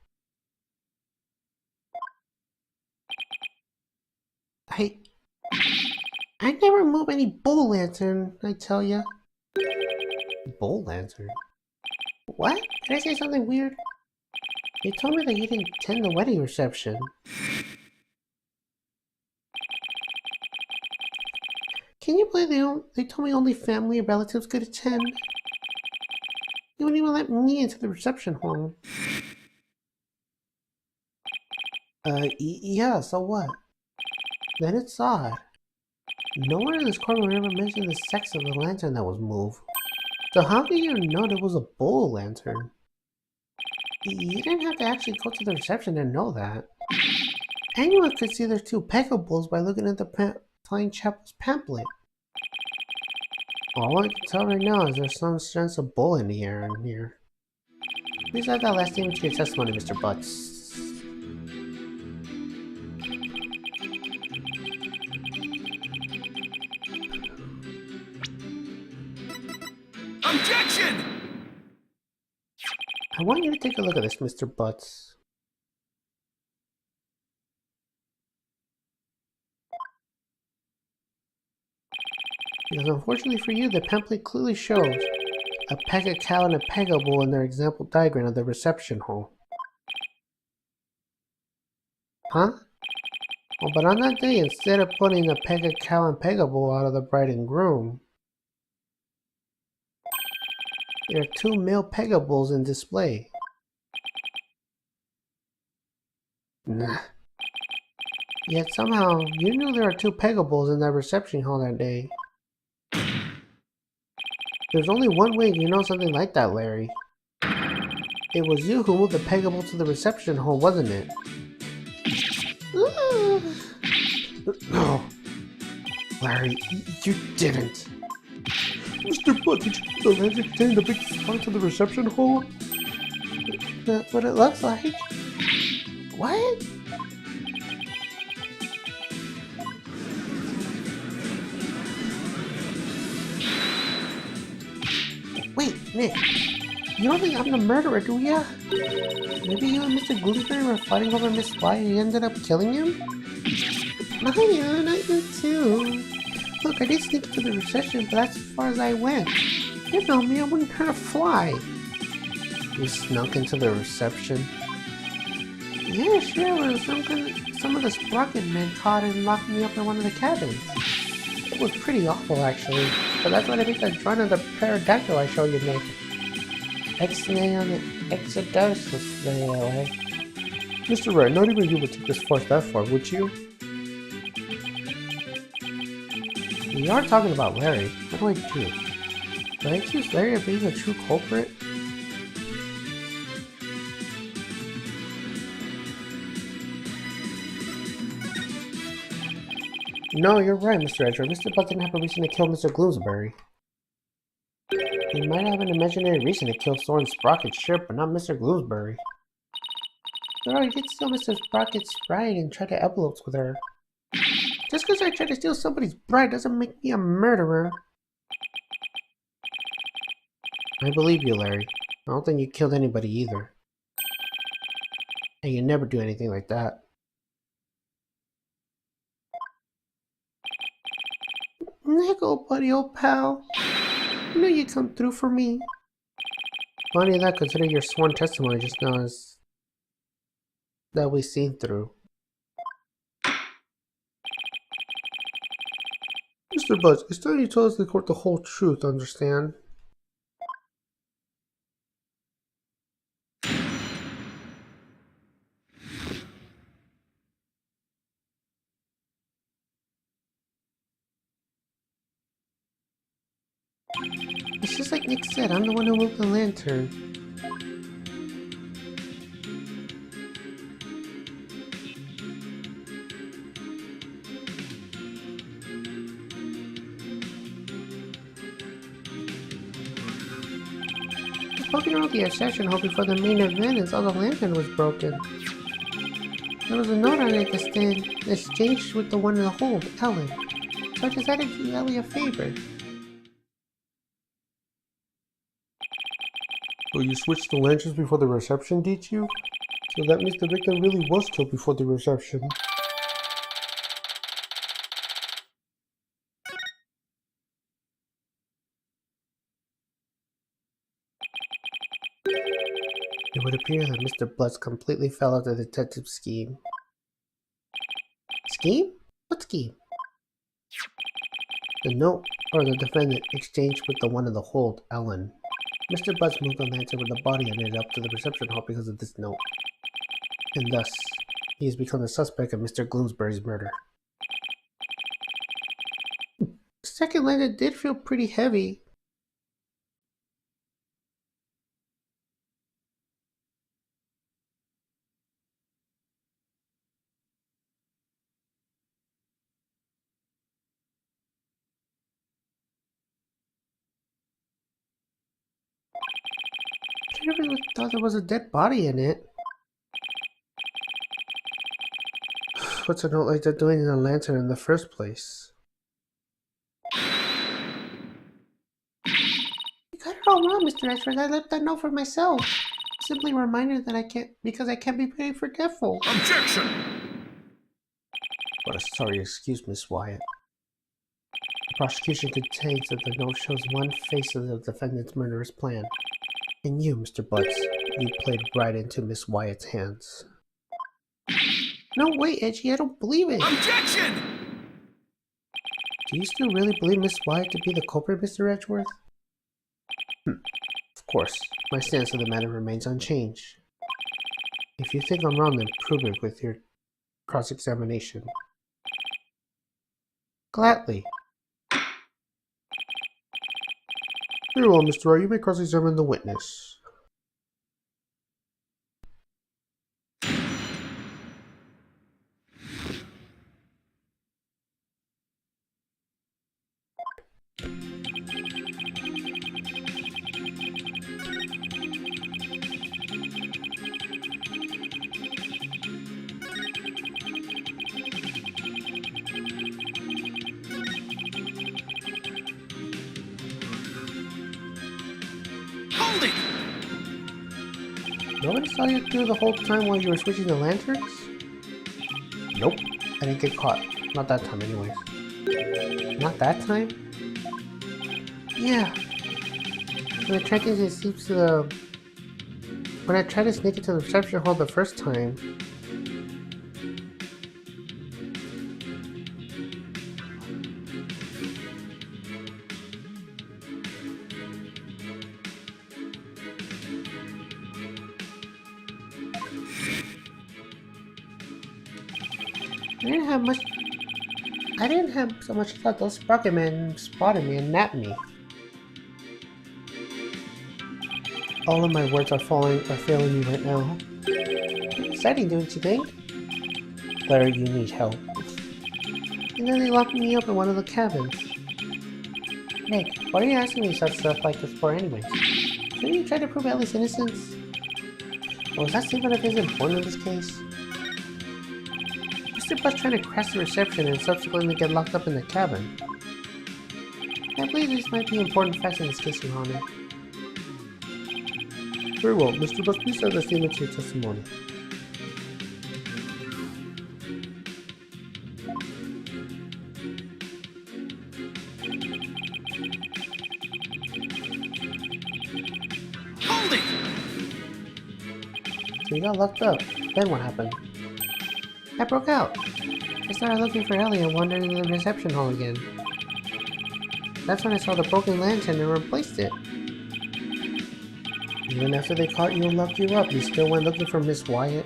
I never move any bull lantern, I tell ya. Bull lantern? What? Did I say something weird? You told me that you didn't attend the wedding reception. Can you believe they told me only family and relatives could attend? You wouldn't even let me into the reception hall. Yeah, so what? Then it's odd. No one in this courtroom ever mentioned the sex of the lantern that was moved. So how do you know there was a bull lantern? You didn't have to actually go to the reception to know that. Anyone could see there's two Pega bulls by looking at the Flying Chapel's pamphlet. All I can tell right now is there's some sense of bull in the air in here. Please add that last statement to your testimony, Mr. Butts. Objection! I want you to take a look at this, Mr. Butts. Because unfortunately for you, the pamphlet clearly shows a Pega cow and a Pega bull in their example diagram of the reception hall. Huh? Oh, but on that day, instead of putting the Pega cow and Pega bull out of the bride and groom, there are two male Pega bulls in display. Nah. Yet somehow, you knew there were two Pega bulls in that reception hall that day. There's only one way you know something like that, Larry. It was you who moved the Pega bull to the reception hall, wasn't it? No. Larry, you didn't. Mr. Butt, did you put the lantern containing the big spot to the reception hall? That's what it looks like. What? Wait, Nick. You don't think I'm the murderer, do ya? Maybe you and Mr. Gooseberry were fighting over Miss Wright and you ended up killing him? Oh yeah, not you too. Look, I did sneak to the reception, but that's as far as I went. You know me, I wouldn't hurt a fly. You snuck into the reception? Yeah, sure, some of the Sprocket men caught and locked me up in one of the cabins. It was pretty awful, actually, but that's what I think that drawing of the pterodactyl I showed you, Nick. X-nay on the exodosis there, eh? Mr. Wright, not even you would take this force that far, would you? We are talking about Larry. What do I do? Do I accuse Larry of being a true culprit? No, you're right, Mr. Edger. Mr. Butt didn't have a reason to kill Mr. Gloomsbury. He might have an imaginary reason to kill Soren Sprocket's ship, but not Mr. Gloomsbury. Girl, you did steal Mr. Sprocket's bride and try to elopes with her. Just because I tried to steal somebody's bride doesn't make me a murderer. I believe you, Larry. I don't think you killed anybody either. And you never do anything like that. Nick, old buddy, old pal. I knew you'd come through for me. Funny that, considering your sworn testimony just now is that we've seen through. Mr. Buzz, it's time you tell us the court the whole truth, understand? It's just like Nick said, I'm the one who moved the lantern. Poking around the reception hall before the main event and saw the lantern was broken. There was a note on it that said, exchanged with the one in the hold, Ellen. So I decided to do Ellie a favor. So you switched the lanterns before the reception, did you? So that means the victim really was killed before the reception. It would appear that Mr. Butts completely fell out of the detective's scheme. Scheme? What scheme? The note, or the defendant, exchanged with the one in the hold, Ellen. Mr. Butts moved the lantern with the body and it up to the reception hall because of this note. And thus, he has become the suspect of Mr. Gloomsbury's murder. The second lantern did feel pretty heavy. I never really thought there was a dead body in it. What's a note like that doing in a lantern in the first place? You got it all wrong, Mr. Ashford. I left that note for myself. Simply a reminder that I can't be very forgetful. Objection! What a sorry excuse, Miss Wyatt. The prosecution contends that the note shows one face of the defendant's murderous plan. And you, Mr. Butts, you played right into Miss Wyatt's hands. No, wait, Edgy, I don't believe it. Objection! Do you still really believe Miss Wyatt to be the culprit, Mr. Edgeworth? Of course, my stance on the matter remains unchanged. If you think I'm wrong, then prove it with your cross-examination. Gladly. Very well, Mr. Wright, you may cross-examine the witness. Hold it! Nobody saw you through the whole time while you were switching the lanterns? Nope, I didn't get caught. Not that time anyways. Not that time? Yeah. When I tried to sneak into the reception hall the first time, I didn't have so much thought those Sprocket men spotted me and nabbed me. All of my words are failing me right now. Exciting, don't you think? Larry, you need help. And then they locked me up in one of the cabins. Nick, why are you asking me such stuff like this for anyways? Shouldn't you try to prove Ellie's innocence? Well, is that statement of his important in this case? Mr. Butt's trying to crash the reception and subsequently get locked up in the cabin. I believe these might be important facts in this case, Your Honor. Very well, Mr. Butt, please add the statement to your testimony. Hold it! So you got locked up. Then what happened? I broke out. I started looking for Ellie and wandered into the reception hall again. That's when I saw the broken lantern and replaced it. Even after they caught you and locked you up, you still went looking for Miss Wyatt?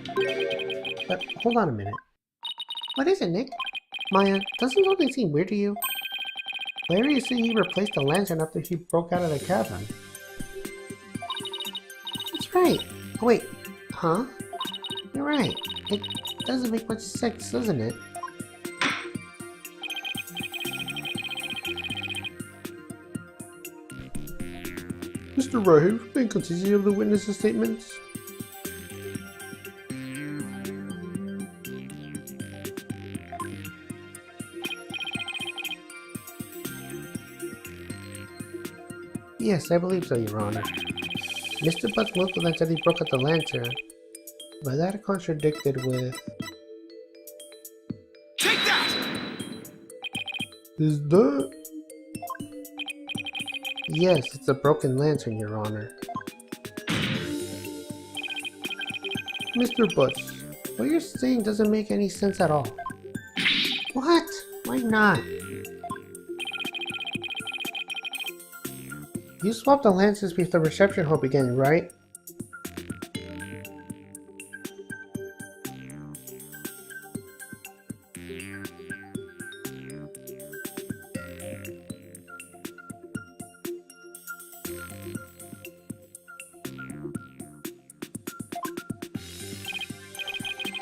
But hold on a minute. What is it, Nick? Maya, doesn't something seem weird to you? Larry is saying he replaced the lantern after he broke out of the cabin. That's right. Oh, wait. Huh? You're right. It doesn't make much sense, doesn't it? Mr. Wright, have you been consistency of the witness's statements? Yes, I believe so, Your Honor. Mr. Butt's movement said he broke out the lantern, but that contradicted with... Take that! Is that... Yes, it's a broken lantern, Your Honor. Mr. Butts, what you're saying doesn't make any sense at all. What? Why not? You swapped the lanterns before the reception hall began, right?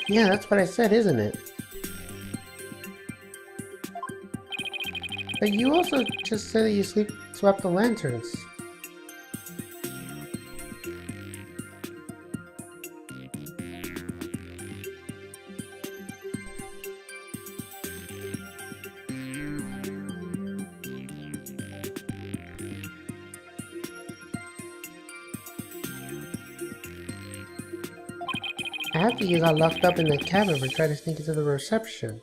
Yeah, that's what I said, isn't it? But you also just said that you swapped the lanterns. After you got locked up in the cabin for trying to sneak into the reception.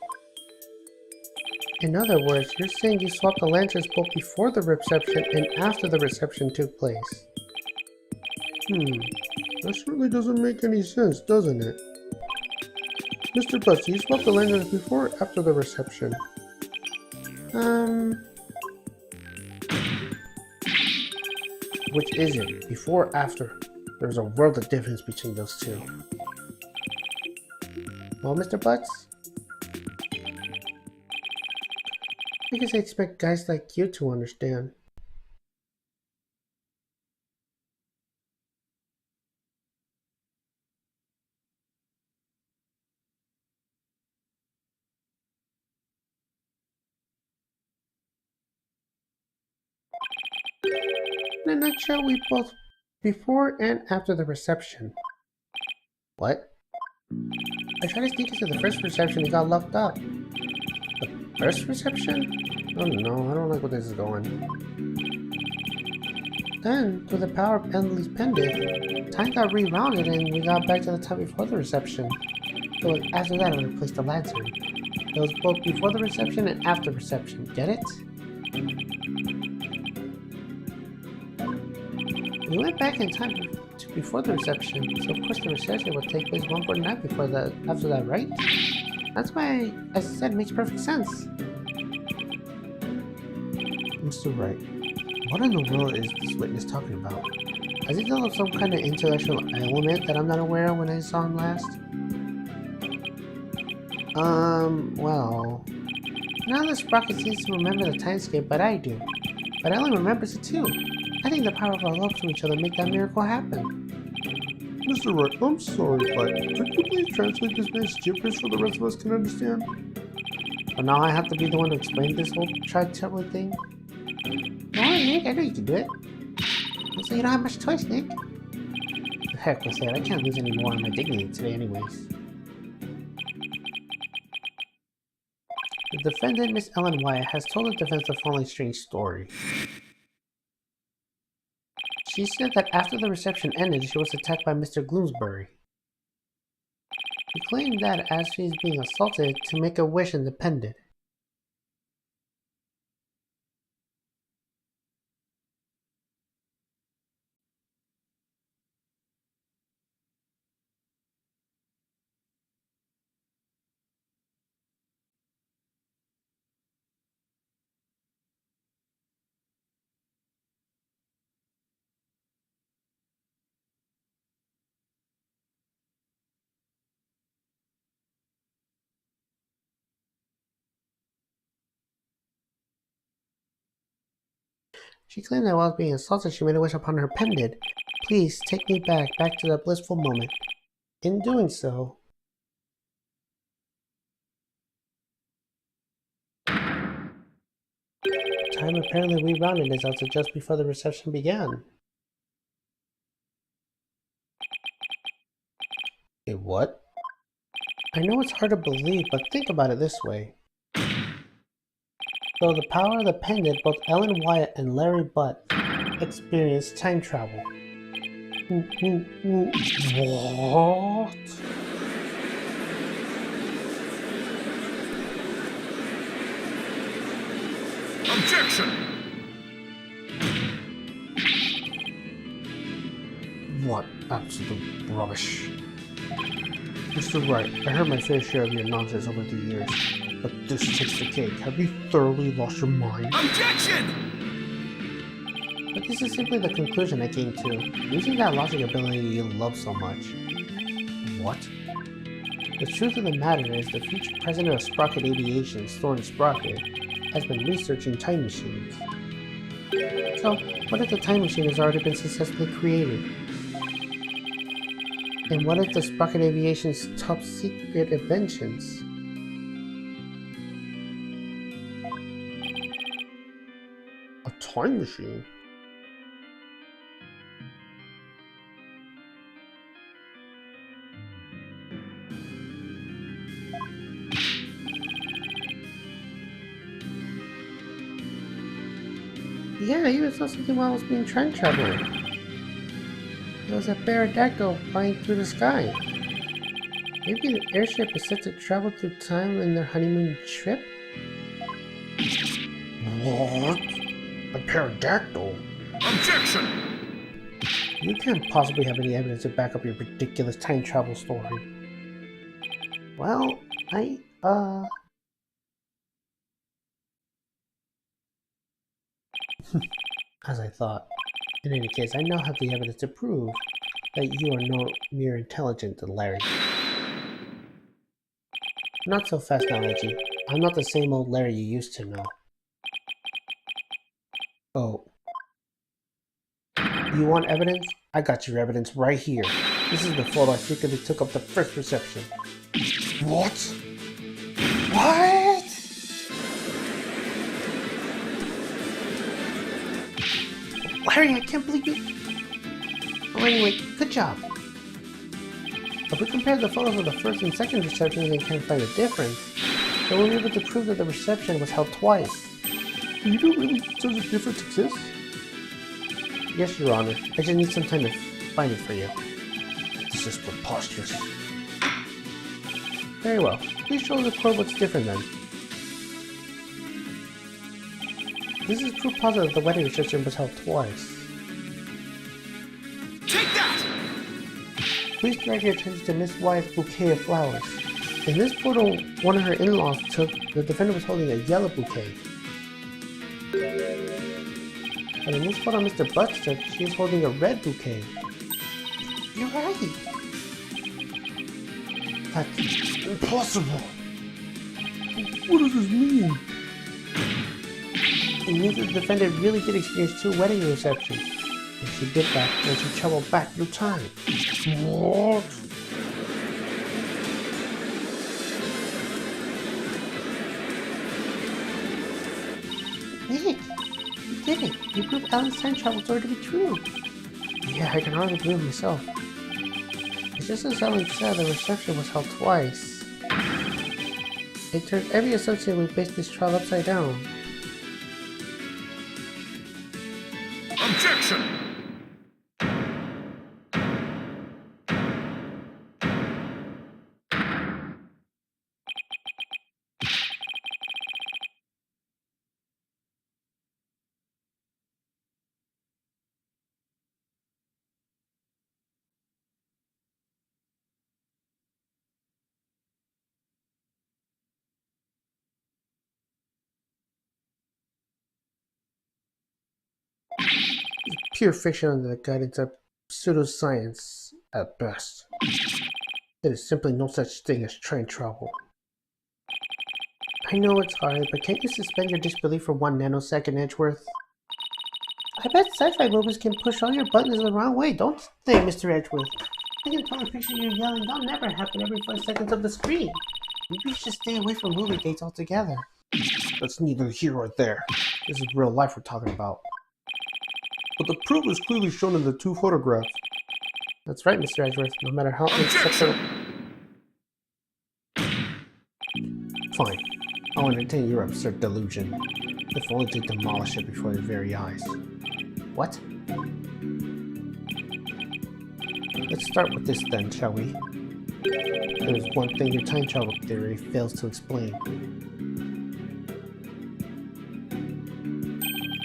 In other words, you're saying you swapped the lanterns both before the reception and after the reception took place. That certainly doesn't make any sense, doesn't it? Mr. Butts, do you spell the language before or after the reception? Which is it? Before or after? There's a world of difference between those two. Well, Mr. Butts? Because I expect guys like you to understand. In a nutshell, we both before and after the reception. What? I tried to sneak into the first reception and got locked up. The first reception? Oh no, I don't like where this is going. Then, through the power of Emily's pendant, time got rerouted and we got back to the time before the reception. So after that, I replaced the lantern. It was both before the reception and after reception. Get it? We went back in time to before the reception, so of course the reception would take place one more night before that. After that, right? That's why I said it makes perfect sense. Mr. Wright, what in the world is this witness talking about? Has he developed some kind of intellectual element that I'm not aware of when I saw him last? Well... None of the Sprocket seems to remember the timescape, but I do. But Ellen remembers it too. I think the power of our love to each other make that miracle happen. Mr. Wright, I'm sorry, but could you please translate this man's gibberish so the rest of us can understand? But now I have to be the one to explain this whole tri-trouble thing? No, Nick, I know you can do it. So you don't have much choice, Nick. The heck with it, I can't lose any more of my dignity today anyways. The defendant, Miss Ellen Wyatt, has told the defense the following strange story. She said that after the reception ended, she was attacked by Mr. Gloomsbury. He claimed that as she is being assaulted, to make a wish in the pendant. She claimed that while being assaulted, she made a wish upon her pendant. Please, take me back to that blissful moment. In doing so... Time apparently rewound itself to just before the reception began. Wait, what? I know it's hard to believe, but think about it this way. Through the power of the pendant, both Ellen Wyatt and Larry Butt experienced time travel. What? Objection! What absolute rubbish. Mr. Wright, I heard my fair share of your nonsense over the years, but this takes the cake. Have you thoroughly lost your mind? Objection! But this is simply the conclusion I came to, using that logic ability you love so much. What? The truth of the matter is the future president of Sprocket Aviation, Thorne Sprocket, has been researching time machines. So, what if the time machine has already been successfully created? And what if the Sprocket Aviation's top secret inventions? A time machine? Yeah, he was saw something while I was being time traveling. It was a pterodactyl flying through the sky. Maybe the airship is set to travel through time in their honeymoon trip? What? A pterodactyl? Objection! You can't possibly have any evidence to back up your ridiculous time travel story. Well, as I thought. In any case, I now have the evidence to prove that you are no mere intelligent, Larry. Not so fast now, Reggie. I'm not the same old Larry you used to know. Oh. You want evidence? I got your evidence right here. This is the photo I secretly took of the first reception. What? What? Larry, I can't believe you... Oh, anyway, good job. If we compare the photos of the first and second receptions and can't find a difference, then we'll be able to prove that the reception was held twice. You don't really think such a difference exists? Yes, Your Honor. I just need some time to find it for you. This is preposterous. Very well. Please show the court what's different then. This is proof positive the wedding reception was held twice. Take that! Please direct your attention to Miss Wyatt's bouquet of flowers. In this photo, one of her in-laws took, the defendant was holding a yellow bouquet. And in this photo Mr. Butts took, she is holding a red bouquet. You're right. That's Impossible. What does this mean? It means that the defendant really did experience two wedding receptions. And she did that when she traveled back through time. What? Nick, you did it. You proved Alan's time travel story to be true. Yeah, I can hardly believe myself. It's just as Alan said, the reception was held twice. It turned every associate we based this trial upside down. Objection! Pure fiction under the guidance of pseudoscience at best. There is simply no such thing as train travel. I know it's hard, but can't you suspend your disbelief for 1 nanosecond, Edgeworth? I bet sci-fi movies can push all your buttons the wrong way, don't they, Mr. Edgeworth? I can totally picture you yelling, "That'll never happen," every 5 seconds of the screen. Maybe you should stay away from movie dates altogether. That's neither here or there. This is real life we're talking about. But the proof is clearly shown in the 2 photographs. That's right, Mr. Edgeworth, no matter how unacceptable... Fine. I'll entertain your absurd delusion, if only to demolish it before your very eyes. What? Let's start with this then, shall we? There's one thing your time travel theory fails to explain.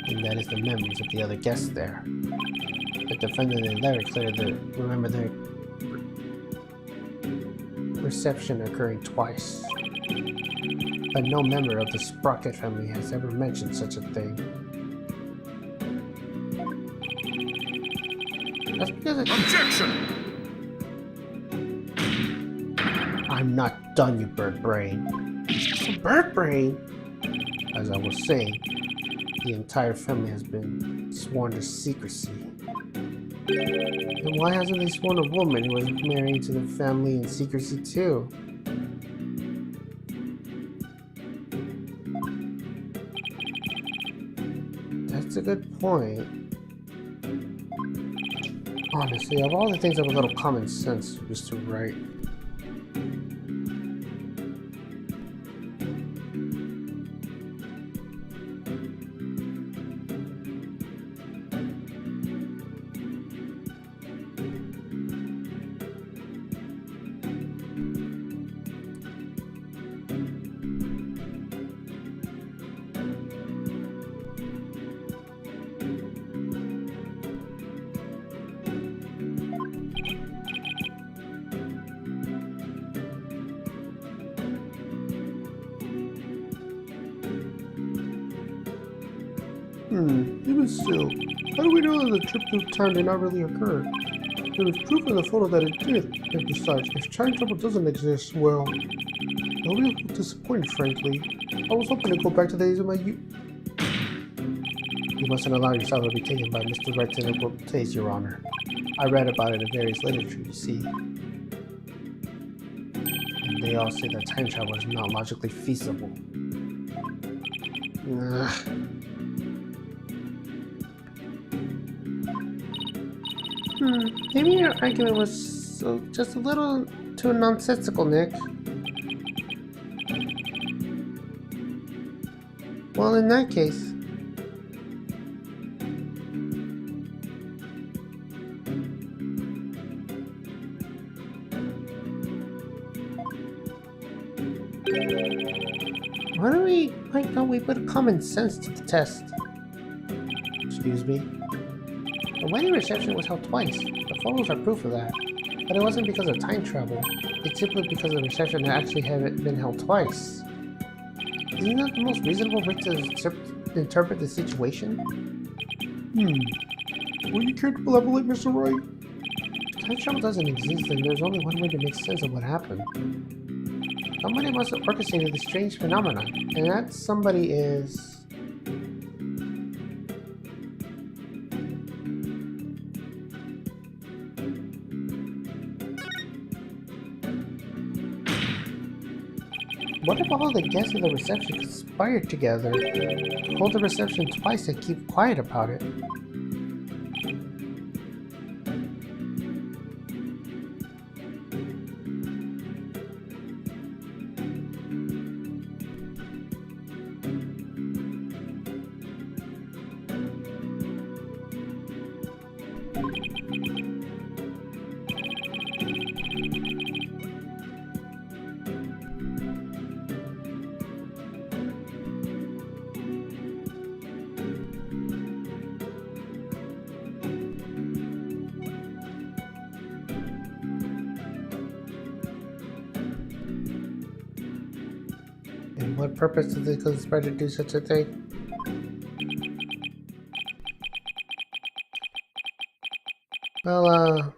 And that is the memories of the other guests there. The defendant and Larry clearly remember their reception occurring twice. But no member of the Sprocket family has ever mentioned such a thing. That's because it... Objection! I'm not done, you bird brain. Bird brain? As I was saying, the entire family has been sworn to secrecy. And why hasn't they sworn a woman who was married to the family in secrecy too? That's a good point. Honestly, of all the things have a little common sense, Mr. Wright. Even still, how do we know that the trip through time did not really occur? There is proof in the photo that it did, and besides, if time travel doesn't exist, well, I'll be a little disappointed, frankly. I was hoping to go back to the days of my youth. You mustn't allow yourself to be taken by Mr. Wright's integral taste, Your Honor. I read about it in various literature, you see. And they all say that time travel is not logically feasible. Maybe your argument was just a little too nonsensical, Nick. Well, in that case... why don't we put common sense to the test? Excuse me? The wedding reception was held twice. The photos are proof of that. But it wasn't because of time travel. It's simply because the reception had actually been held twice. Isn't that the most reasonable way to interpret the situation? Will you care to elaborate, Mr. Wright? If time travel doesn't exist, then there's only one way to make sense of what happened. Somebody must have orchestrated this strange phenomenon, and that somebody is... What if all the guests of the reception conspired together to hold the reception twice and keep quiet about it? And what purpose did they conspire to do such a thing? Well,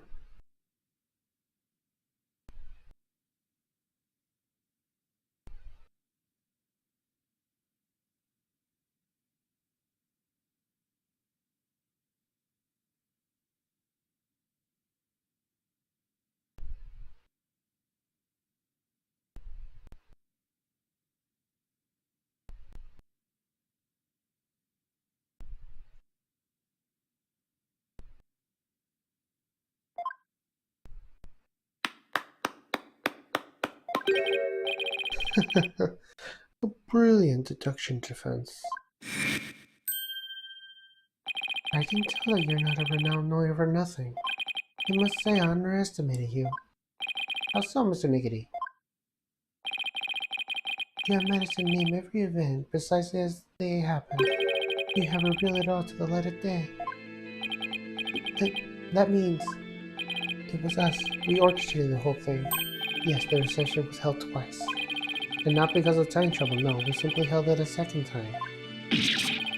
a brilliant deduction defense. I can tell that you're not a renowned lawyer for nothing. I must say I underestimated you. How so, Mr. Niggity? You have managed to name every event precisely as they happened. You have revealed it all to the light of day. That means it was us. We orchestrated the whole thing. Yes, the reception was held twice. And not because of time travel, no. We simply held it a second time.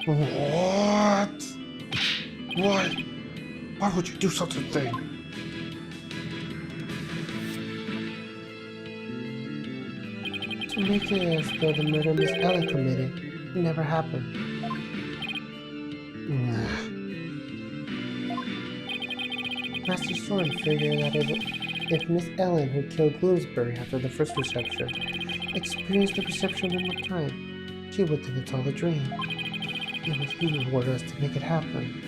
What? Why? Why would you do such a thing? To make it as though the murder Miss Ellen committed never happened. Master Soren figured that if Miss Ellen, who killed Bloomsbury after the first reception, experienced the reception one more time, she would think it's all a dream. It was he who ordered us to make it happen.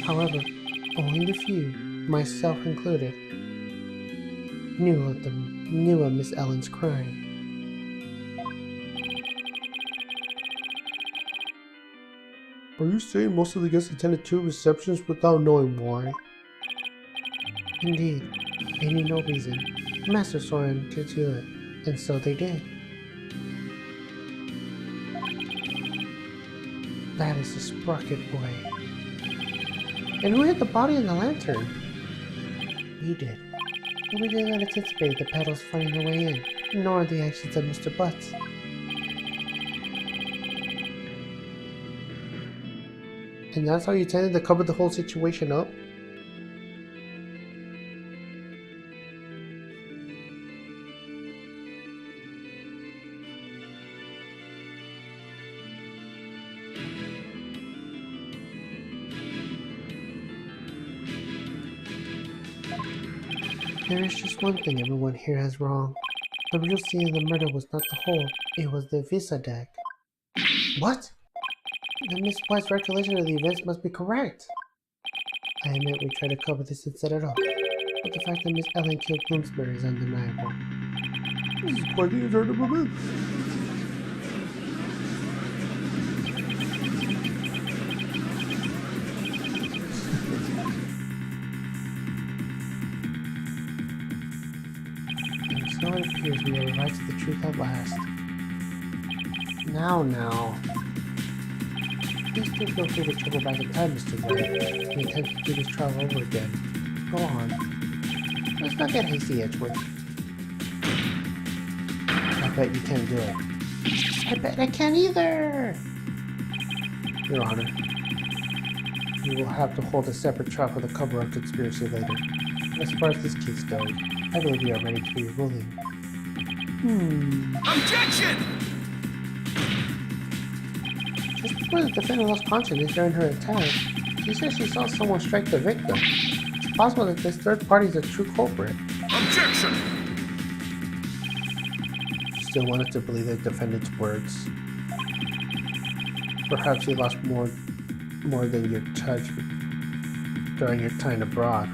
However, only the few, myself included, knew of Miss Ellen's crime. Are you saying most of the guests attended 2 receptions without knowing why? Indeed, they knew no reason. Master Soren to do it, and so they did. That is the Sprocket Boy. And who hid the body in the lantern? We did. But we did not anticipate the petals finding their way in, nor the actions of Mr. Butts. And that's how you intended to cover the whole situation up? There is just one thing everyone here has wrong. The real scene of the murder was not the hole, it was the Visa deck. What? Then Miss White's recollection of the events must be correct. I admit we tried to cover this and set it up, but the fact that Miss Ellen killed Bloomsbury is undeniable. This is quite the internal moment. And so it appears we are arrived at the truth at last. Now. Please do feel free to travel back in time, Mr. Wright. We intend to do this trial over again. Go on. Let's not get hasty, Edgewood. I bet you can't do it. I bet I can't either! Your Honor, we will have to hold a separate trial for the cover-up conspiracy later. And as far as this case goes, I believe we are ready to be ruling. Objection! Just before the defendant lost consciousness during her attack, she said she saw someone strike the victim. It's possible that this third party is a true culprit. Objection! Still wanted to believe the defendant's words. Perhaps you lost more than your touch during your time abroad.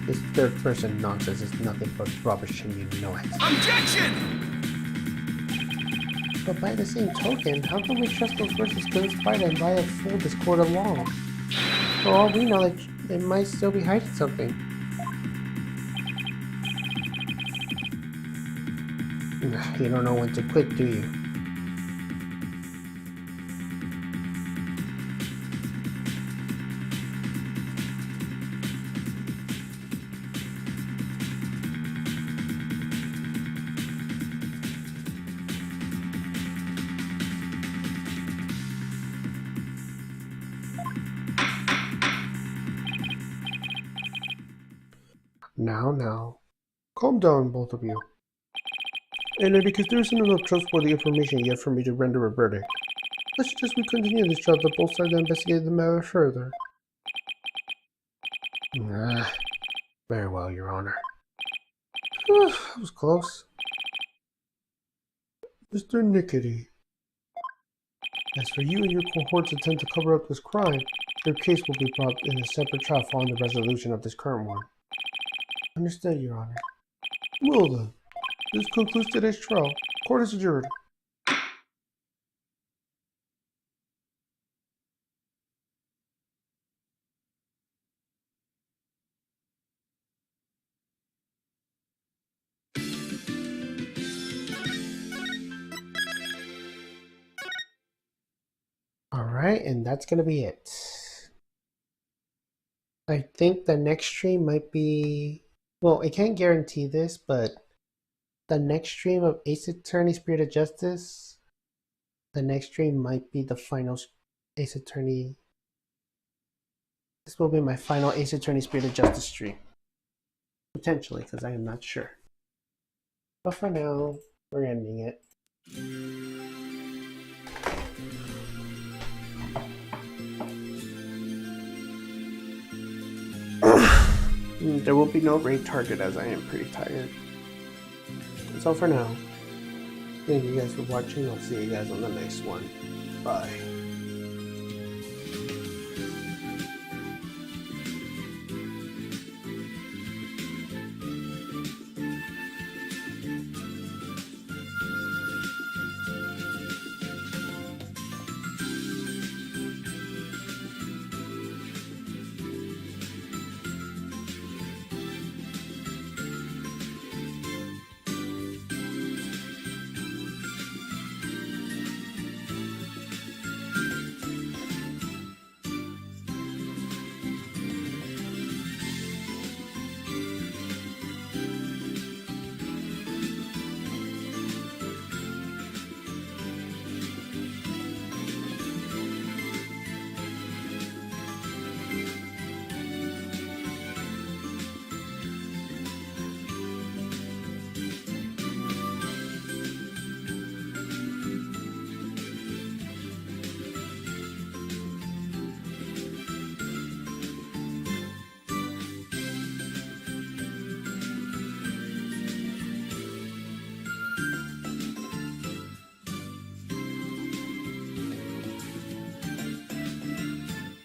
This third person nonsense is nothing but rubbish and you know it. Objection! But by the same token, how can we trust those words as conspired and lie a fool this court along? For all we know, they might still be hiding something. You don't know when to quit, do you? Now. Calm down, both of you. And because there isn't enough trustworthy information yet for me to render a verdict, let's suggest we continue this trial that both sides investigate the matter further. Very well, Your Honor. That was close. Mr. Nickety, as for you and your cohorts attempt to cover up this crime, your case will be brought in a separate trial following the resolution of this current one. Understood, Your Honor. Well then, this concludes today's trial. Court is adjourned. Alright, and that's gonna be it. I think the next stream might be... Well, I can't guarantee this, but the next stream of Ace Attorney Spirit of Justice, the next stream might be the final Ace Attorney. This will be my final Ace Attorney Spirit of Justice stream. Potentially, because I am not sure. But for now, we're ending it. There will be no raid target as I am pretty tired. So for now, thank you guys for watching. I'll see you guys on the next one. Bye.